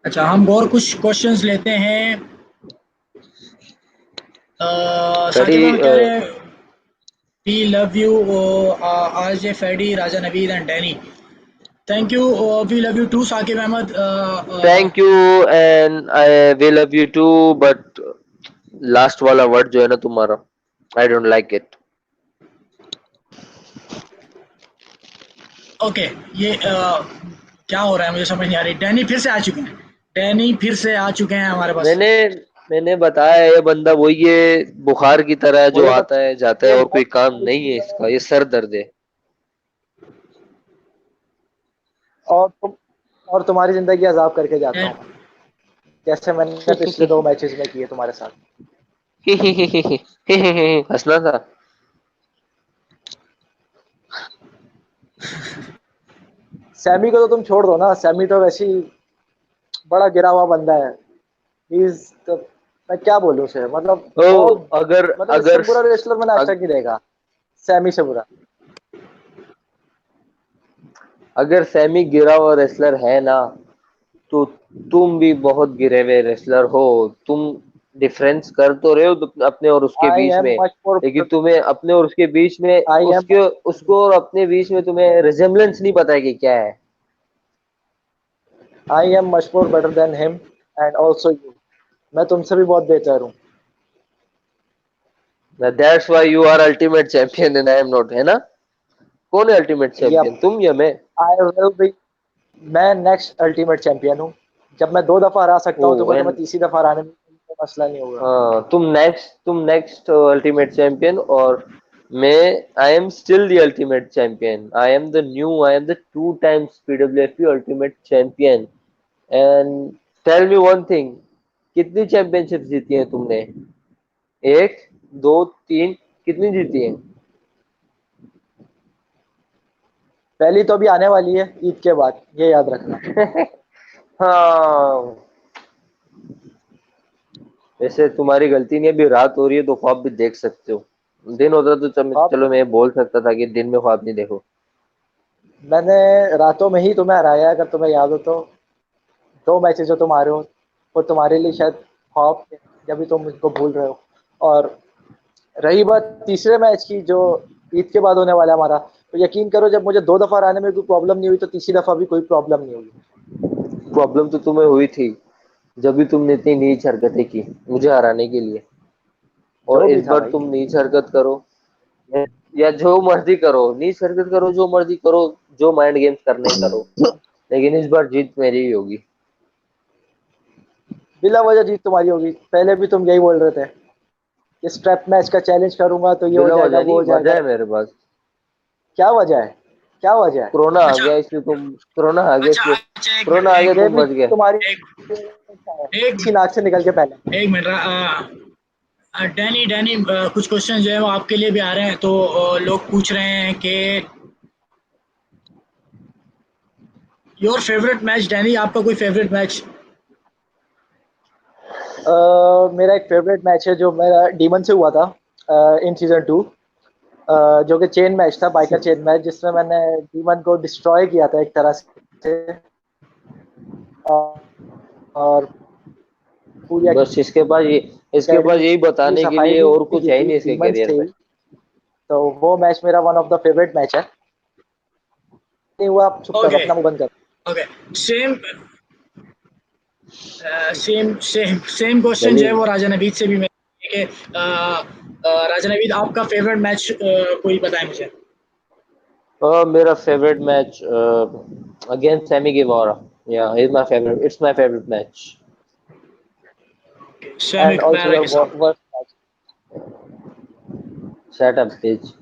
अच्छा, हम और कुछ क्वेश्चंस लेते हैं। फैडी साकिब अहमद कह रहे हैं we love you RJ Fadi Raja Naveed and Danny. Thank you, we love you too Saqib Ahmed. Thank you and I will love you too, but last वाला वर्ड जो है ना तुम्हारा, I don't like it. Okay, ये क्या हो रहा है मुझे समझ नहीं आ रही। डैनी फिर से आ चुके हैं, डैनी फिर से आ चुके हैं हमारे पास। मैंने मैंने बताया है, ये बंदा वही है, बुखार की तरह है, जो मुझे तो आता है जाता है ये और कोई बहुत काम नहीं है इसका, ये सर दर्द है। और तुम और तुम्हारी जिंदगी अजाब करके जाता हूँ मैं, जैसे मैंने पिछले 2 मैचेस में किए तुम्हारे साथ। हंसना था। सैमी को तो तुम छोड़ दो ना, सैमी तो वैसे ही बड़ा गिरा हुआ बंदा है। इज तो मैं क्या बोलूं उसे, मतलब ओ, बहुत, अगर मतलब इससे अगर बुरा रेसलर मैंने आज अग, तक नहीं देखा, सैमी से बुरा। अगर सैमी गिरा हुआ रेसलर है ना, तो तुम भी बहुत गिरे हुए रेसलर हो। तुम डिफरेंस कर तो रहे हो अपने और उसके आई बीच एम में, मच मोर लेकिन तुम्हें अपने और उसके बीच में, आई एम उसके उसको और अपने बीच में तुम्हें रिजेम्बलेंस नहीं पता है कि क्या है। I am much more better than him and also you. मैं तुमसे भी बहुत बेहतर हूँ। That's why you are ultimate champion and I am not, है ना? कौन है अल्टीमेट यप, चैंपियन, तुम या मैं? आई विल बी, मैं नेक्स्ट अल्टीमेट चैंपियन हूँ। जब मैं 2 दफा हरा सकता ओ हूँ तुम्हें, तो मैं एंड तीसरी दफा हराने में कोई मसला नहीं होगा। हाँ, तुम नेक्स्ट अल्टीमेट चैंपियन, और मैं I am still the ultimate champion. I am the 2 times PWFP ultimate champion. And tell me one thing, कितनी चैंपियनशिप जीती है तुमने? एक, दो, तीन, कितनी जीती है? पहली तो अभी आने वाली है ईद के बाद, ये याद रखना। हाँ, वैसे तुम्हारी गलती नहीं है, अभी रात हो रही है तो ख्वाब भी देख सकते हो। दिन होता तो अब चलो मैं बोल सकता था कि दिन में ख्वाब नहीं देखो। मैंने रातों में ही तुम्हें हराया है, अगर तुम्हें याद हो तो। 2 मैचेस जो तुम हारे हो, वो तुम्हारे लिए शायद ख्वाब थे, जब भी तुम मुझको भूल रहे हो। और रही बात तीसरे मैच की, जो ईद के बाद होने वाला है हमारा, तो यकीन करो जब मुझे 2 दफा हराने में कोई प्रॉब्लम नहीं हुई, तो तीसरी दफा भी कोई प्रॉब्लम नहीं होगी। प्रॉब्लम तो तुम्हें हुई थी जब भी तुमने इतनी नीच हरकतें की मुझे हराने के लिए, और जो भी इस था बार भाई। तुम नीच हरकत करो या जो मर्जी करो, नीच हरकत करो, जो मर्जी करो, जो माइंड गेम्स करने ही करो, लेकिन इस बार जीत मेरी ही होगी। बिला वजह जीत तुम्हारी होगी, पहले भी तुम यही बोल रहे थे कि स्ट्रैप मैच का चैलेंज करूंगा तो ये हो बिना जाएगा, वजह वो नहीं, हो वजह जाएगा। है मेरे पास। क्या वजह है? क्या वजह है? कोरोना आ अच्छा गया इसलिए तुम कोरोना आ गया अच्छा इसलिए अच्छा, एक कोरोना मिनट आ गया ये तुम भी बच गए। तुम्हारी एक एक इसकी नाक से निकल के पहले। एक मिनट डैनी डैनी कुछ क्वेश्चन जो है वो आपके लिए भी आ रहे हैं, तो लोग पूछ रहे हैं कि योर फेवरेट मैच। डैनी आपका कोई फेवरेट मैच? मेरा एक फेवरेट मैच है जो मेरा डीमन से हुआ था इन सीजन 2, जो कि चेन मैच था, बाइकर चेन मैच, जिसमें मैंने डीमन को डिस्ट्रॉय किया था एक तरह से। और पूरी बस इसके पास एकेडमी यही की बताने के सफाई लिए भी और की कुछ है ही थी नहीं इसके डीमंस करियर से में। ही। तो वो मैच मेरा one of the favourite match है। नहीं हुआ, आप चुप करो, ओके अपना मुंह बंद करो। Okay. Same same same same question जो गली है वो राजा नवीद से भी मैं कि राजा नवीद आपका फेवरेट मैच कोई बताएं मुझे। मेरा favourite match against Sammy Guevara, या it's my favourite match. Sammy and also para your के साथ। Worst match. Shut up page.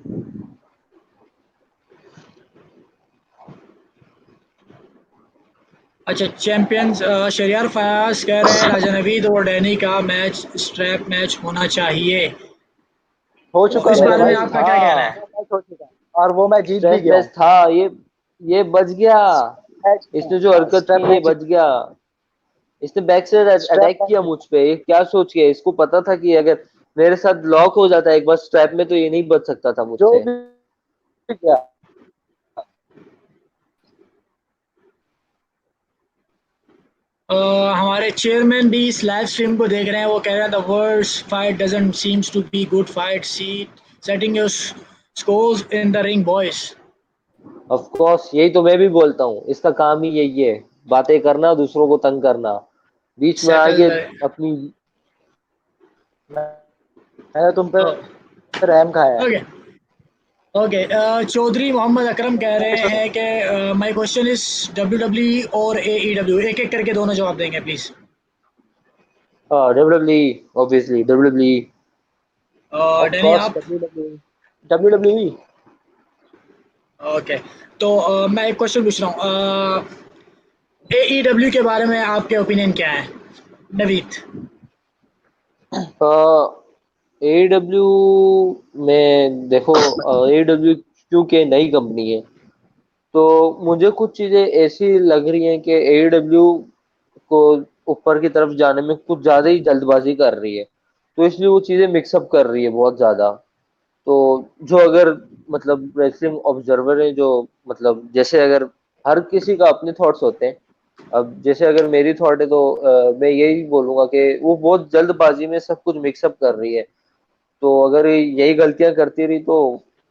अच्छा चैंपियंस शरियार फयाज कह रहे हैं राजा नवीद और डैनी का मैच स्ट्रैप मैच होना चाहिए, हो तो चुका इस मेरे बारे में भाई, आपका था क्या कहना है? वो मैच हो चुका और वो मैं जीत भी स्ट्रेप गया मैच हूँ। था ये बच गया। मैच इसने जो हरकत स्ट्रैप की ये मैच बच गया। इसने बैक से स्ट्रैप अटैक मैच किया मुझ पे, ये क्या सोच के, इसको पता था कि अगर मेरे साथ लॉक हो जाता है एक बार स्ट्रैप में तो ये नहीं बच सकता था जो मुझसे। भी किया। हमारे चेयरमैन भी इस लाइव स्ट्रीम को देख रहे हैं, वो कह रहे हैं the worst fight doesn't seems to be good fight, see setting your scores in the ring boys. Of course यही तो मैं भी बोलता हूँ, इसका काम ही यही है, बातें करना, दूसरों को तंग करना, बीच में सेटल आके द अपनी। मैंने तुम पे रैम खाया है। Okay okay. चौधरी मोहम्मद अकरम कह रहे हैं कि my question is W W और ए ई डब्ल्यू, एक एक करके दोनों जवाब देंगे please. W obviously W. Of Danny course आप? W W. ओके, तो मैं एक क्वेश्चन पूछ रहा हूँ, ए ई डब्ल्यू के बारे में आपके ओपिनियन क्या है नवीद? एडब्ल्यू में देखो, एडब्ल्यू क्योंकि नई कंपनी है तो मुझे कुछ चीजें ऐसी लग रही हैं कि एडब्ल्यू को ऊपर की तरफ जाने में कुछ ज्यादा ही जल्दबाजी कर रही है, तो इसलिए वो चीजें मिक्सअप कर रही है बहुत ज्यादा। तो जो अगर मतलब रेसलिंग ऑब्जर्वर है, जो मतलब जैसे अगर हर किसी का अपने थॉट्स होते हैं, अब जैसे अगर मेरी थॉट है तो मैं यही बोलूंगा कि वो बहुत जल्दबाजी में सब कुछ मिक्सअप कर रही है। तो अगर यही गलतियां करती रही तो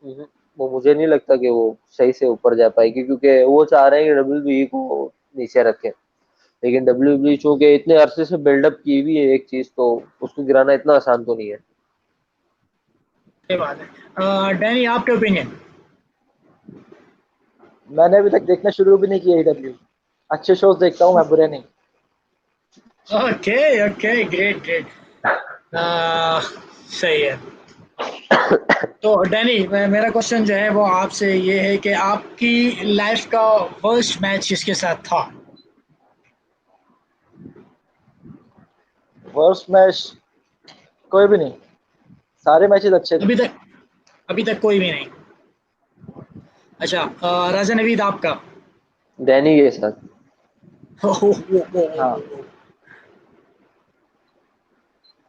हम्म, वो मुझे नहीं लगता कि वो सही से ऊपर जा पाएगी, क्योंकि वो चाह रहे हैं कि डब्ल्यूबीई को नीचे रखें। लेकिन डब्ल्यूबीई चूंकि इतने अरसे से बिल्डअप की हुई है एक चीज, तो उसको गिराना इतना आसान तो नहीं है। ये बात है। डैनी आपके ओपिनियन? मैंने अभी तक देखना शुरू भी नहीं किया AEW। अच्छे शोज देखता हूँ मैं, बुरे नहीं। Okay okay, great great. सही है। तो डैनी मेरा क्वेश्चन जो है वो आपसे ये है कि आपकी लाइफ का वर्स्ट मैच किसके साथ था? वर्स्ट मैच कोई भी नहीं, सारे मैचेस अच्छे थे। अभी तक अभी तक कोई भी नहीं। अच्छा राजा नवीद आपका? डैनी के साथ। हाँ,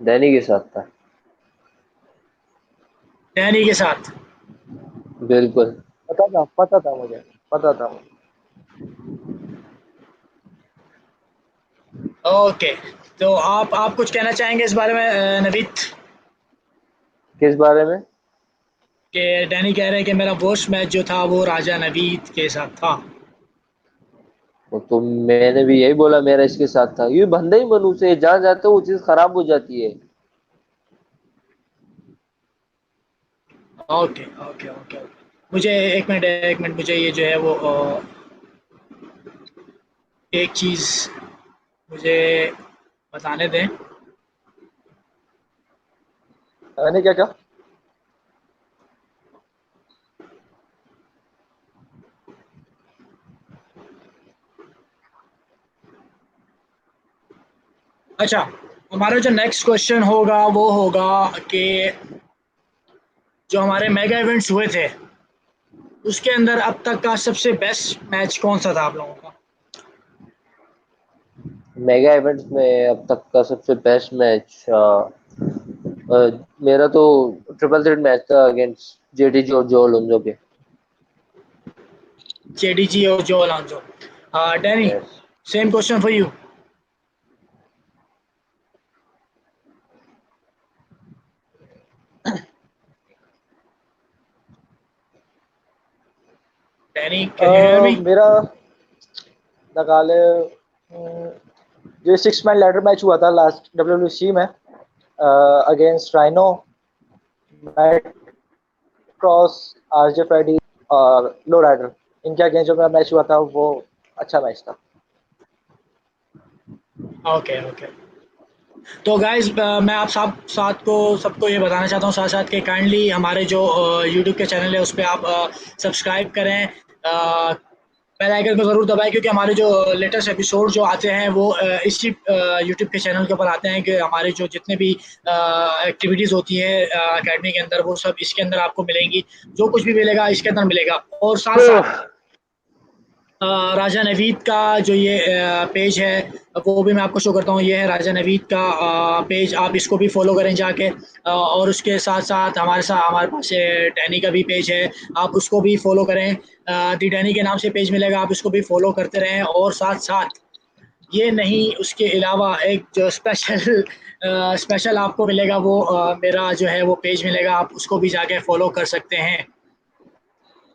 डैनी के साथ था। डैनी के साथ। बिल्कुल। पता था मुझे, पता था मुझे। ओके, तो आप कुछ कहना चाहेंगे इस बारे में नवीद? किस बारे में? कि डैनी कह रहे हैं कि मेरा वर्स्ट मैच जो था वो राजा नवीद के साथ था। तो मैंने भी यही बोला, मेरा इसके साथ था। ये बंदा ही मनू से जहाँ जाते वो चीज खराब हो जाती है। Okay okay okay okay. मुझे एक मिनट मुझे ये जो है वो एक चीज़ मुझे बताने दें। मैंने क्या कहा? अच्छा, हमारा जो नेक्स्ट क्वेश्चन होगा वो होगा कि जो हमारे मेगा इवेंट्स हुए थे उसके अंदर अब तक का सबसे बेस्ट मैच कौन सा था आप लोगों का? मेगा इवेंट्स में अब तक का सबसे बेस्ट मैच मेरा तो ट्रिपल थ्रेट मैच था अगेंस्ट जेडीजी और जो अलोंजो के। जेडीजी और जो Alonso. Danny, yes. Same question for you. Danny, can you hear मी? मेरा लगा ले, जो 6 मैन लैडर मैच हुआ था लास्ट डब्ल्यूडब्ल्यूसी में against Rhyno, Matt Cross, RJ Freddy और लो राइडर, इनके अगेंस्ट जो मेरा मैच हुआ था वो अच्छा मैच था। Okay okay. तो गाइज मैं आप सब साथ को सबको ये बताना चाहता हूँ साथ साथ कि काइंडली हमारे जो यूट्यूब के चैनल है उस पर आप सब्सक्राइब करें, बेल आइकन को ज़रूर दबाएं, क्योंकि हमारे जो लेटेस्ट एपिसोड जो आते हैं वो इसी यूट्यूब के चैनल के ऊपर आते हैं, कि हमारे जो जितने भी एक्टिविटीज़ होती हैं एकेडमी के अंदर वो सब इसके अंदर आपको मिलेंगी। जो कुछ भी मिलेगा इसके अंदर मिलेगा। और साथ साथ राजा नवीद का जो ये पेज है वो भी मैं आपको शो करता हूँ। ये है राजा नवीद का पेज, आप इसको भी फॉलो करें जाके। और उसके साथ साथ हमारे पास डैनी का भी पेज है, आप उसको भी फॉलो करें। दी डैनी के नाम से पेज मिलेगा, आप इसको भी फॉलो करते रहें। और साथ साथ ये नहीं, उसके अलावा एक जो स्पेशल स्पेशल आपको मिलेगा वो मेरा जो है वो पेज मिलेगा, आप उसको भी जाके फॉलो कर सकते हैं।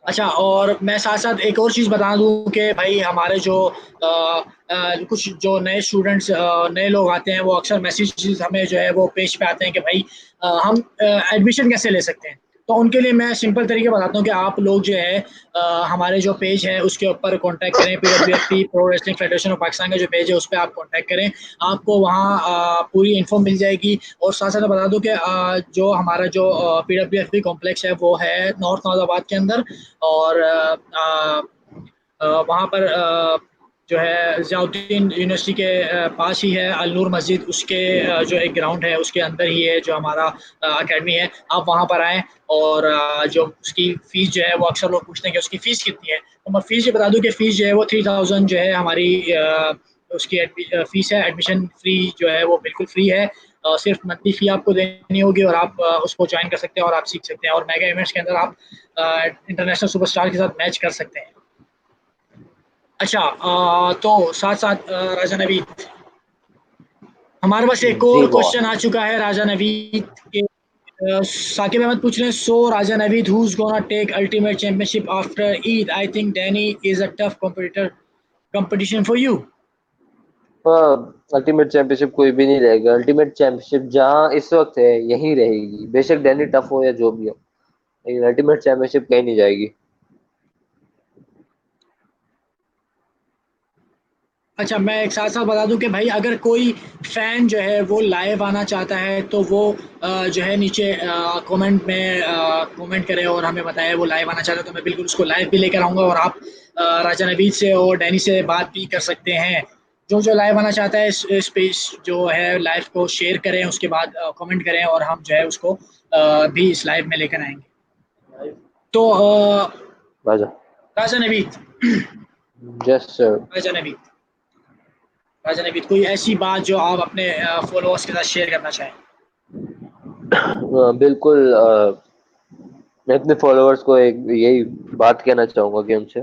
अच्छा, और मैं साथ-साथ एक और चीज़ बता दूँ कि भाई हमारे जो कुछ जो नए स्टूडेंट्स नए लोग आते हैं वो अक्सर मैसेजेस हमें जो है वो पेज पे आते हैं कि भाई हम एडमिशन कैसे ले सकते हैं? तो उनके लिए मैं सिंपल तरीके बताता हूँ कि आप लोग जो है हमारे जो पेज है उसके ऊपर कॉन्टैक्ट करें। PWFP pro wrestling federation of Pakistan का जो पेज है उस पे आप कॉन्टैक्ट करें। आपको वहाँ पूरी इन्फो मिल जाएगी। और साथ-साथ मैं बता दूँ कि जो हमारा जो पीडब्ल्यूएफपी कॉम्प्लेक्स है वो है नॉर्थ नाज़ाबाद के अंदर। और वहाँ पर जो है ज़ियाउद्दीन यूनिवर्सिटी के पास ही है अल नूर मस्जिद, उसके जो एक ग्राउंड है उसके अंदर ही है जो हमारा अकेडमी है। आप वहाँ पर आएँ। और जो उसकी फ़ीस जो है वो अक्सर लोग पूछते हैं कि उसकी फ़ीस कितनी है? तो मैं फ़ीस ये बता दूँ कि फ़ीस जो है वो 3000 जो है हमारी उसकी फ़ीस है। एडमिशन फ़्री जो है वो बिल्कुल फ्री है। सिर्फ मंथली फ़ी आपको देनी होगी और आप उसको ज्वाइन कर सकते हैं और आप सीख सकते हैं। और मेगा इवेंट्स के अंदर आप इंटरनेशनल सुपरस्टार के साथ मैच कर सकते हैं। अच्छा, तो साथ-साथ राजा नवीद, हमारे पास एक जी और बॉस। क्वेश्चन आ चुका है राजा नवीद के। साकिब अहमद पूछ रहे हैं, सो राजा Naveed, who's gonna take ultimate championship after Eid? I think Danny is a tough competition for you. हाँ, अल्टीमेट चैंपियनशिप कोई भी नहीं रहेगा। अल्टीमेट चैंपियनशिप जहाँ इस वक्त है यहीं रहेगी, बेशक डैनी टफ हो या जो भी हो, लेकिन अल्टीमेट चैंपियनशिप कहीं नहीं जाएगी। अच्छा, मैं एक साथ-साथ बता दूँ कि भाई अगर कोई फ़ैन जो है वो लाइव आना चाहता है तो वो जो है नीचे कमेंट में कमेंट करे और हमें बताए वो लाइव आना चाहता है, तो मैं बिल्कुल उसको लाइव भी लेकर आऊँगा। और आप राजा नवीद से और डैनी से बात भी कर सकते हैं। जो लाइव आना चाहता है इस पेज जो है लाइव को शेयर करें, उसके बाद कमेंट करें और हम जो है उसको भी इस लाइव में लेकर आएँगे। तो राजा। राजा नवीद जस्ट सर। राजा नवीद राजा नवीद, कोई ऐसी बात जो आप अपने फॉलोअर्स के साथ शेयर करना चाहें? बिल्कुल। मैं अपने फॉलोअर्स को एक यही बात कहना चाहूंगा कि उनसे,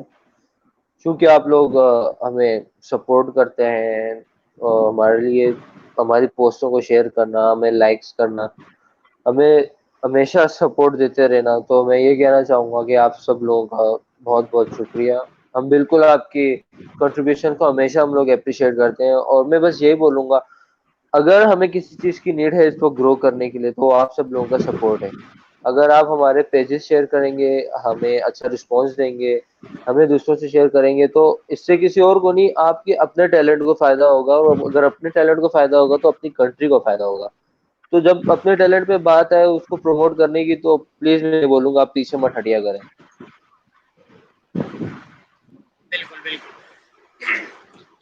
क्योंकि आप लोग हमें सपोर्ट करते हैं और हमारे लिए हमारी पोस्टों को शेयर करना, हमें लाइक्स करना, हमें हमेशा सपोर्ट देते रहना, तो मैं ये कहना चाहूंगा कि आप सब लोगों का बहुत बहुत शुक्रिया। हम बिल्कुल आपकी कंट्रीब्यूशन को हमेशा हम लोग अप्रिशिएट करते हैं, और मैं बस यही बोलूंगा, अगर हमें किसी चीज की नीड है इसको ग्रो करने के लिए, तो आप सब लोगों का सपोर्ट है। अगर आप हमारे पेजेस शेयर करेंगे, हमें अच्छा रिस्पॉन्स देंगे, हमें दूसरों से शेयर करेंगे, तो इससे किसी और को नहीं, आपके अपने टैलेंट को फायदा होगा, और अगर अपने टैलेंट को फायदा होगा तो अपनी कंट्री को फायदा होगा। तो जब अपने टैलेंट पे बात है उसको प्रमोट करने की, तो प्लीज मैं बोलूंगा आप पीछे मत हटिया करें। बिल्कुल, बिल्कुल।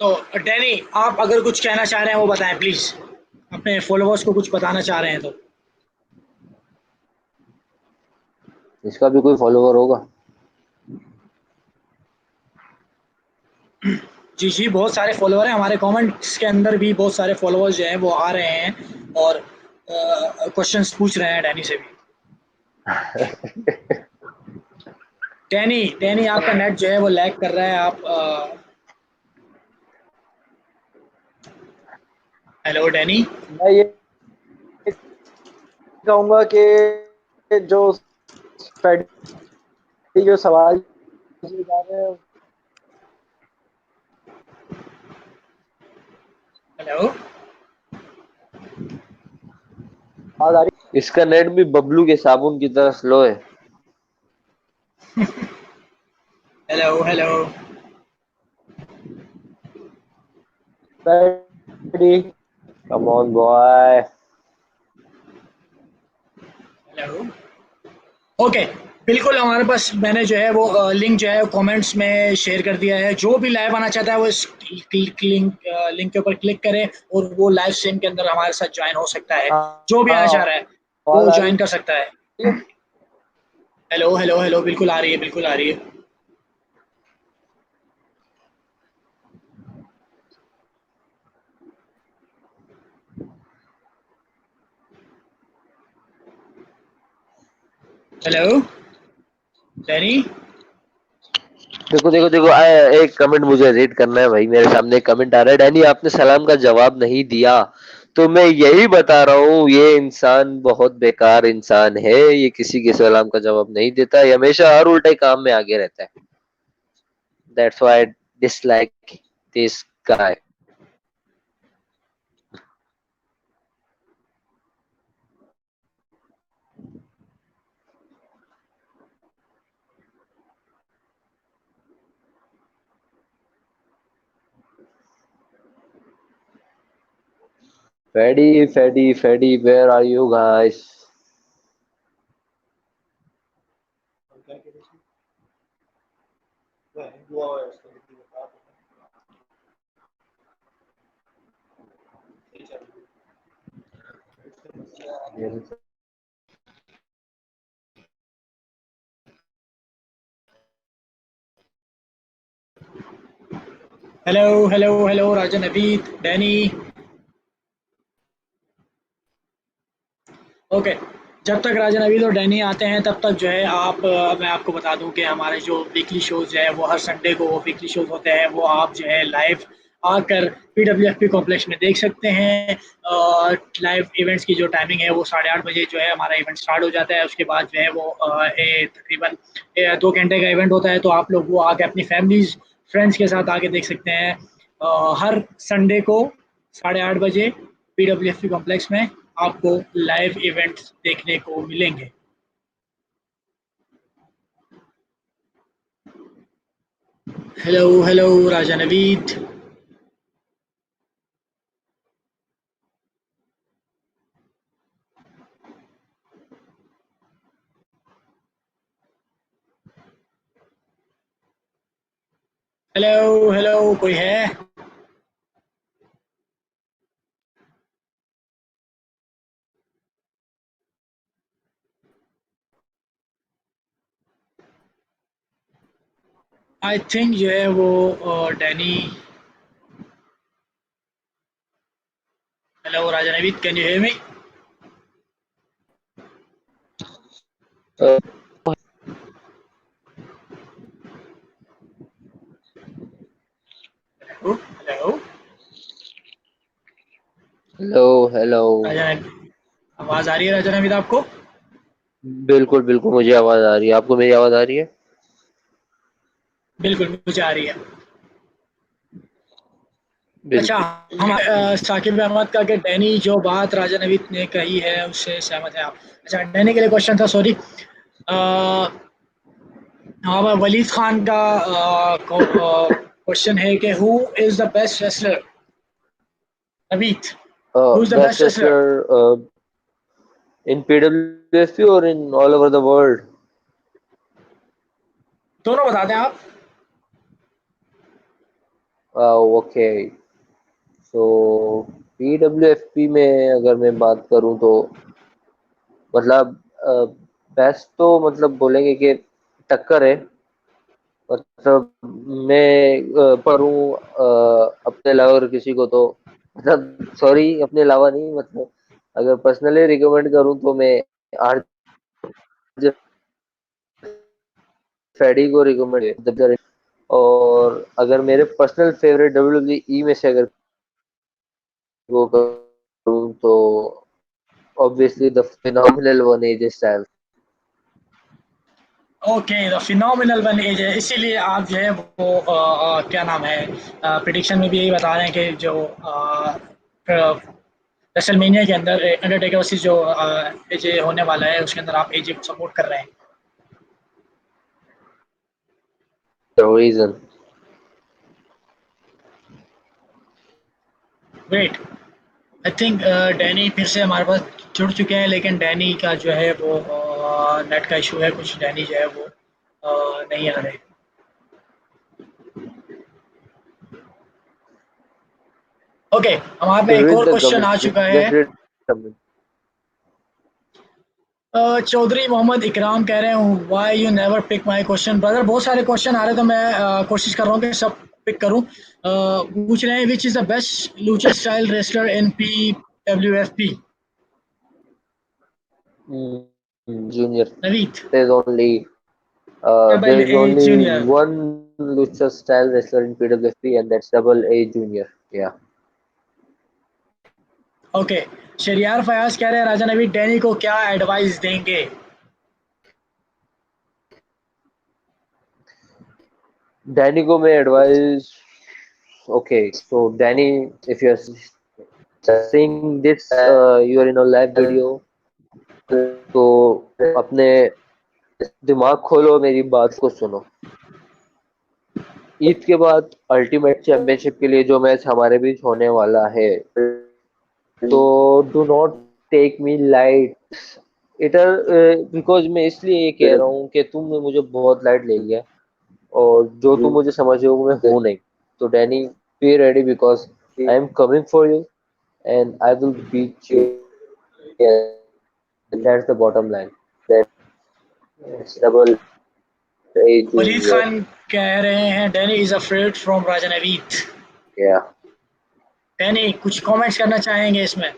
तो डैनी, आप अगर कुछ कहना चाह रहे हैं वो बताएँ प्लीज़। अपने फॉलोअर्स को कुछ बताना चाह रहे हैं तो। इसका भी कोई फॉलोवर होगा? जी जी, बहुत सारे फॉलोअर हैं हमारे, कमेंट्स के अंदर भी बहुत सारे फॉलोअर्स जो हैं वो आ रहे हैं और क्वेश्चंस पूछ रहे हैं डैनी से भी। डैनी डैनी आपका नेट जो है वो लैग कर रहा है, आप हेलो डैनी। मैं ये कहूंगा कि जो स्टडी जो सवाल पूछे जा रहे हैं, हेलो आवाज आ रही इसका नेट भी बबलू के साबुन की तरह स्लो है। हेलो हेलो है? Study come on boy. Hello. Okay, बिल्कुल हमारे पास, मैंने जो है वो लिंक जो है कमेंट्स में शेयर कर दिया है। जो भी लाइव आना चाहता है वो इस लिंक के ऊपर क्लिक करे और वो लाइव स्ट्रीम के अंदर हमारे साथ ज्वाइन हो सकता है। हाँ जो भी आना चाह हाँ, रहा है आवाज वो आ ज्वाइन रही कर सकता है। है? हेलो हेलो हेलो, बिल्कुल आ रही है, बिल्कुल आ रही है। Hello Danny. देखो देखो देखो, एक कमेंट मुझे रीड करना है भाई। मेरे सामने एक कमेंट आ रहा है, डैनी आपने सलाम का जवाब नहीं दिया। तो मैं यही बता रहा हूँ, ये इंसान बहुत बेकार इंसान है। ये किसी के सलाम का जवाब नहीं देता, ये हमेशा हर उल्टे काम में आगे रहता है। That's why I dislike this guy. Faddy, Faddy, Faddy, where are you guys? Hello hello hello Raja Naveed Danny. Okay, जब तक राजा नवीद और डैनी आते हैं तब तक जो है मैं आपको बता दूं कि हमारे जो वीकली शोज़ है वो हर संडे को वो वीकली शोज़ होते हैं, वो आप जो है लाइव आकर PWFP कॉम्प्लेक्स में देख सकते हैं। लाइव इवेंट्स की जो टाइमिंग है वो 8:30 बजे जो है हमारा इवेंट स्टार्ट हो जाता है। उसके बाद जो है वो तकरीबन 2 घंटे का इवेंट होता है, तो आप लोग वो आके अपनी फैमिलीज फ्रेंड्स के साथ आके देख सकते हैं। हर संडे को 8:30 बजे PWFP कॉम्प्लेक्स में आपको लाइव इवेंट्स देखने को मिलेंगे। हेलो हेलो राजा नवीद। हेलो हेलो, कोई है? आई थिंक जो है वो Danny. Hello Raja Naveed, can you hear me? Uh, hello hello hello, hello. राजा नवीद, आवाज आ रही है राजा नवीद आपको? बिल्कुल बिल्कुल, मुझे आवाज आ रही है। आपको मेरी आवाज आ रही है? बिल्कुल मुझे आ रही है। अच्छा, बिल्कुल। हम साकिब अहमद का कि डैनी जो बात राजा नवीद ने कही है उससे सहमत है आप? अच्छा, डैनी के लिए क्वेश्चन था, सॉरी। हाँ, वलीद खान का क्वेश्चन है कि who is the best wrestler? Naveed, who is the Best best wrestler? wrestler in PWFP or in all over the world? दोनों बता दें आप। Okay. So PWFP में अगर मैं बात करूं तो मतलब बेस्ट तो मतलब बोलेंगे कि टक्कर है। मतलब मैं पढ़ूं अपने अलावा अगर किसी को तो मतलब सॉरी अपने अलावा नहीं मतलब अगर पर्सनली रिकमेंड करूं तो मैं आरजे फैडी को रिकमेंड। और अगर मेरे पर्सनल फेवरेट डब्ल्यूडब्ल्यूई में से अगर वो करूं तो obviously the phenomenal one AJ Style. Okay, the phenomenal one AJ है, इसीलिए आप जो है वो क्या नाम है, प्रिडिक्शन में भी यही बता रहे हैं कि जो रेसलमेनिया के अंदर अंडरटेकर वर्सेस जो एजे होने वाला है उसके अंदर आप एजे को सपोर्ट कर रहे हैं। Reason wait, I think Danny फिर से हमारे पास जुड़ चुके हैं, लेकिन डैनी का जो है वो नेट का इशू है कुछ, डैनी जो है वो नहीं आ रहे। ओके, हमारे पे एक read और the क्वेश्चन आ comments चुका just है। read the comments. Chaudhary Mohammad Ikram कह रहे हैं why you never pick my question. Brother बहुत सारे क्वेश्चन आ रहे हैं तो मैं कोशिश कर रहा हूँ कि सब पिक करूँ। पूछ रहे हैं which is the best Lucha style wrestler in PWFP। Junior. Naveed, There's only double there's A only junior. one lucha style wrestler in PWFP and that's Double A Junior. Yeah. Okay, Shahriyar Fayyaz कह रहे हैं राजा Naveed Danny को क्या advice देंगे। Danny को मैं advise. Okay, so Danny, if you're seeing this, you're in a live video, तो अपने दिमाग खोलो मेरी बात को सुनो। ईद के बाद अल्टीमेट चैंपियनशिप के लिए जो मैच हमारे बीच होने वाला है तो do not take me lighter because मैं इसलिए ये कह रहा हूँ कि तुमने मुझे बहुत लाइट ले लिया और जो तुम मुझे समझ हो मैं हूँ नहीं। तो Danny be ready because I am coming for you and I will beat you. That's the bottom line. Double A Waleed junior. Khan कह रहे हैं Danny is afraid from Raja Naveed. या डैनी कुछ कमेंट्स करना चाहेंगे इसमें।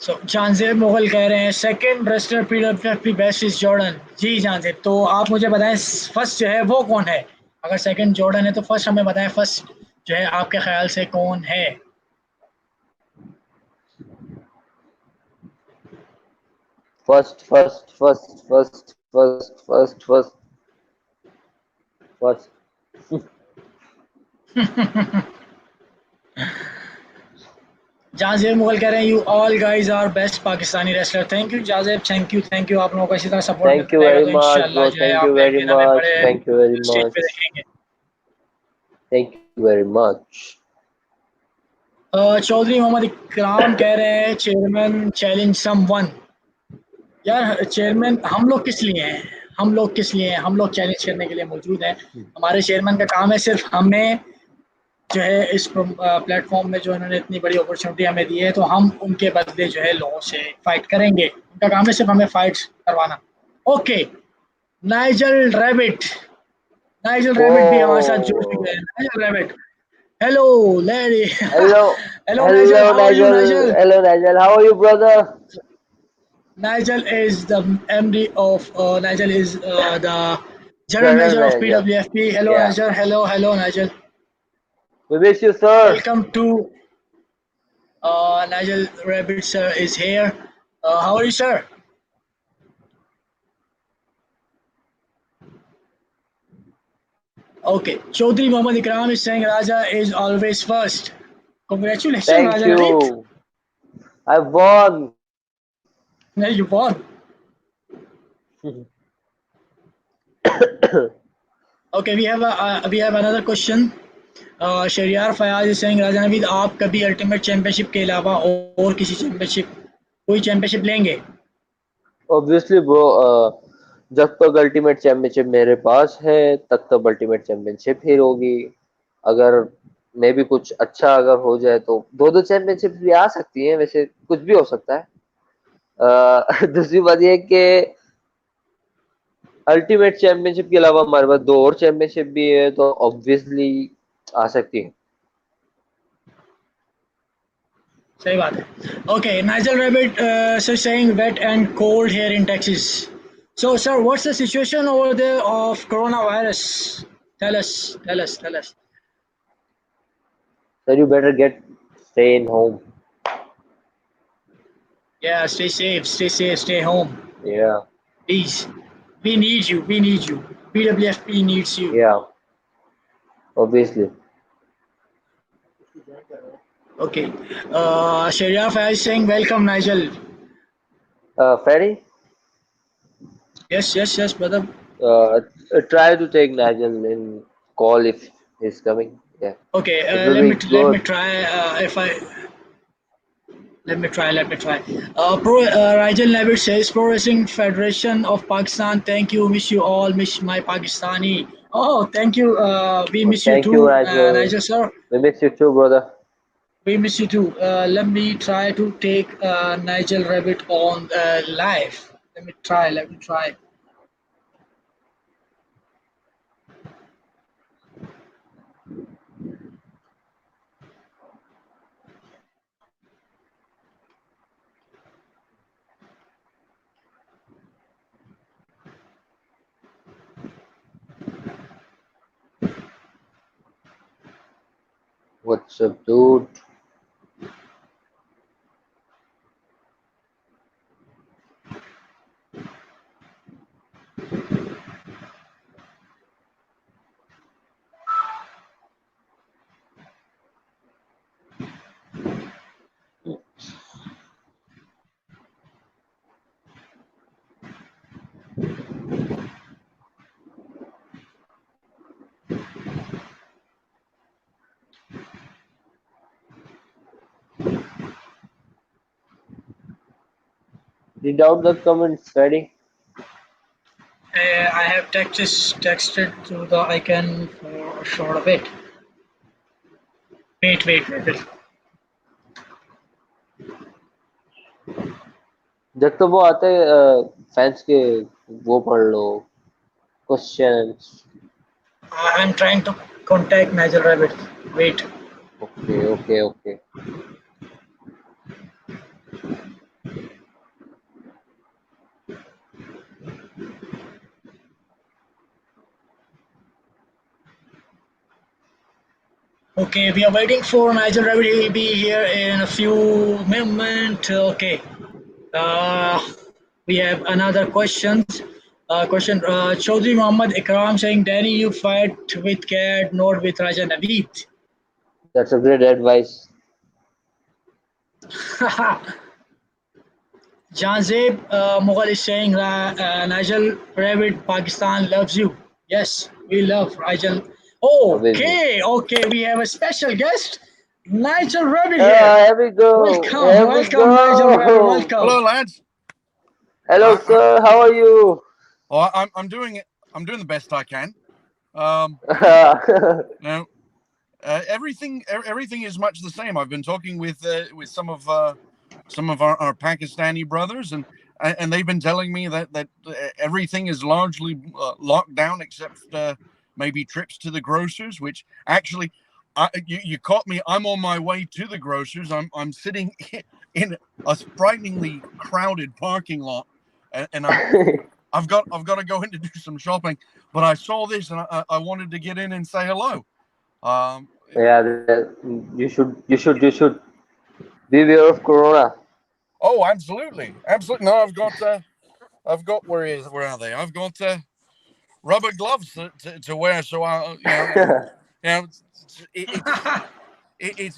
जानजेब मुगल कह रहे हैं second wrestler PWFP best is Jordan. Ji Jahanzeb, तो आप मुझे बताएं फर्स्ट जो है वो कौन है। अगर सेकंड जॉर्डन है तो फर्स्ट हमें बताएं, फर्स्ट जो है आपके ख्याल से कौन है। First first. जाजेब मुगल कह रहे हैं you all guys are best Pakistani wrestler. Thank you Jahanzeb, thank you, आप लोगों का इसी तरह सपोर्ट Thank मिलता you रहेगा very तो much, इंशाल्लाह bro. जो है Thank you आप very एरिना में much. बड़े Thank you very स्टेज पे much. देखेंगे। Thank you very much. Chaudhary Mohammad Ikram कह रहे हैं चेयरमैन चैलेंज समवन। यार चेयरमैन हम लोग किस लिए हैं, हम लोग किस लिए हैं, हम लोग चैलेंज करने के लिए मौजूद हैं। हमारे चेयरमैन का काम है सिर्फ हमें जो है इस प्लेटफॉर्म में जो इन्होंने इतनी बड़ी अपॉर्चुनिटी हमें दी है तो हम उनके बदले जो है लोगों से फाइट करेंगे। उनका काम है सिर्फ हमें फाइट्स करवाना। Okay, Nigel Rabbit, Nigel Rabbit भी हमारे साथ जुड़ चुके हैं। Oh, Nigel Rabbit, hello lady. hello, hello Nigel, hello, how are you Nigel. Nigel. Hello, Nigel. How are you, brother? Nigel is the MD of Nigel is the general General manager of Manager. PWFP. Hello Yeah. Nigel, hello Nigel. We miss you, sir. Welcome to Nigel Rabbit sir is here. How are you sir? Okay, Chaudhry Mohammad Ikram is saying Raja is always first. Congratulations Thank Raja Naveed. you. I won. Yeah, you won. Okay, we have another question. Shahryar Fayaz Singh Raja Naveed, आप कभी ultimate championship के अलावा और किसी championship कोई championship लेंगे? Obviously bro, जब तक अल्टीमेट चैंपियनशिप मेरे पास है तब तक अल्टीमेट चैंपियनशिप ही होगी। अगर मे भी कुछ अच्छा अगर हो जाए तो दो दो चैंपियनशिप भी आ सकती है, वैसे कुछ भी हो सकता है। दूसरी बात ये है कि अल्टीमेट चैंपियनशिप के अलावा हमारे पास दो और चैंपियनशिप भी है, तो ऑब्वियसली आ सकती है। सही बात है। Okay, Nigel Rabbit sir saying wet and cold here in Texas. So sir, what's the situation over there of corona virus? Tell us. Sir you better get stay in home. Yeah, stay safe, stay home. या Please, we need you. PWFP needs you. या obviously. Okay. Sharia Faiz saying, welcome, Nigel. Ferry, Yes, brother. try to take Nigel in call if he's coming. Yeah, Okay, it will let be me let me good. try. If I Let me try. Nigel Naveed says, Pro Wrestling Federation of Pakistan. Thank you. Miss you all. Miss my Pakistani. Oh, thank you. We miss you Thank you, too, Nigel. Nigel sir. We miss you too, brother. We miss you too. Let me try to take Nigel Rabbit on live. Let me try. What's up, dude? Read out the comments, Ferry. I have texted to the icon for a short bit. Wait. जब तो वो आते fans के वो पढ़ लो questions. I'm trying to contact Nigel Rabbit. Wait. Okay. Okay, we are waiting for Nigel Rabbit. He will be here in a few moments. Okay. Uh, we have another question. Chaudhry Muhammad Ikram saying, Danny, you fight with Cat, not with Raja Naveed. That's a great advice. Janzeb Mughal is saying, Nigel Rabbit, Pakistan loves you. Yes, we love Nigel. Obviously. Okay, we have a special guest, Nigel Rabbit here. Here we go. Here we Welcome, Nigel Rabbit, go. welcome. Hello, lads. Hello, sir. How are you? Oh, I'm doing it. I'm doing the best I can. Now, everything is much the same. I've been talking with some of our Pakistani brothers, and they've been telling me that everything is largely locked down except maybe trips to the grocers. Which actually, you caught me. I'm on my way to the grocers. I'm sitting in a frighteningly crowded parking lot, and I've got to go in to do some shopping. But I saw this and I wanted to get in and say hello. Yeah, you should beware of Corona. Oh, absolutely. No, I've got where are they? I've got rubber gloves to wear. So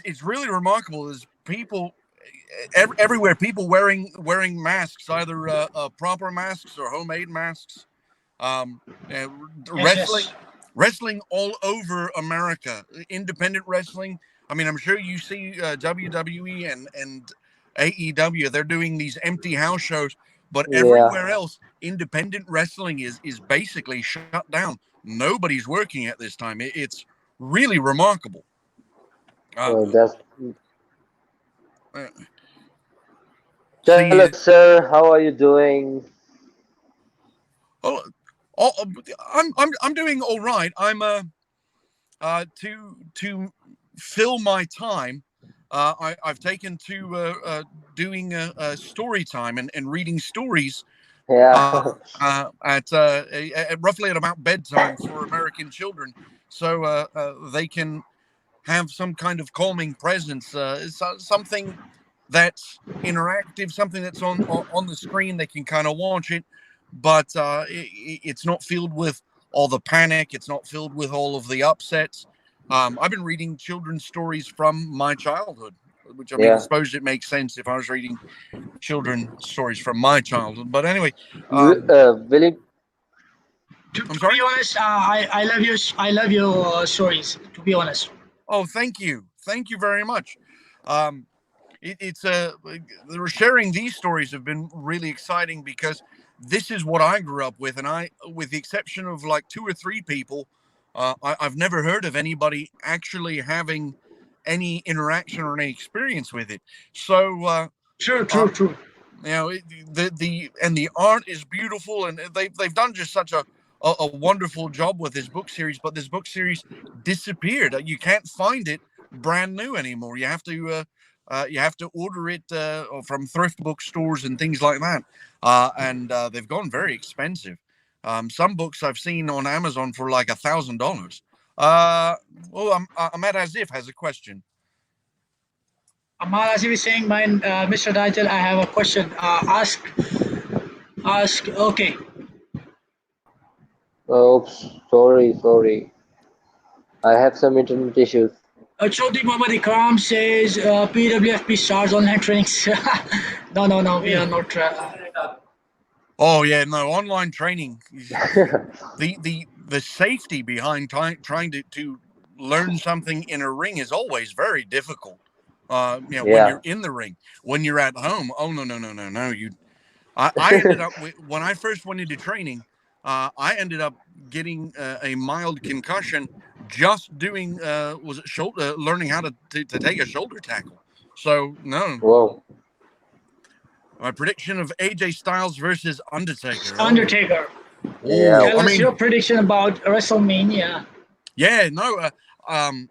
it's really remarkable. There's people everywhere. People wearing masks, either proper masks or homemade masks. Um, uh, wrestling Yes. wrestling all over America, independent wrestling. I mean, I'm sure you see WWE and AEW. They're doing these empty house shows, but Yeah. everywhere else, independent wrestling is basically shut down. Nobody's working at this time. It's really remarkable. That's Uh, Chalo, see, sir. How are you doing? oh, oh, I'm doing all right. I'm to fill my time. I've taken to doing story time and reading stories Yeah. at roughly at about bedtime for American children, so they can have some kind of calming presence, something that's interactive, something that's on the screen. They can kind of watch it, but it's not filled with all the panic. It's not filled with all of the upsets. I've been reading children's stories from my childhood, which I mean, I Yeah. suppose it makes sense if I was reading children's stories from my childhood. But anyway, Willing. I'm To be sorry. honest, I love your stories. To be honest. Oh, thank you very much. Um, it's sharing these stories have been really exciting because this is what I grew up with, and with the exception of like two or three people, I've never heard of anybody actually having any interaction or any experience with it. So True, uh, true, true. you know, the art is beautiful, and they've done just such a wonderful job with this book series. But this book series disappeared. You can't find it brand new anymore. You have to order it from thrift bookstores and things like that, and they've gone very expensive. Some books I've seen on Amazon for like $1,000. Well, Ahmed Azif has a question. Amal Azim is saying, Mr. Title, I have a question. Ask. Okay. Oops. Sorry. I have some internet issues. Chaudhry Mohammad Ikram says PWFP starts online trainings. No, we are not. Oh yeah, no, online training. The safety behind trying to learn something in a ring is always very difficult. When Yeah. you're in the ring, when you're at home, oh no. I ended up when I first went into training, I ended up getting a mild concussion just doing was it shoulder learning how to take a shoulder tackle. So no, Whoa. my prediction of AJ Styles versus Undertaker. Oh, Undertaker. Yeah. oh, Tell I us mean, your prediction about WrestleMania. yeah, no, um,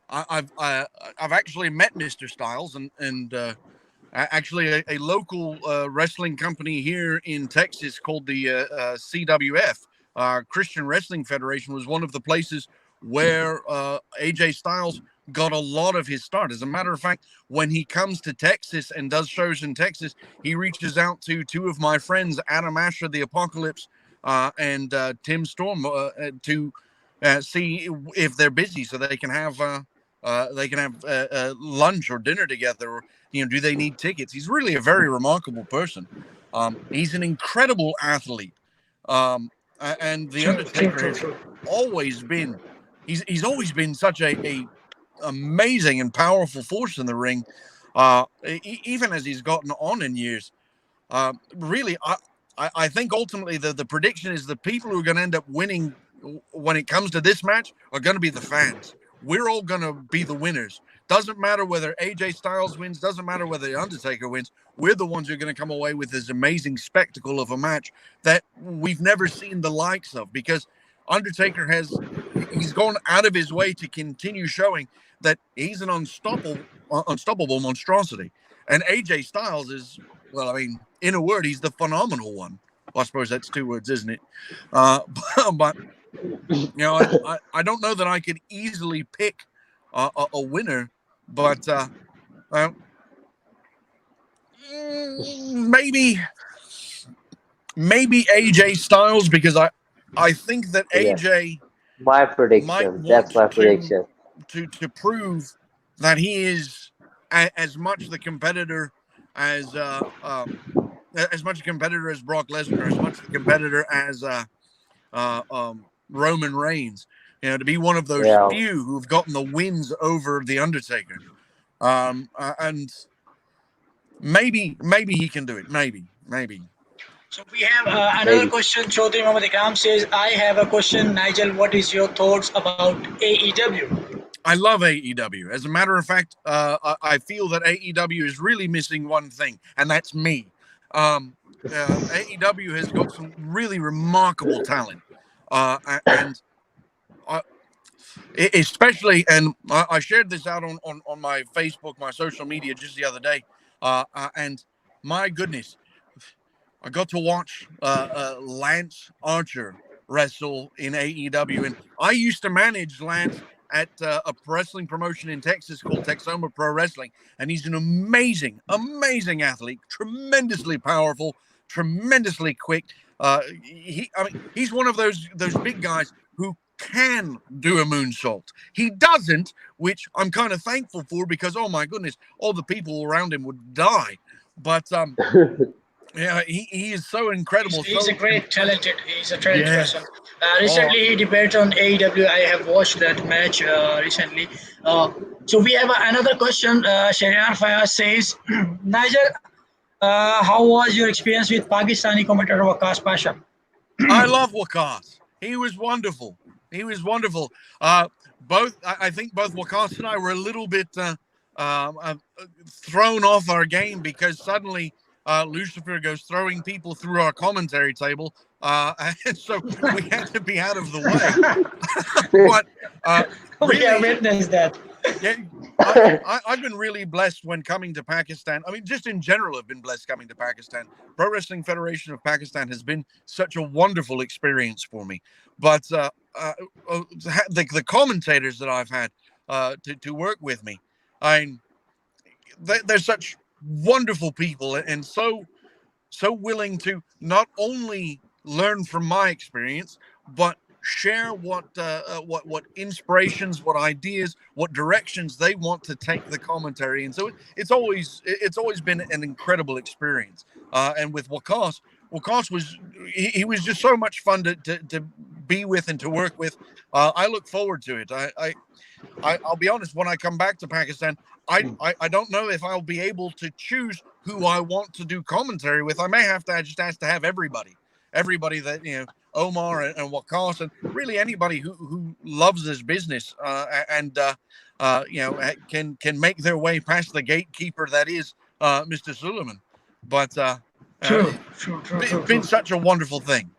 I've actually met Mr. Styles and actually a local wrestling company here in Texas called the CWF, Christian Wrestling Federation, was one of the places where AJ Styles got a lot of his start. As a matter of fact, when he comes to Texas and does shows in Texas, he reaches out to two of my friends, Adam Asher, the Apocalypse, and Tim Storm, to see if they're busy so they can have lunch or dinner together, or do they need tickets. He's really a very remarkable person. He's an incredible athlete, and the True, true, Undertaker true, has true. always been he's always been such a amazing and powerful force in the ring, even as he's gotten on in years. Really, I think ultimately the prediction is the people who are going to end up winning when it comes to this match are going to be the fans. We're all going to be the winners. Doesn't matter whether AJ Styles wins, doesn't matter whether The Undertaker wins. We're the ones who are going to come away with this amazing spectacle of a match that we've never seen the likes of, because Undertaker he's gone out of his way to continue showing that he's an unstoppable monstrosity. And AJ Styles is, well, I mean, in a word, he's the phenomenal one. Well, I suppose that's two words, isn't it? But I don't know that I could easily pick a winner, but maybe AJ Styles, because I think that Yeah. AJ My might prediction. That's want my prediction. to prove that he is as much the competitor as as much a competitor as Brock Lesnar, as much a competitor as Roman Reigns. You know, to be one of those Yeah. few who've gotten the wins over the Undertaker. And maybe he can do it. Maybe. So we have another Maybe. question. Chaudhry Mohammad Ikram says, I have a question. Nigel, what is your thoughts about AEW? I love AEW. As a matter of fact, I feel that AEW is really missing one thing, and that's me. AEW has got some really remarkable talent, and especially, and I shared this out on my Facebook, my social media just the other day, and my goodness, I got to watch Lance Archer wrestle in AEW, and I used to manage Lance at a wrestling promotion in Texas called Texoma Pro Wrestling, and he's an amazing athlete, tremendously powerful, tremendously quick. He's one of those big guys who can do a moonsault. He doesn't, which I'm kind of thankful for, because oh my goodness, all the people around him would die. But yeah, he is so incredible. He's a great talented. He's a talented Yeah. person. Recently, he debated on AEW. I have watched that match recently. So we have another question. Shariar Fayaz says, Nigel, how was your experience with Pakistani commentator Waqas Pasha? I love Waqas. He was wonderful. I think both Waqas and I were a little bit thrown off our game, because suddenly Lucifer goes throwing people through our commentary table, and so we had to be out of the way. But We have witnessed that. yeah, I've been really blessed when coming to Pakistan. I mean, just in general, I've been blessed coming to Pakistan. Pro Wrestling Federation of Pakistan has been such a wonderful experience for me. But the commentators that I've had to work with me, they're such wonderful people, and so willing to not only learn from my experience, but share what inspirations, what ideas, what directions they want to take the commentary. And so it's always been an incredible experience. And with Waqas was he was just so much fun to be with and to work with. I look forward to it. I'll be honest, when I come back to Pakistan, I don't know if I'll be able to choose who I want to do commentary with. I may have to just ask to have everybody that, you know, Omar and Waqas, and really anybody who loves this business and you know, can make their way past the gatekeeper that is Mr. Suleiman. But True. been such a wonderful thing.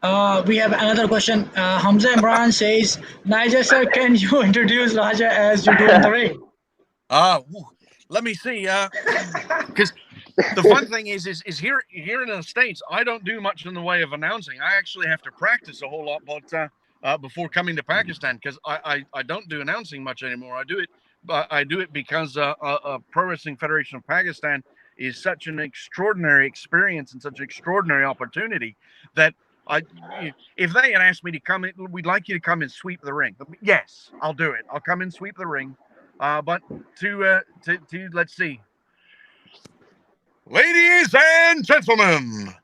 We have another question. Hamza Imran says, Nigel sir, can you introduce Raja as you do in the ring? Let me see. Because the fun thing is here in the States, I don't do much in the way of announcing. I actually have to practice a whole lot, but before coming to Pakistan, because I don't do announcing much anymore. I do it because Pro Wrestling Federation of Pakistan is such an extraordinary experience and such an extraordinary opportunity that if they had asked me to come in, we'd like you to come and sweep the ring. Yes, I'll do it. I'll come and sweep the ring. But to let's see. Ladies and gentlemen,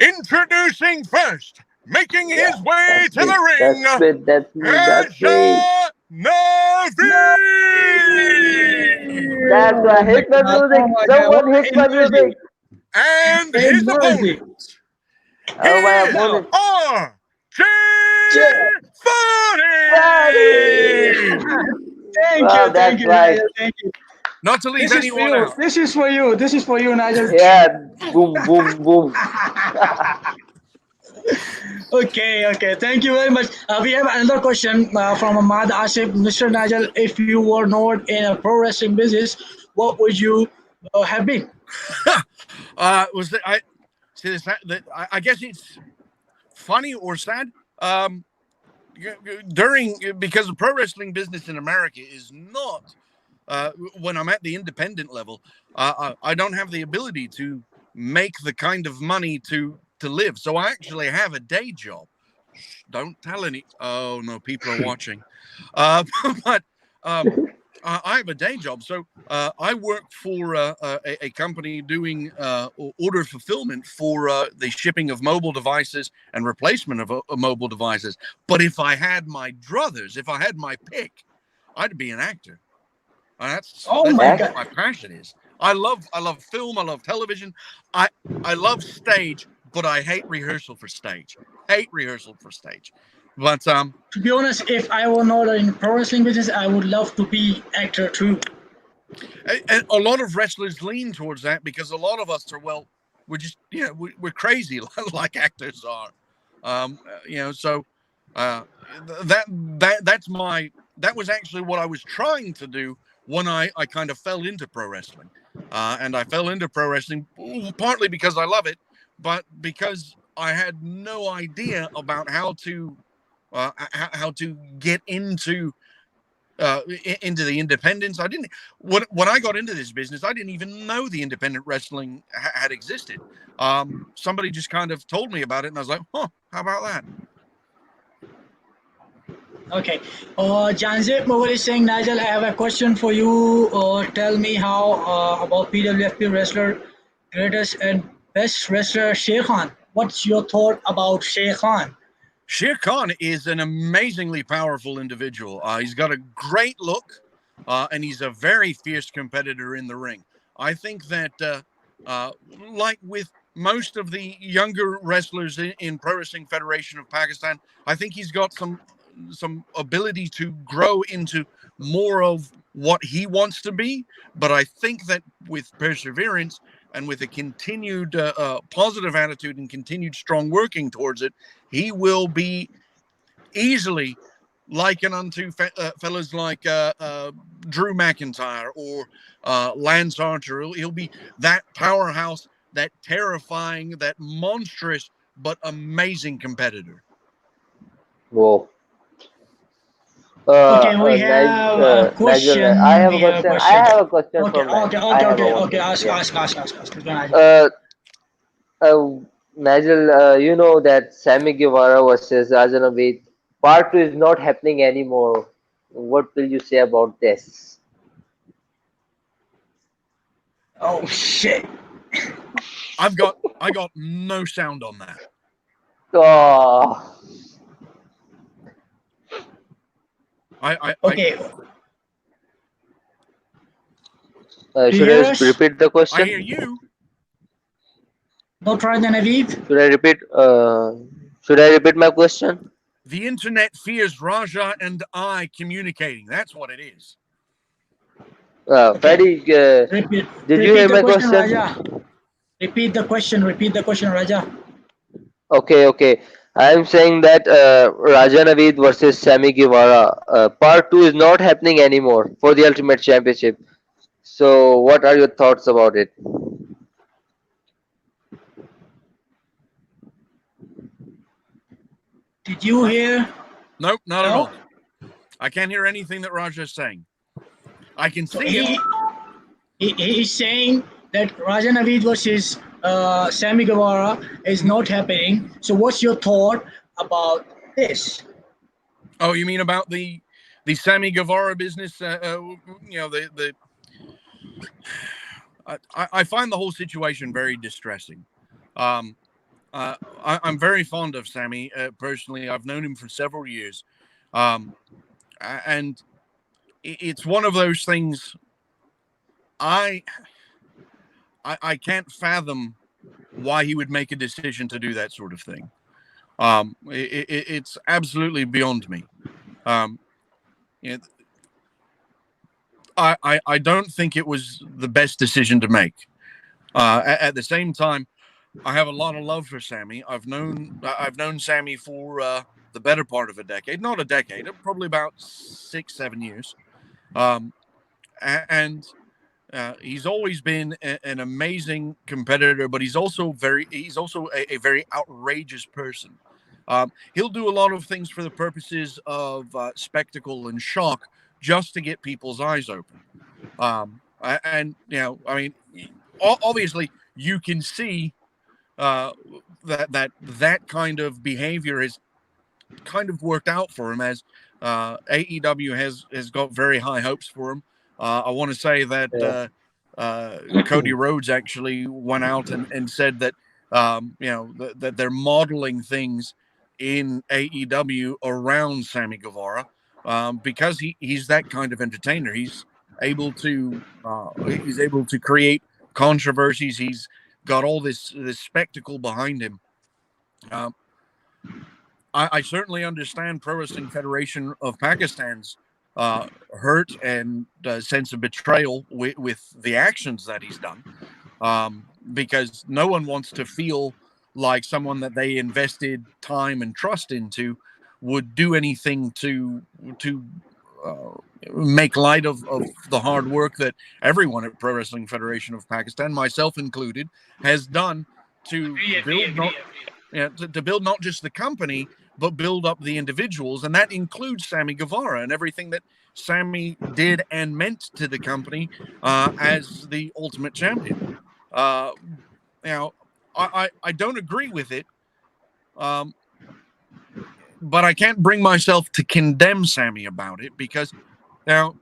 introducing first, making his way to the ring, That's me. Naveed! That's right. Hit my music. Someone hit my music. And his opponent, Oh, my opponent. Faddy! Thank you, right. Nigel. Thank you. Not to leave anyone out. This is for you. This is for you, Nigel. Yeah. Boom, boom, boom. Okay. Thank you very much. We have another question from Ahmad Asif. Mr. Nigel, if you were not in a pro wrestling business, what would you have been? I guess it's funny or sad. Because the pro wrestling business in America is not. When I'm at the independent level, I don't have the ability to make the kind of money to live. So I actually have a day job. Don't tell any. Oh no, people are watching. But I have a day job, so I work for a company doing order fulfillment for the shipping of mobile devices and replacement of mobile devices. But if I had my druthers, if I had my pick, I'd be an actor. That's Oh that's my what God. my passion is. I love film. I love television. I love stage, but I hate rehearsal for stage. Hate rehearsal for stage. But To be honest, if I were not in pro wrestling business, I would love to be actor too. and a lot of wrestlers lean towards that because a lot of us are, well, we're just, we're crazy like actors are. So that's that was actually what I was trying to do when I kind of fell into pro wrestling. And I fell into pro wrestling partly because I love it, but because I had no idea about how to get into the independents. I didn't when I got into this business, I didn't even know the independent wrestling had existed. Somebody just kind of told me about it, and I was like, "Huh, how about that?" Okay. Janzib Mughal is saying, Nigel, I have a question for you. Tell me how about PWFP wrestler, greatest and best wrestler, Sher Khan. What's your thought about Sher Khan? Sher Khan is an amazingly powerful individual. He's got a great look, and he's a very fierce competitor in the ring. I think that, like with most of the younger wrestlers in Pro Wrestling Federation of Pakistan, I think he's got some ability to grow into more of what he wants to be. But I think that with perseverance and with a continued positive attitude and continued strong working towards it, he will be easily likened unto fellas like Drew McIntyre or Lance Archer. He'll be that powerhouse, that terrifying, that monstrous but amazing competitor. Whoa. Okay, we have a Nigel, question. We have a I question. have a question Okay, from Nigel. okay, I okay, have okay, one okay. question. Ask, Yeah. ask, ask, ask, ask. Go ahead. Uh, you know that Sammy Guevara versus Rajan Naveed part 2 is not happening anymore. What will you say about this? Oh shit. I got no sound on that. Oh, I Okay, do you should hear I us? repeat the I hear question? you. Not right, Naveed. Should I repeat? Should I repeat my question? The internet fears Raja and I communicating. That's what it is. Okay. Faddy, Repeat, did you repeat hear the my question, question? Raja. Repeat the question. Repeat the question, Raja. Okay, okay. I am saying that Raja Naveed versus Sammy Guevara part 2 is not happening anymore for the Ultimate Championship. So, what are your thoughts about it? Did you Uh, hear? nope, not at No. all. I can't hear anything that Raja is saying. I can So see him. he is saying that Raja Naveed versus Sammy Guevara is not happening. So what's your thought about this? Oh, you mean about the Sammy Guevara business? The I find the whole situation very distressing. Um, I'm very fond of Sammy personally. I've known him for several years, um, and it's one of those things. I I can't fathom why he would make a decision to do that sort of thing. It's absolutely beyond me. Um, it, I don't think it was the best decision to make. At the same time, I have a lot of love for Sammy. I've known Sammy for the better part of a decade, not a decade, probably about 6-7 years. Um, and he's always been an amazing competitor, but he's also a very outrageous person. He'll do a lot of things for the purposes of spectacle and shock, just to get people's eyes open. And I mean, obviously, you can see that kind of behavior kind of worked out for him, as AEW has got very high hopes for him. I want to say that Cody Rhodes actually went out and said that that they're modeling things in AEW around Sammy Guevara, because he's that kind of entertainer. He's able to create controversies. He's got all this spectacle behind him. I certainly understand Pro Wrestling Federation of Pakistan's hurt and sense of betrayal with the actions that he's done, because no one wants to feel like someone that they invested time and trust into would do anything to make light of the hard work that everyone at Pro Wrestling Federation of Pakistan, myself included, has done to build not just the company, but build up the individuals. And that includes Sammy Guevara and everything that Sammy did and meant to the company as the Ultimate Champion. Now, I don't agree with it, but I can't bring myself to condemn Sammy about it, because now,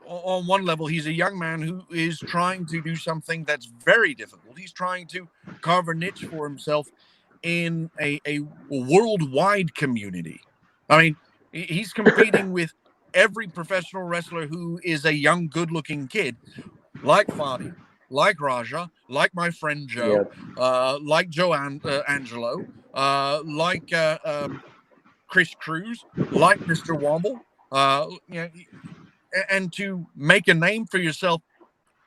on one level, he's a young man who is trying to do something that's very difficult. He's trying to carve a niche for himself in a worldwide community. I mean, he's competing with every professional wrestler who is a young, good-looking kid, like Faddy, like Raja, like my friend Joe, like Joe Angelo, like Chris Cruz, like Mr. Womble. And to make a name for yourself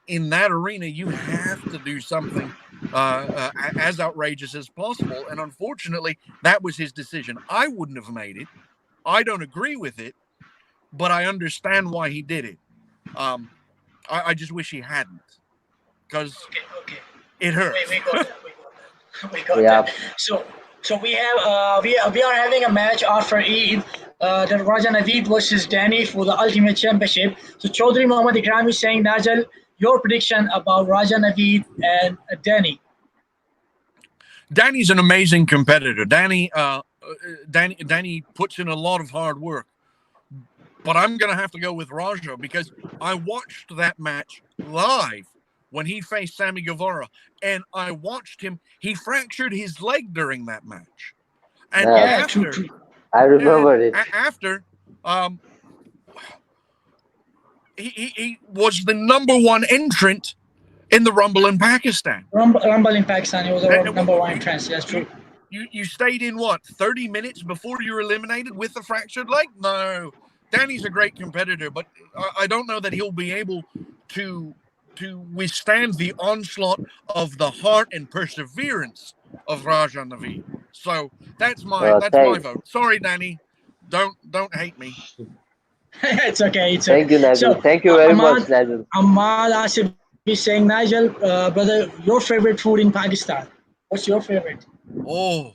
in that arena, you have to do something as outrageous as possible. And unfortunately, that was his decision. I wouldn't have made it. I don't agree with it, but I understand why he did it. I just wish he hadn't, because it hurts. We got that. So we have we are having a match after Eid. The Raja Naveed versus Danny for the Ultimate Championship. So Chaudhry Mohammad Ikram is saying, Nigel, your prediction about Raja Naveed and Danny. Danny's an amazing competitor. Danny puts in a lot of hard work. But I'm going to have to go with Raja, because I watched that match live when he faced Sammy Guevara, and I watched him. He fractured his leg during that match. And after... I remember it. After, he was the number one entrant in the Rumble in Pakistan. Rumble in Pakistan, he was the number one entrant. That's true. You stayed in, what, 30 minutes before you were eliminated with a fractured leg? No. Danny's a great competitor, but I don't know that he'll be able to withstand the onslaught of the heart and perseverance of Raja Naveed. So that's my vote. Sorry, Danny. Don't hate me. It's okay. Thank you, Nigel. So, thank you very much, Nigel. Ahmad Asif is saying, Nigel, brother, your favorite food in Pakistan. What's your favorite? Oh,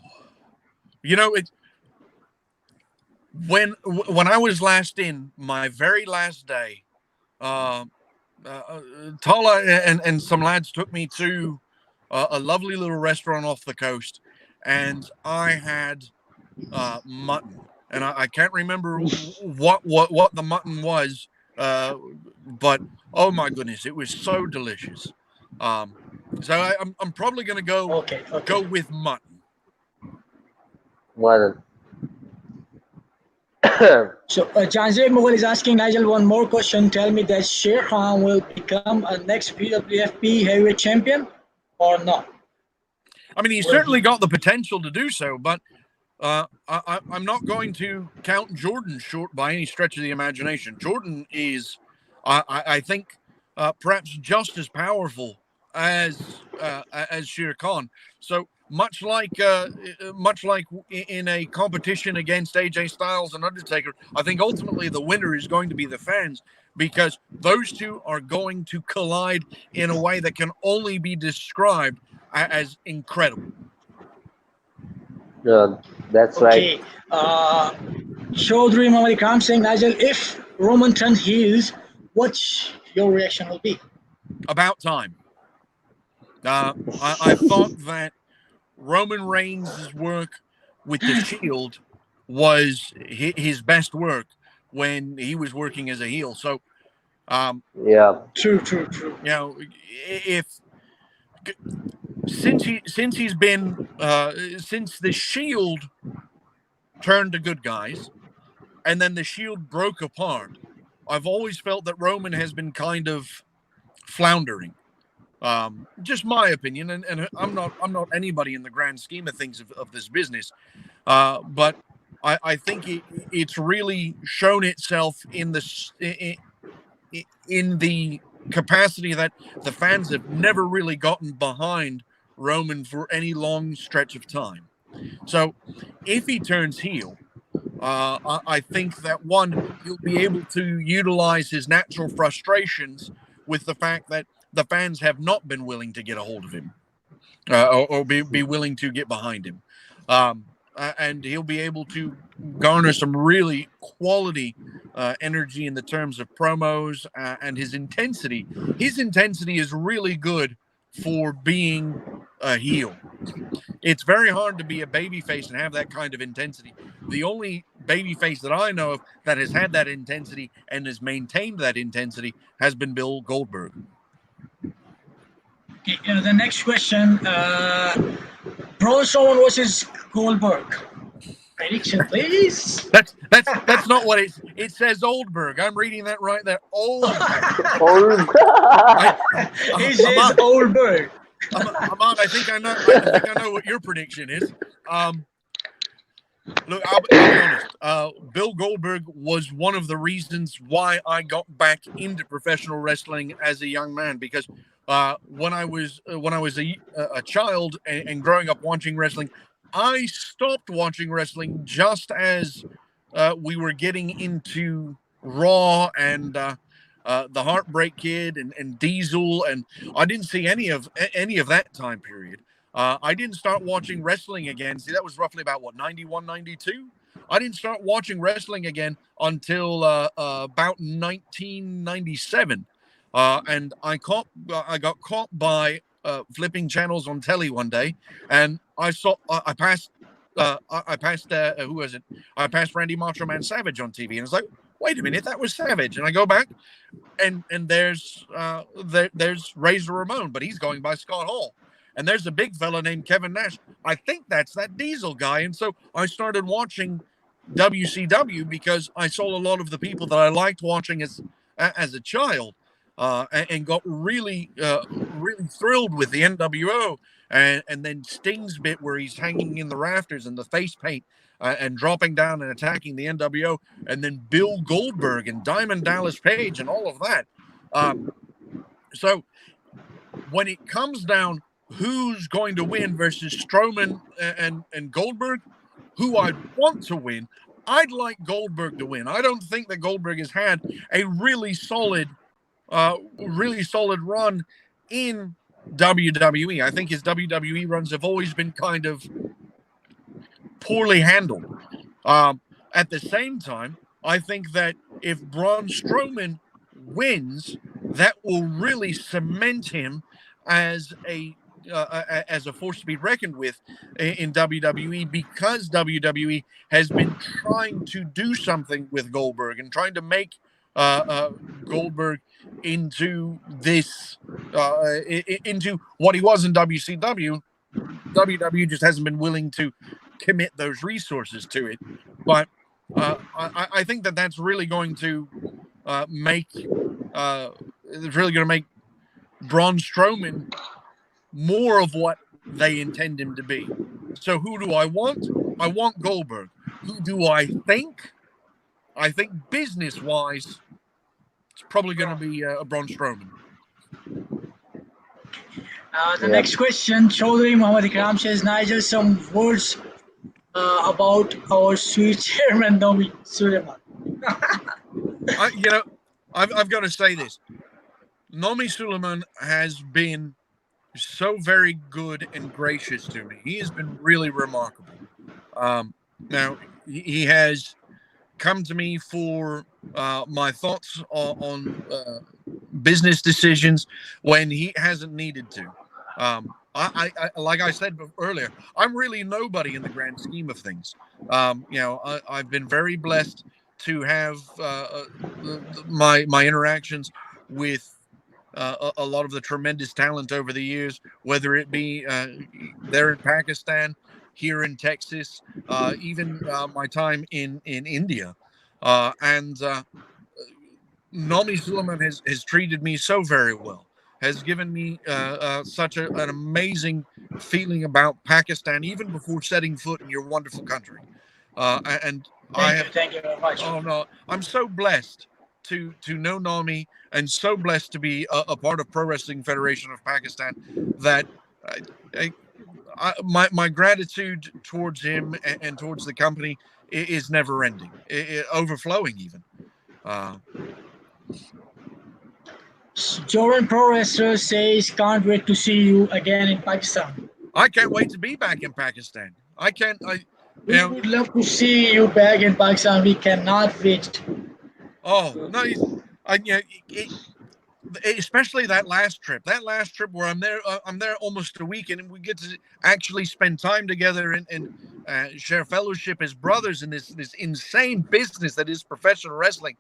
it's when I was last in, my very last day, Tala and some lads took me to a lovely little restaurant off the coast, and I had mutton, and I can't remember what the mutton was, but oh my goodness, it was so delicious. So I'm probably going to go with mutton. Well. So Janzir Mughal is asking Nigel one more question. Tell me that Sher Khan will become a next PWFP heavyweight champion or not? I mean, he's certainly got the potential to do so, but I'm not going to count Jordan short by any stretch of the imagination. Jordan is, I think, perhaps just as powerful as Sher Khan. So much like in a competition against AJ Styles and Undertaker, I think ultimately the winner is going to be the fans, because those two are going to collide in a way that can only be described as incredible. Yeah, that's right. Chaudhry Mohammad Ikram saying, Nigel, if Roman turns heels, what your reaction will be? About time. I thought that Roman Reigns' work with the Shield was his best work when he was working as a heel. So, Yeah. True, true, true. you know, if since he's been since the Shield turned to good guys, and then the Shield broke apart, I've always felt that Roman has been kind of floundering. Just my opinion, and I'm not anybody in the grand scheme of things of this business, but I think it's really shown itself in the capacity that the fans have never really gotten behind Roman for any long stretch of time. So if he turns heel, I think that one, he'll be able to utilize his natural frustrations with the fact that the fans have not been willing to get a hold of him, or be willing to get behind him. And he'll be able to garner some really quality energy in the terms of promos and his intensity. His intensity is really good for being a heel. It's very hard to be a babyface and have that kind of intensity. The only babyface that I know of that has had that intensity and has maintained that intensity has been Bill Goldberg. Okay, the next question, Braun Strowman versus Goldberg. Prediction, please. That's not what it says. Oldberg. I'm reading that right there. Oldberg. He says Goldberg. Ahmad, I think I know what your prediction is. Look, I'll be honest. Bill Goldberg was one of the reasons why I got back into professional wrestling as a young man, because when I was a child and growing up watching wrestling, I stopped watching wrestling just as we were getting into Raw and the Heartbreak Kid and Diesel, and I didn't see any of that time period. I didn't start watching wrestling again. See, that was roughly about 91, 92. I didn't start watching wrestling again until about 1997. And I got caught by flipping channels on telly one day, and I passed who was it? I passed Randy Macho Man Savage on TV, and it's like, wait a minute, that was Savage. And I go back, and there's Razor Ramon, but he's going by Scott Hall. And there's a big fella named Kevin Nash. I think that's that Diesel guy. And so I started watching WCW because I saw a lot of the people that I liked watching as a child, and got really thrilled with the NWO. And then Sting's bit where he's hanging in the rafters and the face paint and dropping down and attacking the NWO. And then Bill Goldberg and Diamond Dallas Page and all of that. So when it comes down who's going to win versus Strowman and Goldberg, who I'd want to win, I'd like Goldberg to win. I don't think that Goldberg has had a really solid run in WWE. I think his WWE runs have always been kind of poorly handled. At the same time, I think that if Braun Strowman wins, that will really cement him as a force to be reckoned with in WWE, because WWE has been trying to do something with Goldberg and trying to make Goldberg into this into what he was in WCW. WWE just hasn't been willing to commit those resources to it, but I think that that's really going to make Braun Strowman more of what they intend him to be. So who do I want? I want Goldberg. Who do I think? I think business-wise, it's probably going to be Braun Strowman. The next question, Chaudhry Muhammad Ikram says, Nigel, some words about our sweet chairman, Naveed Suleiman. I've got to say this. Naveed Suleiman has been so very good and gracious to me. He has been really remarkable. Now, he has come to me for my thoughts on business decisions when he hasn't needed to. like I said earlier, I'm really nobody in the grand scheme of things. I've been very blessed to have my interactions with a lot of the tremendous talent over the years, whether it be there in Pakistan, here in Texas, even my time in India, and Nomi Suleiman has treated me so very well, has given me such an amazing feeling about Pakistan, even before setting foot in your wonderful country. And I have, Thank you very much. oh no, I'm so blessed to know Nami, and so blessed to be a part of Pro Wrestling Federation of Pakistan, that I, my gratitude towards him and towards the company is never ending, overflowing even. Jordan Pro Wrestler says, can't wait to see you again in Pakistan. I can't wait to be back in Pakistan. I can't. We would love to see you back in Pakistan. We cannot wait. Oh no! Especially that last trip. That last trip where I'm there almost a week, and we get to actually spend time together and share fellowship as brothers in this insane business that is professional wrestling.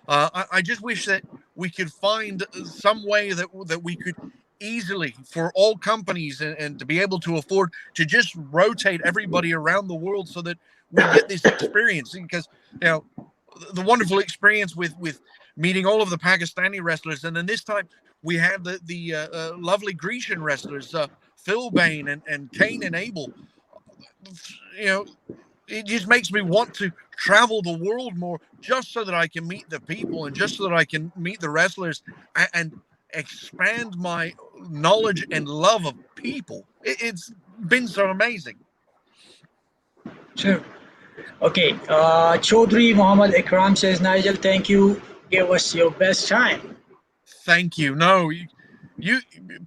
I just wish that we could find some way that we could easily, for all companies, and to be able to afford to just rotate everybody around the world, so that we get this experience. Because the wonderful experience with meeting all of the Pakistani wrestlers, and then this time we had the lovely Grecian wrestlers, Phil Bain and Kane and Abel. It just makes me want to travel the world more, just so that I can meet the people, and just so that I can meet the wrestlers, and expand my knowledge and love of people. It's been so amazing. Sure. Okay. Chaudhry Muhammad Ikram says, Nigel, thank you. Give us your best time. Thank you. No, you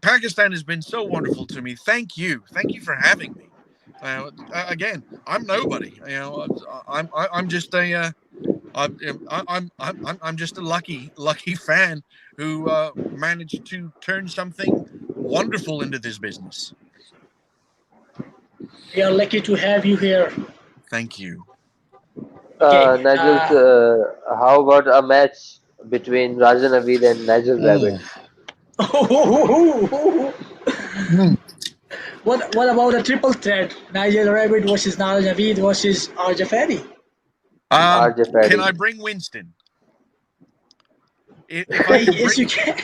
Pakistan has been so wonderful to me. Thank you for having me. Again, I'm nobody. I'm just a I'm just a lucky fan who managed to turn something wonderful into this business. We are lucky to have you here. Thank you. Okay. Nigel, how about a match between Raja Naveed and Nigel Rabbit? What about a triple threat? Nigel Rabbit versus Naveed versus RJ Faddy. RJ Can Faddy. I bring Winston? If I can Yes, bring, you can.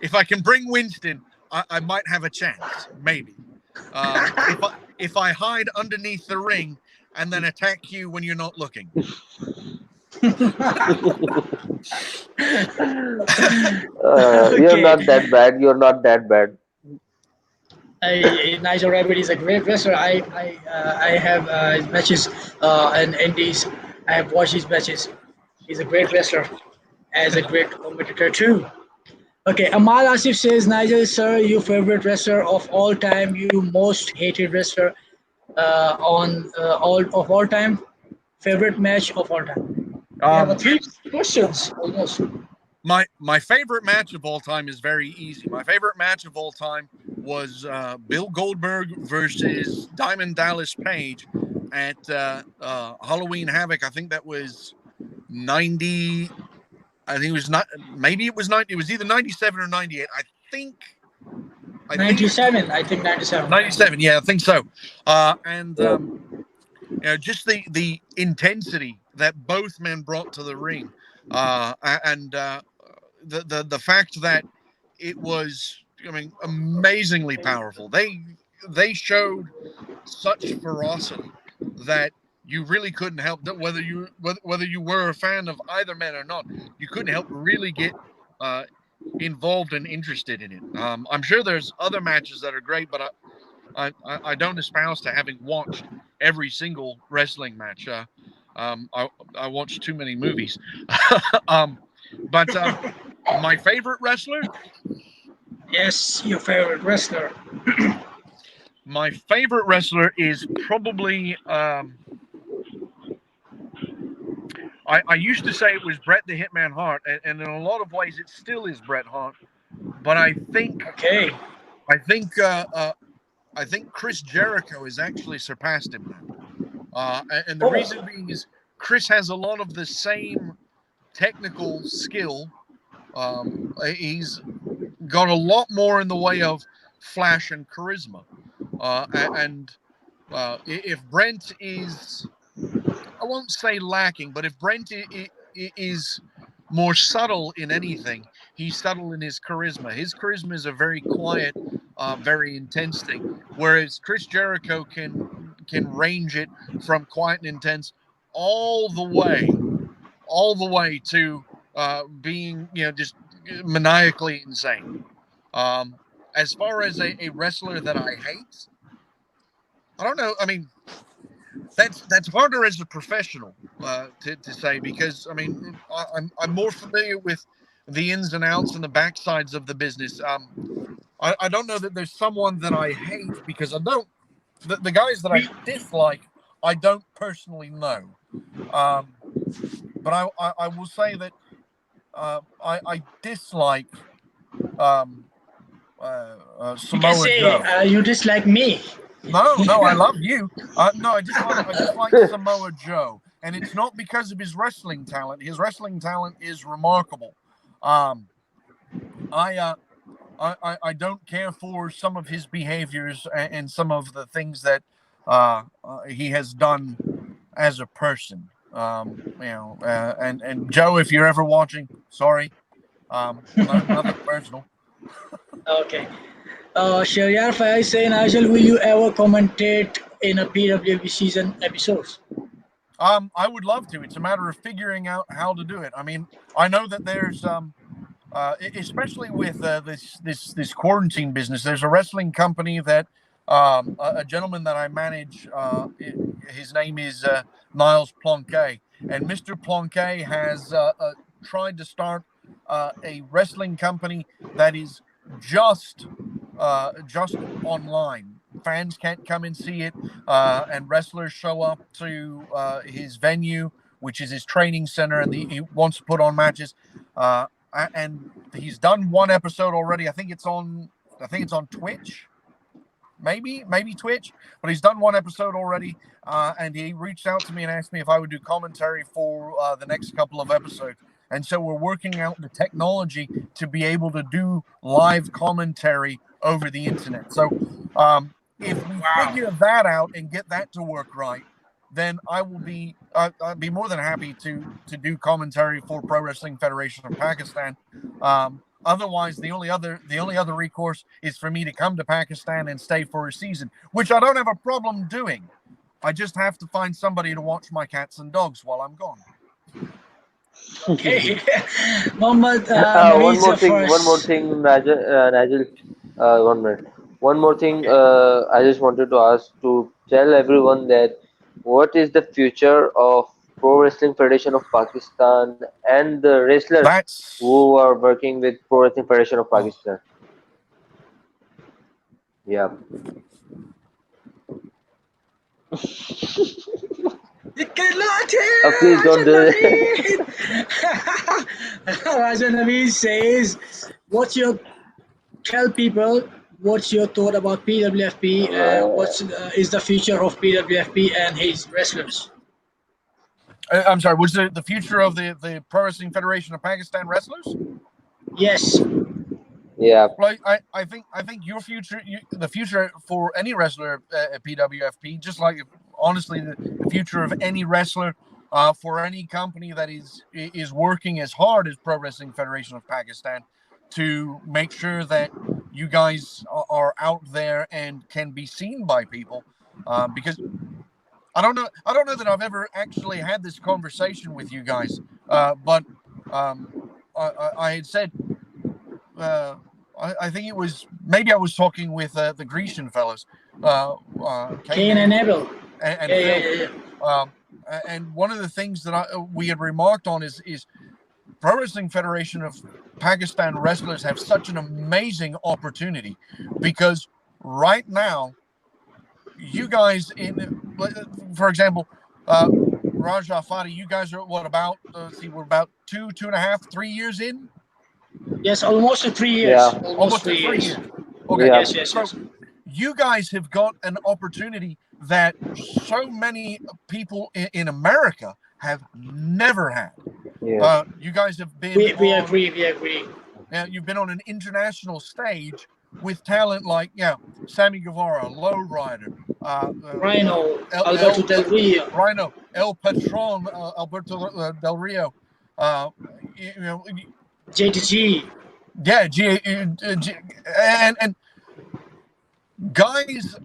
if I can bring Winston, I might have a chance, maybe. If I hide underneath the ring and then attack you when you're not looking. You're not that bad. You're not that bad. Nigel Rabbit is a great wrestler. I have his matches in Indies. I have watched his matches. He's a great wrestler, as a great competitor too. Okay, Amal Asif says, Nigel, sir, your favorite wrestler of all time, you most hated wrestler all time, favorite match of all time. We have three questions almost. My favorite match of all time is very easy. My favorite match of all time was Bill Goldberg versus Diamond Dallas Page at Halloween Havoc. I think that was 90. I think it was not. Maybe it was 90. It was either 97 or 98. I think 97. I think 97. 97. Yeah, I think so. Just the intensity that both men brought to the ring, and the fact that it was, amazingly powerful. They showed such ferocity that you really couldn't help, whether you were a fan of either man or not, you couldn't help really get involved and interested in it. I'm sure there's other matches that are great, but I don't espouse to having watched every single wrestling match. I watched too many movies. But my favorite wrestler? Yes, your favorite wrestler. My favorite wrestler is probably I used to say it was Bret the Hitman Hart, and in a lot of ways it still is Bret Hart. But I think I think Chris Jericho has actually surpassed him now. And the reason being is Chris has a lot of the same technical skill. He's got a lot more in the way of flash and charisma. And if Brent is, I won't say lacking, but if Brent is more subtle in anything, he's subtle in his charisma. His charisma is a very quiet, very intense thing, whereas Chris Jericho can range it from quiet and intense all the way to being, just maniacally insane. As far as a wrestler that I hate, I don't know. I mean, that's harder as a professional to say, because I mean I'm more familiar with the ins and outs and the backsides of the business. I don't know that there's someone that I hate, because I don't. The guys that I dislike, I don't personally know. But I will say that I dislike Samoa Joe. You dislike me. No, I love you. No, I just like Samoa Joe, and it's not because of his wrestling talent. His wrestling talent is remarkable. I don't care for some of his behaviors and some of the things that he has done as a person. And Joe, if you're ever watching, sorry, nothing personal. Okay. Sharyar Faiz say, Nigel, will you ever commentate in a PWFP season episodes? I would love to. It's a matter of figuring out how to do it. I mean, I know that there's especially with this quarantine business, there's a wrestling company that a gentleman that I manage, his name is Niles Plonquet, and Mr. Plonquet has tried to start a wrestling company that is just online. Fans can't come and see it, and wrestlers show up to his venue, which is his training center, and he wants to put on matches. And he's done one episode already. I think it's on Twitch, maybe Twitch, but he's done one episode already. And he reached out to me and asked me if I would do commentary for the next couple of episodes. And so we're working out the technology to be able to do live commentary over the internet. So if we figure that out and get that to work right, then I will be I'd be more than happy to do commentary for Pro Wrestling Federation of Pakistan. Otherwise, the only other recourse is for me to come to Pakistan and stay for a season, which I don't have a problem doing. I just have to find somebody to watch my cats and dogs while I'm gone. Okay. Mohammed, one more thing, Nigel, 1 minute. One more thing, I just wanted to ask, to tell everyone that what is the future of Pro Wrestling Federation of Pakistan and the wrestlers who are working with Pro Wrestling Federation of Pakistan? Yeah. Please don't do it. Raja Naveed says, tell people what's your thought about PWFP? What is the future of PWFP and his wrestlers? I'm sorry, was the future of the Pro Wrestling Federation of Pakistan wrestlers? Yes. Yeah. Well, I think your future, the future for any wrestler at PWFP, just like honestly the future of any wrestler for any company that is working as hard as Pro Wrestling Federation of Pakistan to make sure that you guys are out there and can be seen by people, because I don't know that I've ever actually had this conversation with you guys, but I had said, I think it was, maybe I was talking with the Grecian fellows, Kane and Abel, and Phil. And one of the things that we had remarked on is Pro Wrestling Federation of Pakistan wrestlers have such an amazing opportunity, because right now, you guys for example, Raja, Faddy, you guys are what, about we're about 2.5, 3 years in? Yes, almost 3 years. Yeah. Almost 3 years. Okay. Yeah. Yes. So you guys have got an opportunity that so many people in America have never had. Yeah. You guys have been We agree. We agree. you've been on an international stage with talent like Sammy Guevara, Lowrider, Rhino, El, Alberto El, Del Rio. Rhino, El Patron, Alberto Del Rio, you know, JTG. yeah, and guys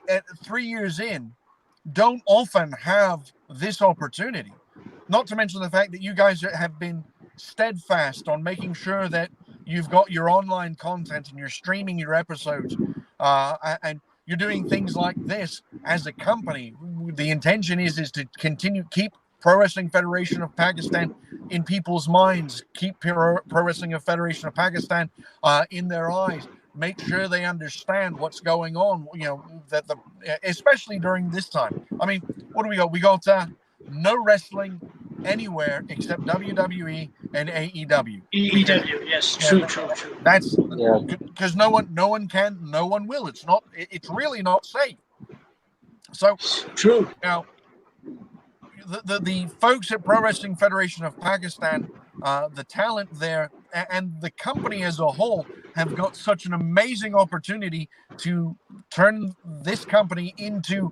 at 3 years in don't often have this opportunity. Not to mention the fact that you guys have been steadfast on making sure that you've got your online content and you're streaming your episodes, and you're doing things like this as a company. The intention is to continue keep Pro Wrestling Federation of Pakistan in people's minds, keep Pro Wrestling Federation of Pakistan in their eyes. Make sure they understand what's going on. That especially during this time. I mean, what do we got? We got no wrestling anywhere except WWE and AEW. EEW. Yes, true. That's Yeah. because no one can, no one will. It's really not safe. So True. now the folks at Pro Wrestling Federation of Pakistan, the talent there, and the company as a whole have got such an amazing opportunity to turn this company into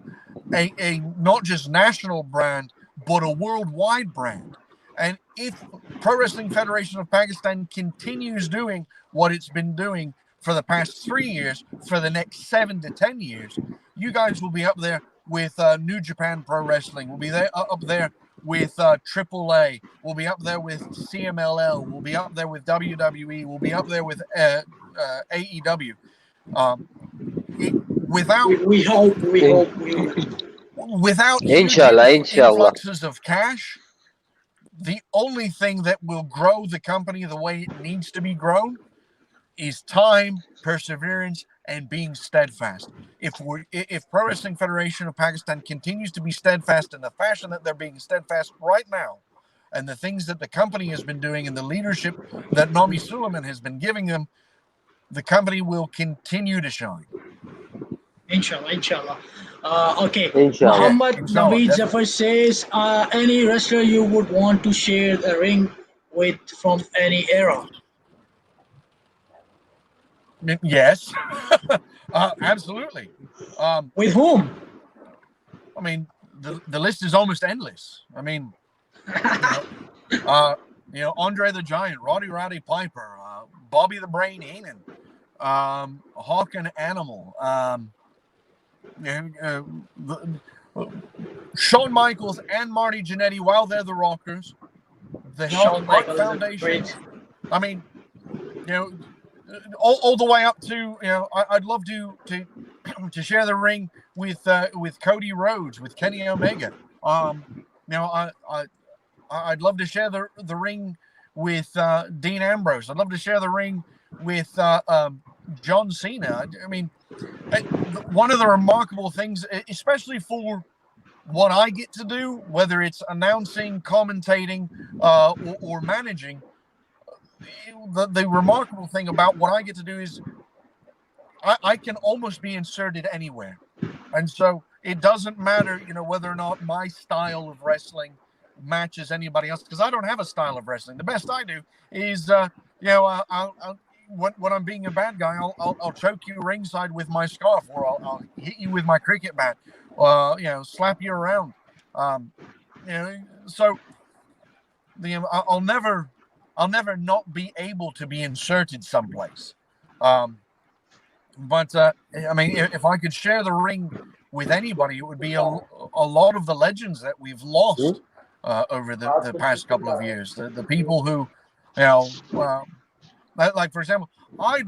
a not just national brand, but a worldwide brand. And if Pro Wrestling Federation of Pakistan continues doing what it's been doing for the past 3 years, for the next 7 to 10 years, you guys will be up there with New Japan Pro Wrestling. We'll be there up there with AAA. We'll be up there with CMLL. We'll be up there with WWE. We'll be up there with AEW. We hope. Without Inshallah, influxes of cash, the only thing that will grow the company the way it needs to be grown is time, perseverance, and being steadfast. If Pro Wrestling Federation of Pakistan continues to be steadfast in the fashion that they're being steadfast right now, and the things that the company has been doing and the leadership that Nami Suleiman has been giving them, the company will continue to shine. Inshallah. Okay. Inshallah. Muhammad Inshallah, Naveed definitely. Zafar says, any wrestler you would want to share the ring with from any era? Yes, absolutely. With whom? I mean, the list is almost endless. I mean, Andre the Giant, Roddy Piper, Bobby the Brain Heenan, Hawk and Animal, Shawn Michaels and Marty Jannetty while they're the Rockers, the Shawn Heart Michaels Foundation. is I mean, all the way up to I'd love to share the ring with Cody Rhodes, with Kenny Omega. I'd love to share the ring with Dean Ambrose. I'd love to share the ring with John Cena. I mean, one of the remarkable things, especially for what I get to do, whether it's announcing, commentating, or managing, the remarkable thing about what I get to do is I can almost be inserted anywhere. And so it doesn't matter, whether or not my style of wrestling matches anybody else, because I don't have a style of wrestling. The best I do is, when I'm being a bad guy, I'll choke you ringside with my scarf, or I'll hit you with my cricket bat, slap you around. So I'll never not be able to be inserted someplace. But I mean, if I could share the ring with anybody, it would be a lot of the legends that we've lost over the past couple of years. The people who, like for example, I'd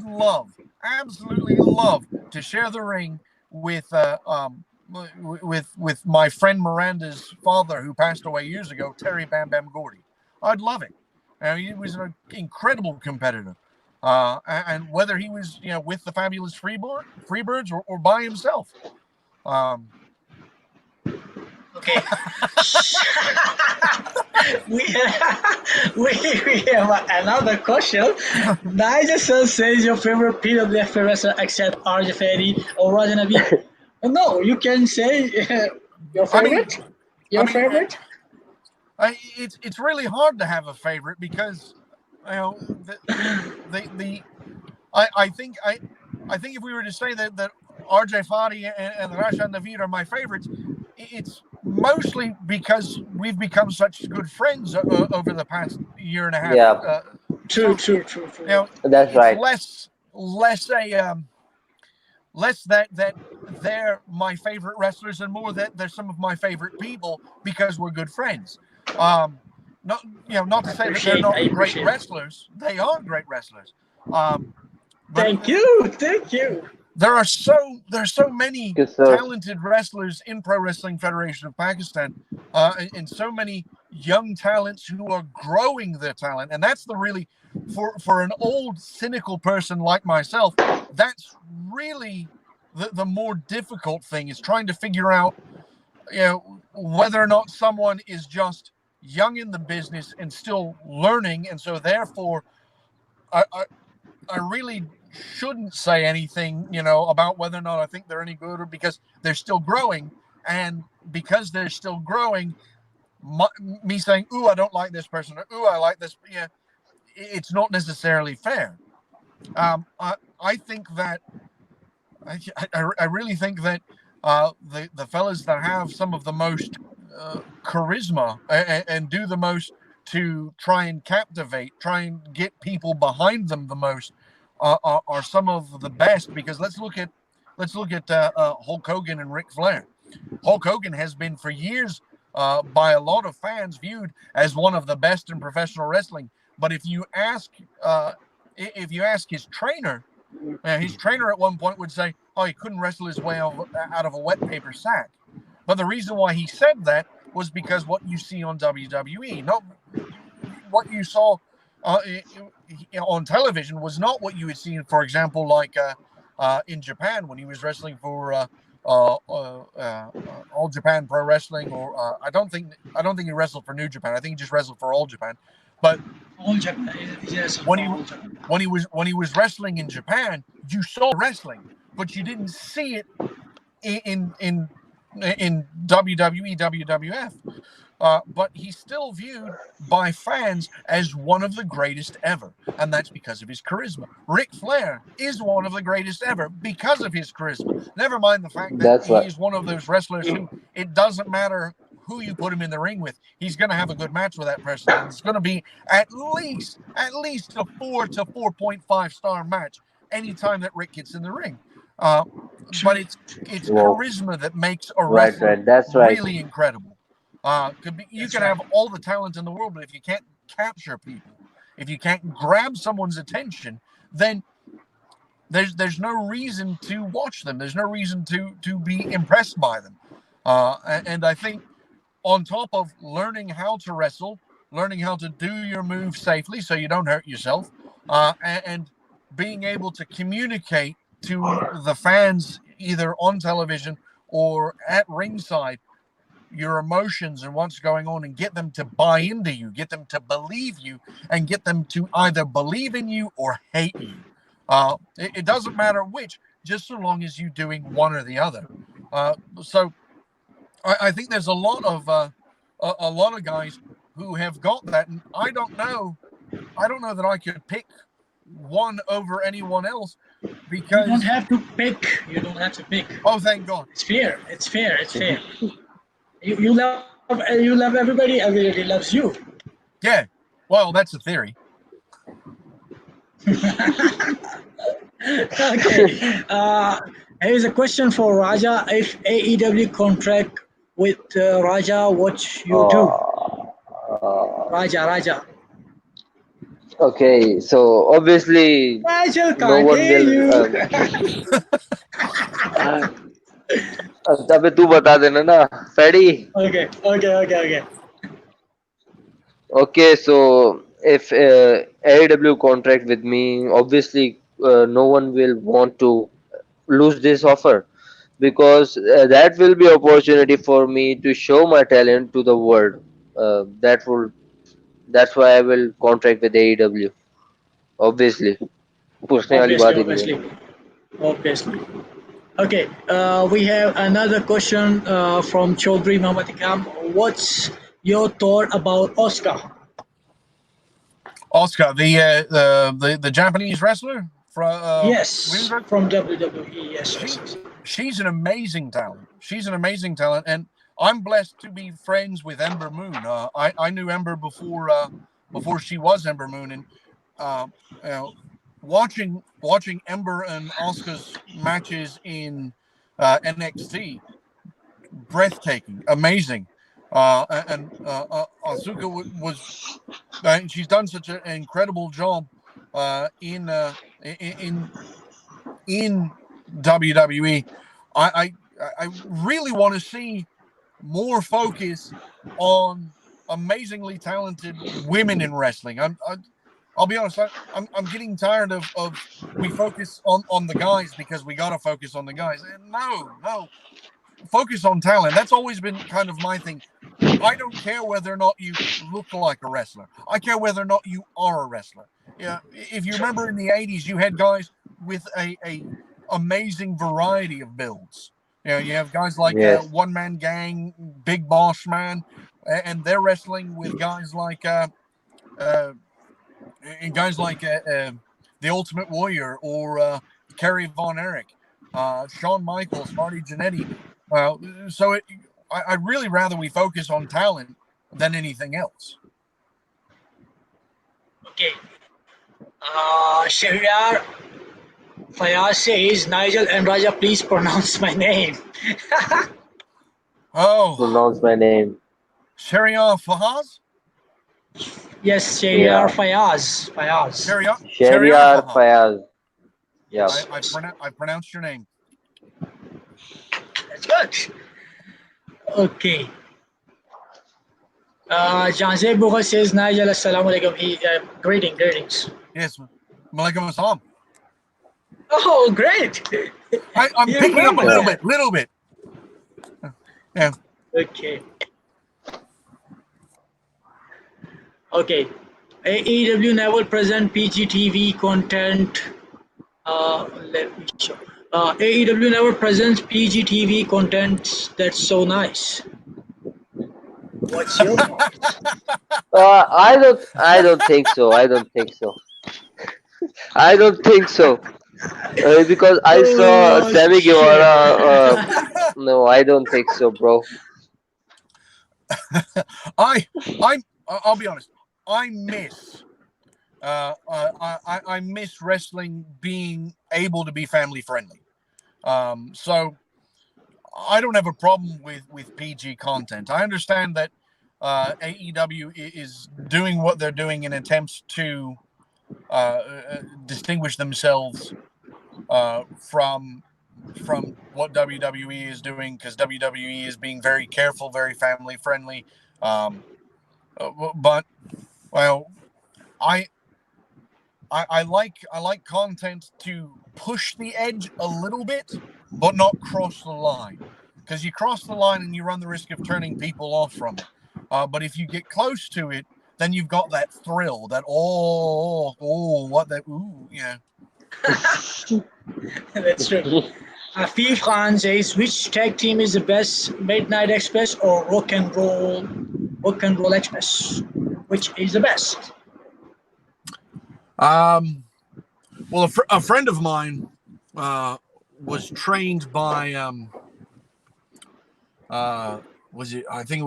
absolutely love to share the ring with my friend Miranda's father, who passed away years ago, Terry Bam Bam Gordy. I'd love it. He was an incredible competitor. And whether he was, with the Fabulous Freebirds or by himself. Okay. We have another question. Nigel says your favorite PWFP wrestler except RJ Ferry or Raja Naveed. No, you can say your I mean, favorite. I Your mean, favorite. it's really hard to have a favorite because you know the I think if we were to say that RJ Fadi and Rasha Naveed are my favorites, it's mostly because we've become such good friends over the past year and a half. Yeah, True, So true, true, you true. know, that's it's right. less that they're my favorite wrestlers and more that they're some of my favorite people because we're good friends. Um, not not to say that they're I not great appreciate. wrestlers. They are great wrestlers. Um, but Thank you, thank you. there's so many Yes, sir. talented wrestlers in Pro Wrestling Federation of Pakistan, and so many young talents who are growing their talent, and that's the really for an old cynical person like myself, that's really the more difficult thing is trying to figure out whether or not someone is just young in the business and still learning, and so therefore I, I, I really shouldn't say anything, about whether or not I think they're any good or because they're still growing. And because they're still growing, me saying, ooh, I don't like this person, or ooh, I like this, it's not necessarily fair. I think that, I really think that the fellas that have some of the most charisma and do the most to try and captivate, try and get people behind them the most, are some of the best. Because let's look at Hulk Hogan and Ric Flair. Hulk Hogan has been for years by a lot of fans viewed as one of the best in professional wrestling. But if you ask his trainer at one point would say, "Oh, he couldn't wrestle his way out of a wet paper sack." But the reason why he said that was because what you see on WWE, not what you saw on television, was not what you had seen, for example, like in Japan when he was wrestling for All Japan Pro Wrestling, or I don't think he wrestled for New Japan. I think he just wrestled for All Japan. But All Japan. Yes, when for he all Japan. when he was wrestling in Japan, you saw wrestling, but you didn't see it in WWE, WWF. But he's still viewed by fans as one of the greatest ever, and that's because of his charisma. Ric Flair is one of the greatest ever because of his charisma. Never mind the fact that That's right. he's one of those wrestlers who it doesn't matter who you put him in the ring with, he's going to have a good match with that person, and it's going to be at least a 4 to 4.5 star match anytime that Rick gets in the ring. Uh, but it's Wow. charisma that makes a Right, wrestler right. That's right. really incredible. You That's can right. have all the talent in the world, but if you can't capture people, if you can't grab someone's attention, then there's no reason to watch them. There's no reason to be impressed by them. And I think on top of learning how to wrestle, learning how to do your moves safely so you don't hurt yourself, and being able to communicate to the fans either on television or at ringside your emotions and what's going on, and get them to buy into you, get them to believe you, and get them to either believe in you or hate you. It doesn't matter which, just so long as you're doing one or the other. So I think there's a lot of guys who have got that, and I don't know that I could pick one over anyone else You don't because have to pick. You don't have to pick. oh, thank God. It's fair. It's fair. It's fair. You love everybody. Everybody loves you. Yeah, well, that's a theory. Okay. Here's a question for Raja. If AEW contract with Raja, what you do? Raja. Okay, so obviously Raja no can't one hear will. you. अबे तू बता देना ना, फैडी. Okay. Okay, so if AEW contract with me, obviously no one will want to lose this offer, because that will be opportunity for me to show my talent to the world. That will That's why I will contract with AEW. Obviously, पूछने वाली Obviously, बात ही नहीं है. obviously, obviously. Okay, we have another question from Chaudhry Mohammad Ikram. What's your thought about Oscar? Oscar, the Japanese wrestler from Yes, from WWE. Yes, yes, yes. She's an amazing talent. She's an amazing talent, and I'm blessed to be friends with Ember Moon. I knew Ember before she was Ember Moon, and you know, watching Ember and Asuka's matches in NXT, breathtaking, amazing. Asuka was she's done such an incredible job in WWE. I really want to see more focus on amazingly talented women in wrestling. I'll be honest. I'm getting tired of we focus on the guys because we got to focus on the guys. And no, focus on talent. That's always been kind of my thing. I don't care whether or not you look like a wrestler. I care whether or not you are a wrestler. Yeah, if you remember in the 80s, you had guys with a amazing variety of builds. You know, you have guys like Yes. One Man Gang, Big Boss Man, and they're wrestling with guys like the Ultimate Warrior or Kerry Von Erich, Shawn Michaels, Marty Jannetty. So I'd really rather we focus on talent than anything else. Okay. Shahryar Fayaz says, Nigel and Raja, please pronounce my name. Oh, Pronounce my name. Shahryar Fahaz? Yes, Shahryar Yeah. Fayaz. Shahryar Fayaz. Yeah. I pronounced your name. That's good. Okay. Janzeb Bugha says, Nigel, assalamu alaikum. Greetings. Yes, Malaikum Assalam. Oh, great. I'm You picking up a remember. little bit. Yeah. Okay. Okay. AEW never present PGTV content. Let me show. AEW never presents PGTV content. That's so nice. What's your thoughts? I don't think so. I don't think so. I don't think so. Because I saw Oh, Sammy shit. Guevara. No, I don't think so, bro. I'll be honest. I miss wrestling being able to be family friendly. So I don't have a problem with PG content. I understand that AEW is doing what they're doing in attempts to distinguish themselves from what WWE is doing, because WWE is being very careful, very family friendly. But well, I like content to push the edge a little bit, but not cross the line. Because you cross the line and you run the risk of turning people off from it. But if you get close to it, then you've got that thrill, that yeah. That's true. Afif Khan says, which tag team is the best, Midnight Express or Rock and Roll Express? Which is the best? Well, a friend of mine was trained by was it? I think it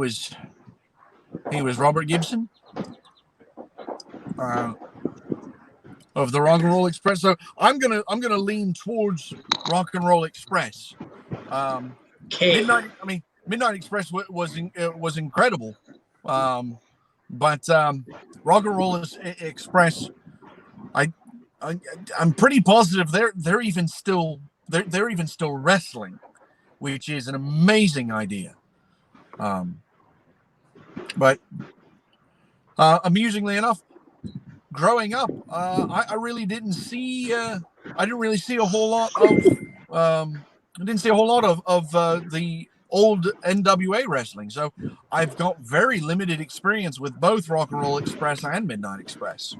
was Robert Gibson of the Rock and Roll Express. So I'm gonna lean towards Rock and Roll Express. Okay. Midnight Express was incredible, but Rock and Roll Express, I'm pretty positive they're even still wrestling, which is an amazing idea. But amusingly enough, growing up, I really didn't see a whole lot of I didn't see a whole lot of the old NWA wrestling. So I've got very limited experience with both Rock and Roll Express and Midnight Express.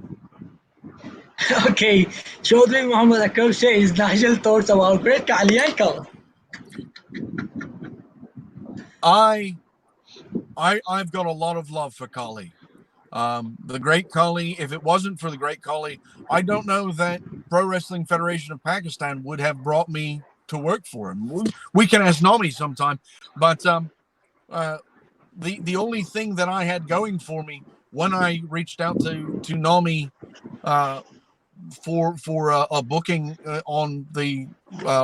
Okay, Chaudhry Muhammad Akram says Nigel thoughts about Great Khali icon. I've got a lot of love for Khali. The Great Khali, if it wasn't for the Great Khali, I don't know that Pro Wrestling Federation of Pakistan would have brought me to work for him. We can ask Nami sometime, but the only thing that I had going for me when I reached out to Nami for a booking on the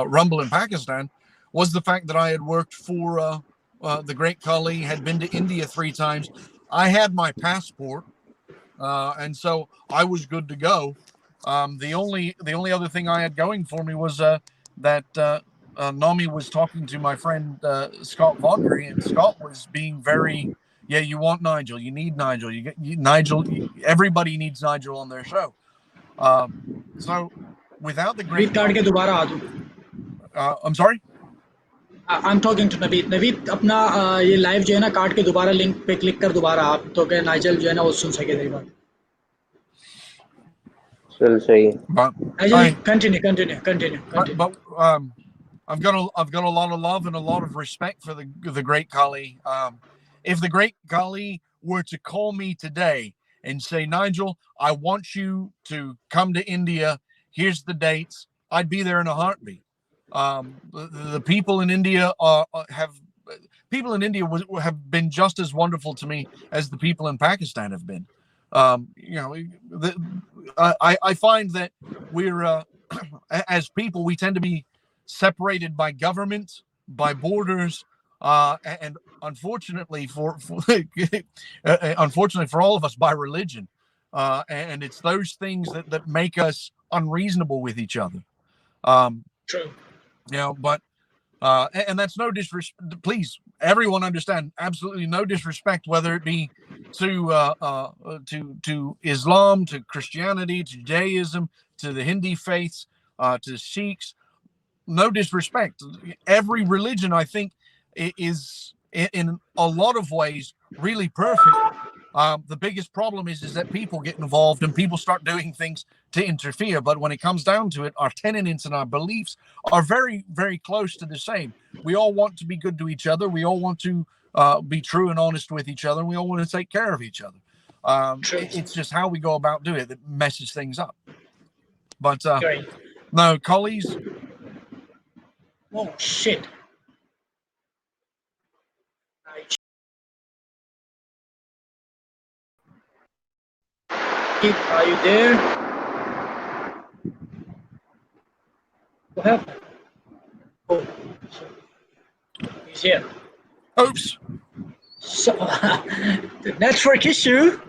Rumble in Pakistan was the fact that I had worked for the Great Khali, had been to India 3 times. I had my passport, and so I was good to go. The only other thing I had going for me was that Nami was talking to my friend Scott Vondry, and Scott was being very, yeah, you want Nigel, you need Nigel, Nigel, everybody needs Nigel on their show. So without the Great Khali, I'm sorry. I'm talking to Naveed. Naveed, अपना ये live जो है ना काट के दोबारा link पे click कर दोबारा आप तो क्या नाइजल जो है ना वो सुन सके तेरी बात. चल सही. Naijel, continue. But I've got a lot of love and a lot of respect for the Great Khali. If the Great Khali were to call me today and say, Nigel, I want you to come to India, here's the dates, I'd be there in a heartbeat. The people in India have been just as wonderful to me as the people in Pakistan have been. I find that we're as people, we tend to be separated by government, by borders, and unfortunately for all of us, by religion. And it's those things that make us unreasonable with each other. True. But and that's no disrespect. Please, everyone understand, absolutely no disrespect, whether it be to Islam, to Christianity, to Judaism, to the Hindi faiths, to Sikhs. No disrespect. Every religion, I think, is in a lot of ways really perfect. The biggest problem is that people get involved and people start doing things to interfere. But when it comes down to it, our tenets and our beliefs are very, very close to the same. We all want to be good to each other. We all want to be true and honest with each other. And we all want to take care of each other. It's just how we go about doing it that messes things up. But no, Khali's. Oh, shit. Are you there? What happened? Oh, he's here. Oops. So, the network issue.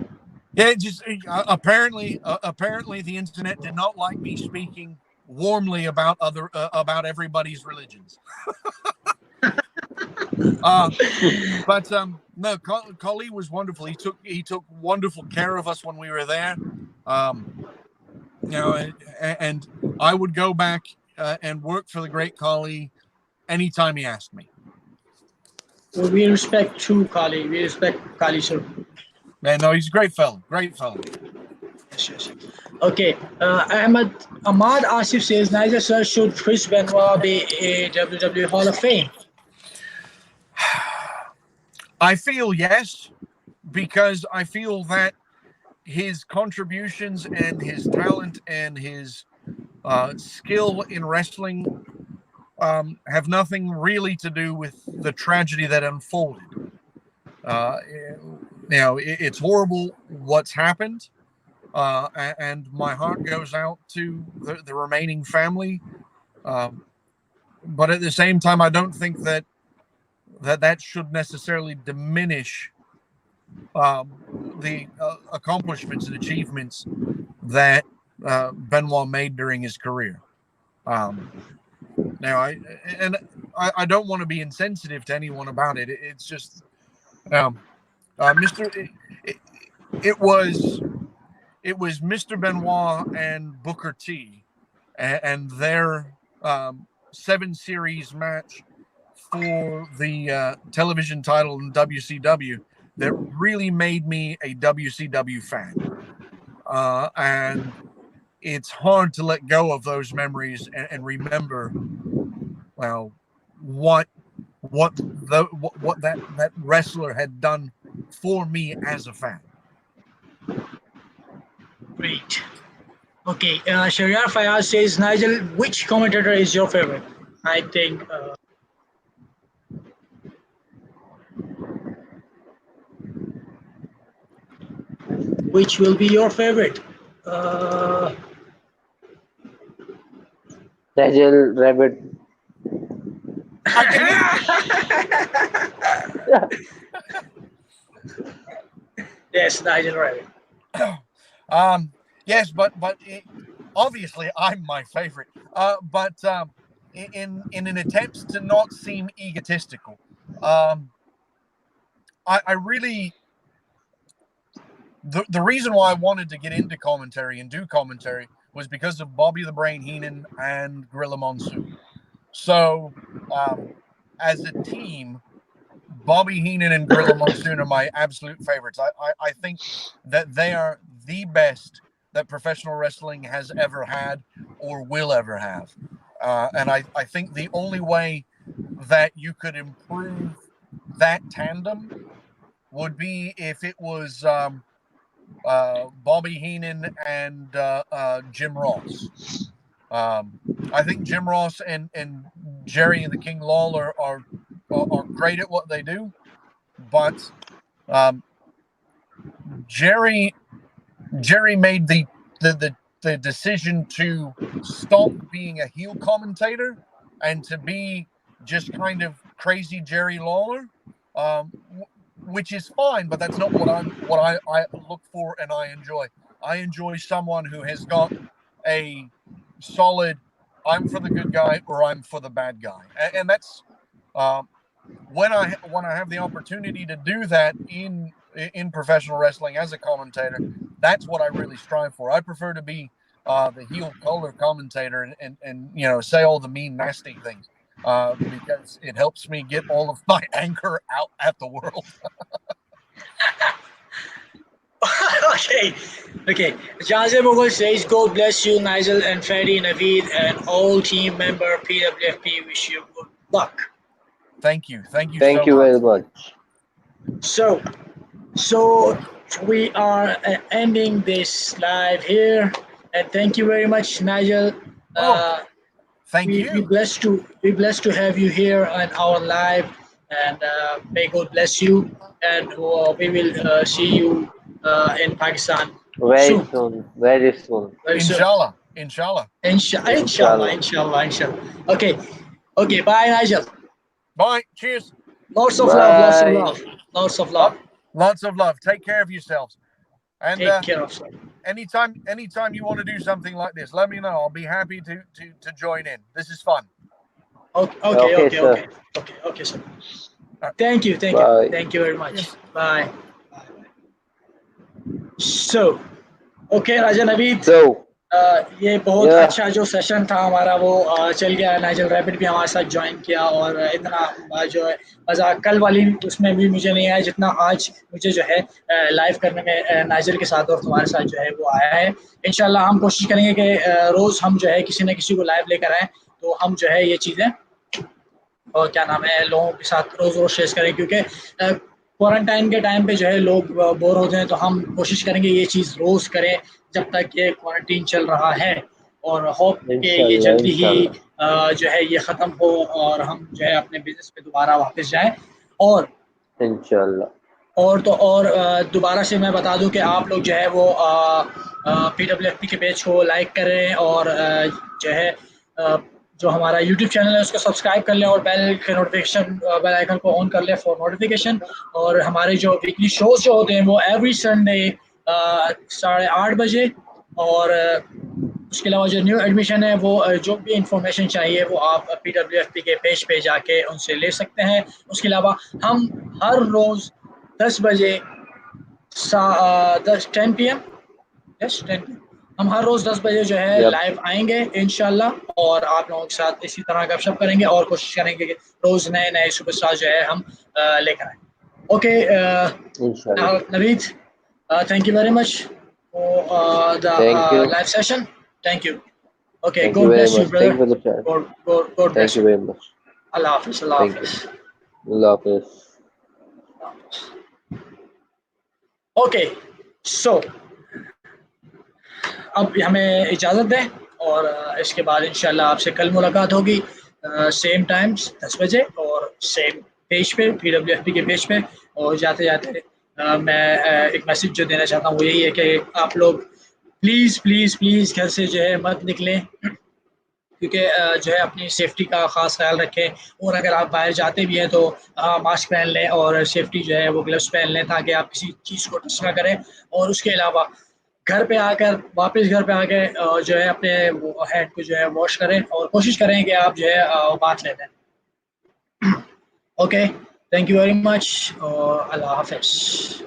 Yeah, just apparently the internet did not like me speaking warmly about everybody's religions. But no, Khali was wonderful. He took wonderful care of us when we were there. And I would go back and work for the Great Khali anytime he asked me. Well, we respect true Khali. We respect Khali sir. Man, no, he's a great fellow. Great fellow. Yes. Okay. Ahmad Asif says, Niger sir, should Chris Benoit be a WWE Hall of Fame? I feel yes, because I feel that his contributions and his talent and his skill in wrestling have nothing really to do with the tragedy that unfolded. It's horrible what's happened, and my heart goes out to the remaining family. But at the same time, I don't think that should necessarily diminish the accomplishments and achievements that Benoit made during his career. Now, I don't want to be insensitive to anyone about it. It's just, it was Mr. Benoit and Booker T and their 7 series match for the television title in WCW that really made me a WCW fan. And it's hard to let go of those memories and remember, well, what that wrestler had done for me as a fan. Great. Okay, Shahryar Fayaz says, Nigel, which commentator is your favorite? I think which will be your favorite? Nigel Rabbit. Yes, Nigel Rabbit. Yes, but obviously I'm my favorite. But in an attempt to not seem egotistical, I really the reason why I wanted to get into commentary and do commentary was because of Bobby the Brain Heenan and Gorilla Monsoon. So as a team, Bobby Heenan and Gorilla Monsoon are my absolute favorites. I think that they are the best that professional wrestling has ever had or will ever have. And I think the only way that you could improve that tandem would be if it was Bobby Heenan and Jim Ross. I think Jim Ross and Jerry and the King Lawler are great at what they do, but Jerry made the decision to stop being a heel commentator and to be just kind of crazy Jerry Lawler, which is fine, but that's not what I look for and I enjoy. I enjoy someone who has got a solid, I'm for the good guy or I'm for the bad guy, and that's when I have the opportunity to do that in professional wrestling as a commentator. That's what I really strive for. I prefer to be the heel color commentator and say all the mean, nasty things because it helps me get all of my anger out at the world. Okay. Jazir Mughal says, God bless you, Nigel and Faddy, Naveed, and all team member PWFP. Wish you good luck. Thank you so very much. So we are ending this live here, and thank you very much, Nigel. Thank you. We blessed to have you here on our live, and may God bless you. And we will see you in Pakistan very soon. Very soon. Inshallah. Okay. Bye, Nigel. Bye. Cheers. Lots of love. Lots of love. Lots of love. Take care of yourselves. And take care of yourself. Anytime you want to do something like this, let me know. I'll be happy to join in. This is fun. Okay, sir. Thank you very much. Yes. Bye. So, okay, Raja Naveed. ये बहुत अच्छा जो session था हमारा वो चल गया. Nigel rapid भी हमारे साथ ज्वाइन किया और इतना जो है मज़ा कल वाली उसमें भी मुझे नहीं आया जितना आज मुझे जो है लाइव करने में नाइजल के साथ और तुम्हारे साथ जो है वो आया है. इंशाल्लाह हम कोशिश करेंगे कि रोज़ हम जो है किसी न किसी को लाइव लेकर आएँ तो हम जो है ये चीज़ें और क्या नाम है लोगों के साथ रोज़ शेयर करें क्योंकि क्वारंटाइन के टाइम पे जो है लोग बोर होते हैं तो हम कोशिश करेंगे ये चीज़ रोज़ करें जब तक ये क्वारंटीन चल रहा है और होप कि ये जल्दी ही जो है ये ख़त्म हो और हम जो है अपने बिजनेस पे दोबारा वापस जाएं और इंशाल्लाह और दोबारा से मैं बता दूं कि आप लोग जो है वो PWFP के पेज को लाइक करें और जो है जो हमारा YouTube चैनल है उसको सब्सक्राइब कर लें और बेल आइकन को ऑन कर लें फॉर नोटिफिकेशन. और हमारे जो वीकली शोज जो होते हैं वो एवरी संडे 8:30 बजे और उसके अलावा जो न्यू एडमिशन है वो जो भी इंफॉर्मेशन चाहिए वो आप PWFP के पेज पे जाके उनसे ले सकते हैं. उसके अलावा हम हर रोज़ 10 बजे 10 PM हम हर रोज़ 10 बजे जो है Yep. लाइव आएंगे इंशाल्लाह, और आप लोगों के साथ इसी तरह गपशप करेंगे और कोशिश करेंगे कि रोज़ नए नए सुपरस्टार जो है हम लेकर आए। Okay Inshallah. Naveed, thank you very much for the Thank you. live session. Thank you. Okay, Thank you God very bless you, much. brother. Thank you for the chat. God Thank bless you you. very much. Allah Hafiz, Allah Thank you. Hafiz. Allah Hafiz. Okay so अब हमें इजाज़त दें, और इसके बाद इंशाल्लाह आपसे कल मुलाकात होगी सेम टाइम्स 10 बजे और सेम पेज पे, PWFP के पेज पे। और जाते जाते मैं एक मैसेज जो देना चाहता हूँ वो यही है कि आप लोग प्लीज़ प्लीज़ प्लीज़ घर से जो है मत निकलें, क्योंकि जो है अपनी सेफ्टी का ख़ास ख्याल रखें, और अगर आप बाहर जाते भी हैं तो मास्क पहन लें और सेफ्टी जो है वो ग्लव्स पहन लें, ताकि आप किसी चीज़ को टच ना करें। और उसके अलावा घर पे आकर वापस घर पे आके जो है अपने वो हेड को जो है वॉश करें, और कोशिश करें कि आप जो है बात लेते हैं। Okay, thank you very much और अल्लाह हाफ़िज़।